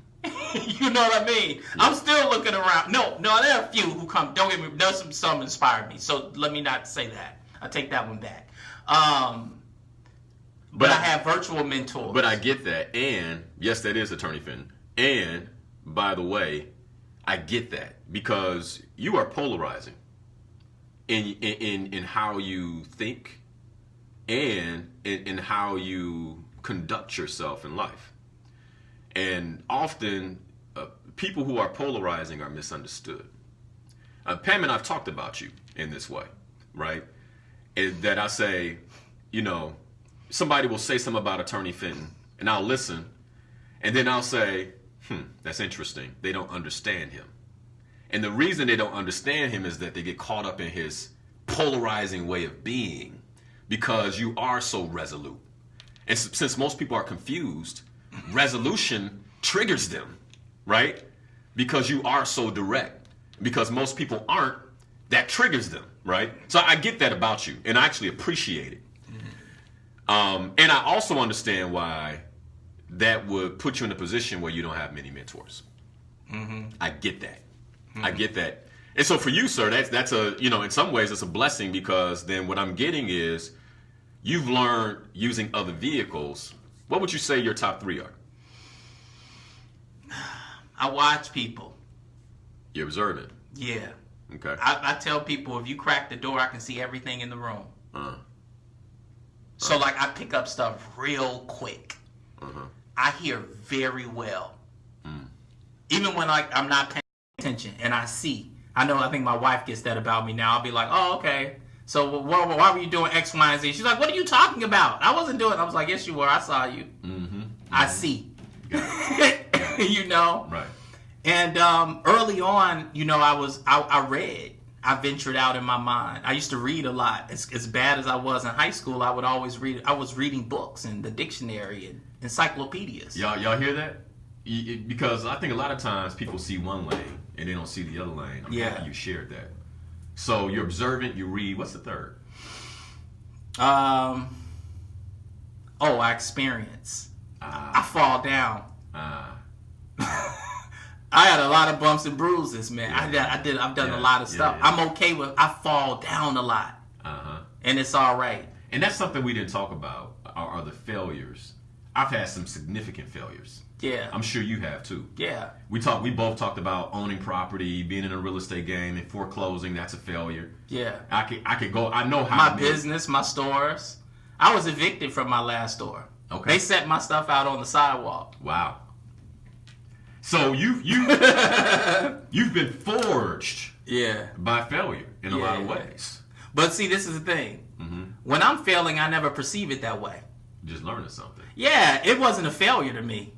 Speaker 3: You know what I mean? Yeah. I'm still looking around. No, there are a few who come. Don't get me. There's some inspired me. So let me not say that. I take that one back. But I have virtual mentors.
Speaker 2: But I get that. And yes, that is Attorney Fenton. And by the way, I get that because you are polarizing in how you think and in how you conduct yourself in life. And often people who are polarizing are misunderstood. Pam and I've talked about you in this way, right? That I say, you know, somebody will say something about Attorney Fenton, and I'll listen, and then I'll say, that's interesting. They don't understand him. And the reason they don't understand him is that they get caught up in his polarizing way of being because you are so resolute. And since most people are confused, resolution triggers them, right? Because you are so direct. Because most people aren't, that triggers them, right? So I get that about you, and I actually appreciate it. And I also understand why that would put you in a position where you don't have many mentors. Mm-hmm. I get that. Mm-hmm. I get that. And so for you, sir, that's a, you know, in some ways it's a blessing because then what I'm getting is you've learned using other vehicles. What would you say your top 3 are?
Speaker 3: I watch people.
Speaker 2: You're observant.
Speaker 3: Yeah.
Speaker 2: Okay.
Speaker 3: I tell people if you crack the door, I can see everything in the room. So like I pick up stuff real quick. I hear very well. Even when like I'm not paying attention and I see. I think my wife gets that about me now. I'll be like, oh, okay. So why were you doing X, Y, and Z? She's like, what are you talking about? I wasn't doing it. I was like, yes, you were. I saw you. I see. You know? Right. And early on, you know, I read. I ventured out in my mind. I used to read a lot. As bad as I was in high school, I would always read. I was reading books and the dictionary and encyclopedias.
Speaker 2: Y'all hear that? Because I think a lot of times people see one lane and they don't see the other lane. I'm happy you shared that. So you're observant, you read. What's the third?
Speaker 3: I experience. I fall down. I had a lot of bumps and bruises, man. Yeah. I've done a lot of stuff. Yeah. I'm okay with. I fall down a lot, and it's all right.
Speaker 2: And that's something we didn't talk about. Are the failures? I've had some significant failures.
Speaker 3: Yeah,
Speaker 2: I'm sure you have too.
Speaker 3: Yeah,
Speaker 2: we both talked about owning property, being in a real estate game, and foreclosing. That's a failure.
Speaker 3: Yeah,
Speaker 2: I could go. I know how.
Speaker 3: My business, my stores. I was evicted from my last store. Okay, they set my stuff out on the sidewalk.
Speaker 2: Wow. So you've been forged by failure in a lot of ways.
Speaker 3: But see, this is the thing. When I'm failing, I never perceive it that way.
Speaker 2: Just learning something.
Speaker 3: Yeah, it wasn't a failure to me.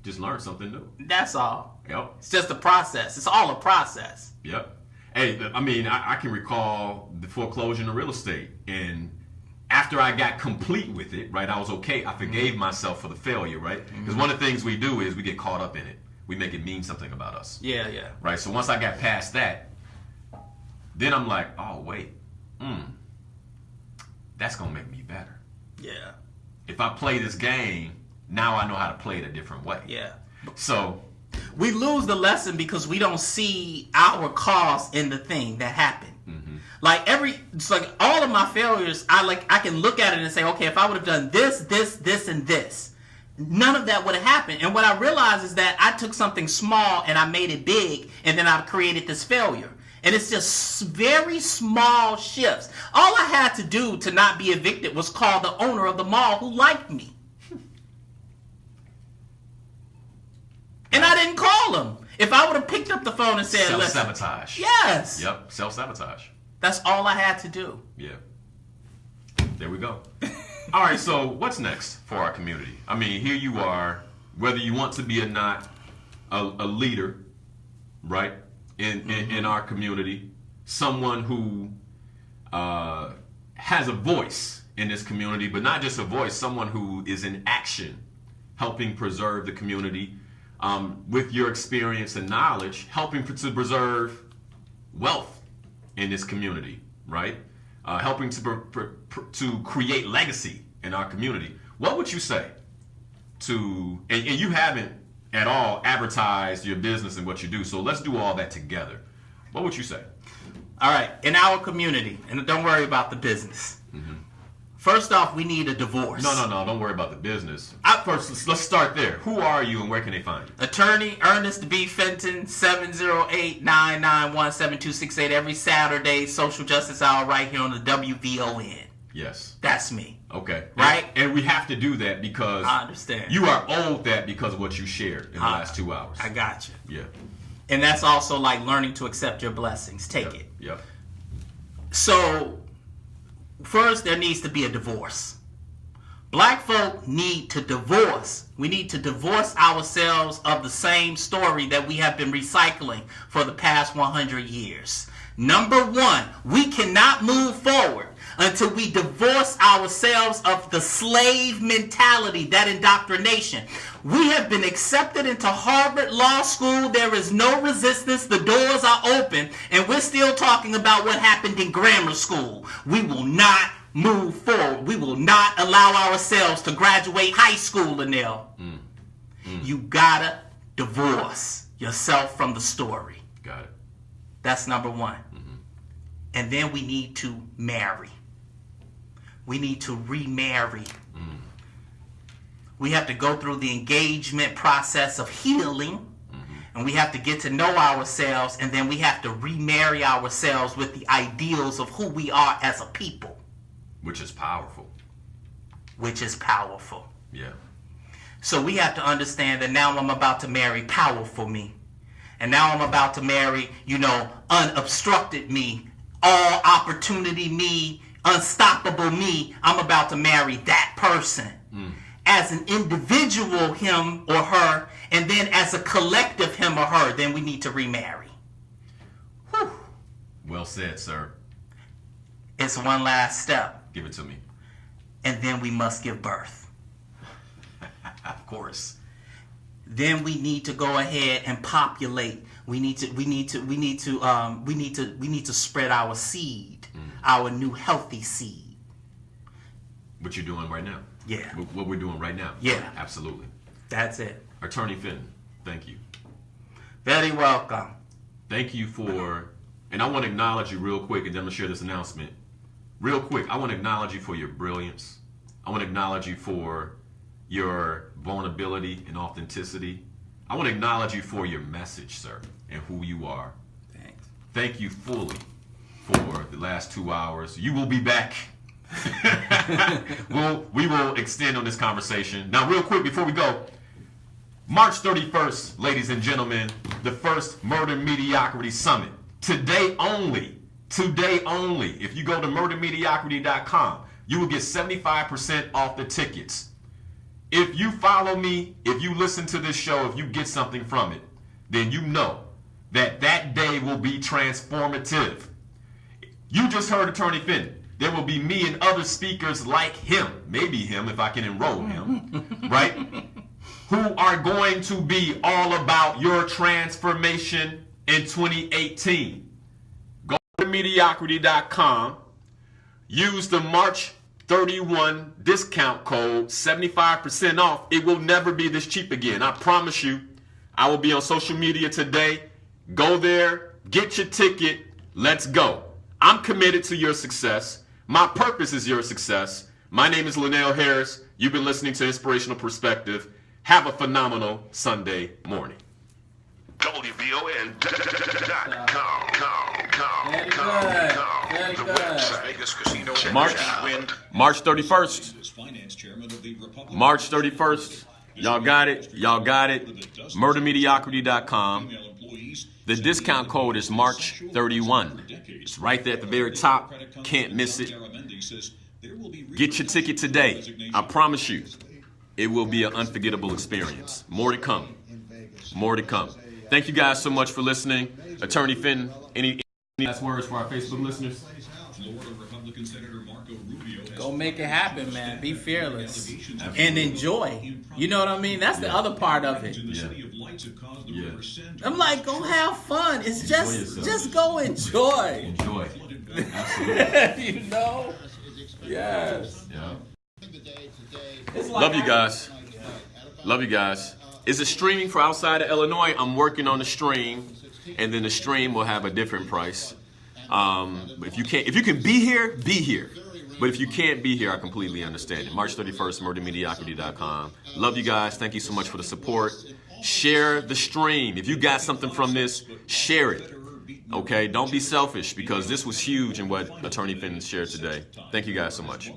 Speaker 2: Just learn something new.
Speaker 3: That's all.
Speaker 2: Yep.
Speaker 3: It's just a process. It's all a process.
Speaker 2: Yep. Hey, I mean, I can recall the foreclosure in real estate, and after I got complete with it, right, I was okay. I forgave myself for the failure, right? Because one of the things we do is we get caught up in it. We make it mean something about us.
Speaker 3: Yeah.
Speaker 2: Right, so once I got past that, then I'm like, oh, wait. That's going to make me better.
Speaker 3: Yeah.
Speaker 2: If I play this game, now I know how to play it a different way.
Speaker 3: Yeah.
Speaker 2: So
Speaker 3: we lose the lesson because we don't see our cause in the thing that happened. It's like all of my failures, I can look at it and say, okay, if I would have done this, and this, none of that would have happened. And what I realized is that I took something small and I made it big, and then I created this failure. And it's just very small shifts. All I had to do to not be evicted was call the owner of the mall who liked me. And I didn't call him. If I would have picked up the phone and said,
Speaker 2: self-sabotage.
Speaker 3: Yes.
Speaker 2: Yep, self-sabotage.
Speaker 3: That's all I had to do.
Speaker 2: Yeah. There we go. All right, so what's next for our community? I mean, here you are, whether you want to be or not, a leader, right, in our community, someone who has a voice in this community, but not just a voice, someone who is in action, helping preserve the community with your experience and knowledge, helping to preserve wealth in this community, right? Helping to create legacy in our community. What would you say to, and you haven't at all advertised your business and what you do, so let's do all that together. What would you say?
Speaker 3: All right, in our community, and don't worry about the business. Mm-hmm. First off, we need a divorce.
Speaker 2: No, don't worry about the business. First, let's start there. Who are you and where can they find you?
Speaker 3: Attorney Ernest B. Fenton, 708-991-7268. Every Saturday, Social Justice Hour right here on the WVON.
Speaker 2: Yes.
Speaker 3: That's me.
Speaker 2: Okay.
Speaker 3: Right?
Speaker 2: And we have to do that because
Speaker 3: I understand.
Speaker 2: You are owed that because of what you shared in the last 2 hours.
Speaker 3: I got you.
Speaker 2: Yeah.
Speaker 3: And that's also like learning to accept your blessings. Take it.
Speaker 2: Yep.
Speaker 3: So, first, there needs to be a divorce. Black folk need to divorce. We need to divorce ourselves of the same story that we have been recycling for the past 100 years. Number one, we cannot move forward until we divorce ourselves of the slave mentality, that indoctrination. We have been accepted into Harvard Law School. There is no resistance. The doors are open. And we're still talking about what happened in grammar school. We will not move forward. We will not allow ourselves to graduate high school, Linal. You gotta divorce yourself from the story.
Speaker 2: Got it.
Speaker 3: That's number one. Mm-hmm. And then we need to marry. We need to remarry. We have to go through the engagement process of healing, and we have to get to know ourselves, and then we have to remarry ourselves with the ideals of who we are as a people.
Speaker 2: Which is powerful. Yeah.
Speaker 3: So we have to understand that now I'm about to marry powerful me. And now I'm about to marry, unobstructed me, all opportunity me, unstoppable me. I'm about to marry that person. As an individual, him or her, and then as a collective, him or her, then we need to remarry.
Speaker 2: Whew. Well said, sir.
Speaker 3: It's one last step.
Speaker 2: Give it to me.
Speaker 3: And then we must give birth.
Speaker 2: Of course.
Speaker 3: Then we need to go ahead and populate. We need to spread our seed, our new healthy seed.
Speaker 2: What you're doing right now.
Speaker 3: Yeah.
Speaker 2: What we're doing right now.
Speaker 3: Yeah.
Speaker 2: Absolutely.
Speaker 3: That's it.
Speaker 2: Attorney Fenton, thank you.
Speaker 3: Very welcome.
Speaker 2: Thank you for, and I want to acknowledge you real quick, and then I'm going to share this announcement. Real quick, I want to acknowledge you for your brilliance. I want to acknowledge you for your vulnerability and authenticity. I want to acknowledge you for your message, sir, and who you are.
Speaker 3: Thanks.
Speaker 2: Thank you fully for the last 2 hours. You will be back. We will extend on this conversation. Now, real quick before we go, March 31st, ladies and gentlemen, the first Murder Mediocrity Summit. Today only. If you go to murdermediocrity.com, you will get 75% off the tickets. If you follow me, if you listen to this show, if you get something from it, then you know that day will be transformative. You just heard Attorney Fenton. There will be me and other speakers like him, maybe him if I can enroll him, right? Who are going to be all about your transformation in 2018. Go to mediocrity.com. Use the March 31 discount code, 75% off. It will never be this cheap again. I promise you. I will be on social media today. Go there, get your ticket. Let's go. I'm committed to your success. My purpose is your success. My name is Linal Harris. You've been listening to Inspirational Perspective. Have a phenomenal Sunday morning. March 31st. March 31st. Y'all got it. Murdermediocrity.com. The discount code is March 31. It's right there at the very top. Can't miss it. Get your ticket today. I promise you, it will be an unforgettable experience. More to come. More to come. Thank you guys so much for listening. Attorney Fenton, any last words for our Facebook listeners?
Speaker 3: Go make it happen, man. Be fearless and enjoy. You know what I mean? That's the other part of it.
Speaker 2: Yeah.
Speaker 3: I'm like, go have fun. It's just go enjoy.
Speaker 2: Enjoy. Absolutely.
Speaker 3: You know? Yes.
Speaker 2: Yeah.
Speaker 3: It's like
Speaker 2: Love you guys. Love you guys. Is it streaming for outside of Illinois? I'm working on the stream, and then the stream will have a different price. If you can be here, be here. But if you can't be here, I completely understand it. March 31st, murdermediocrity.com. Love you guys. Thank you so much for the support. Share the stream. If you got something from this, share it. Okay? Don't be selfish, because this was huge in what Attorney Fenton shared today. Thank you guys so much.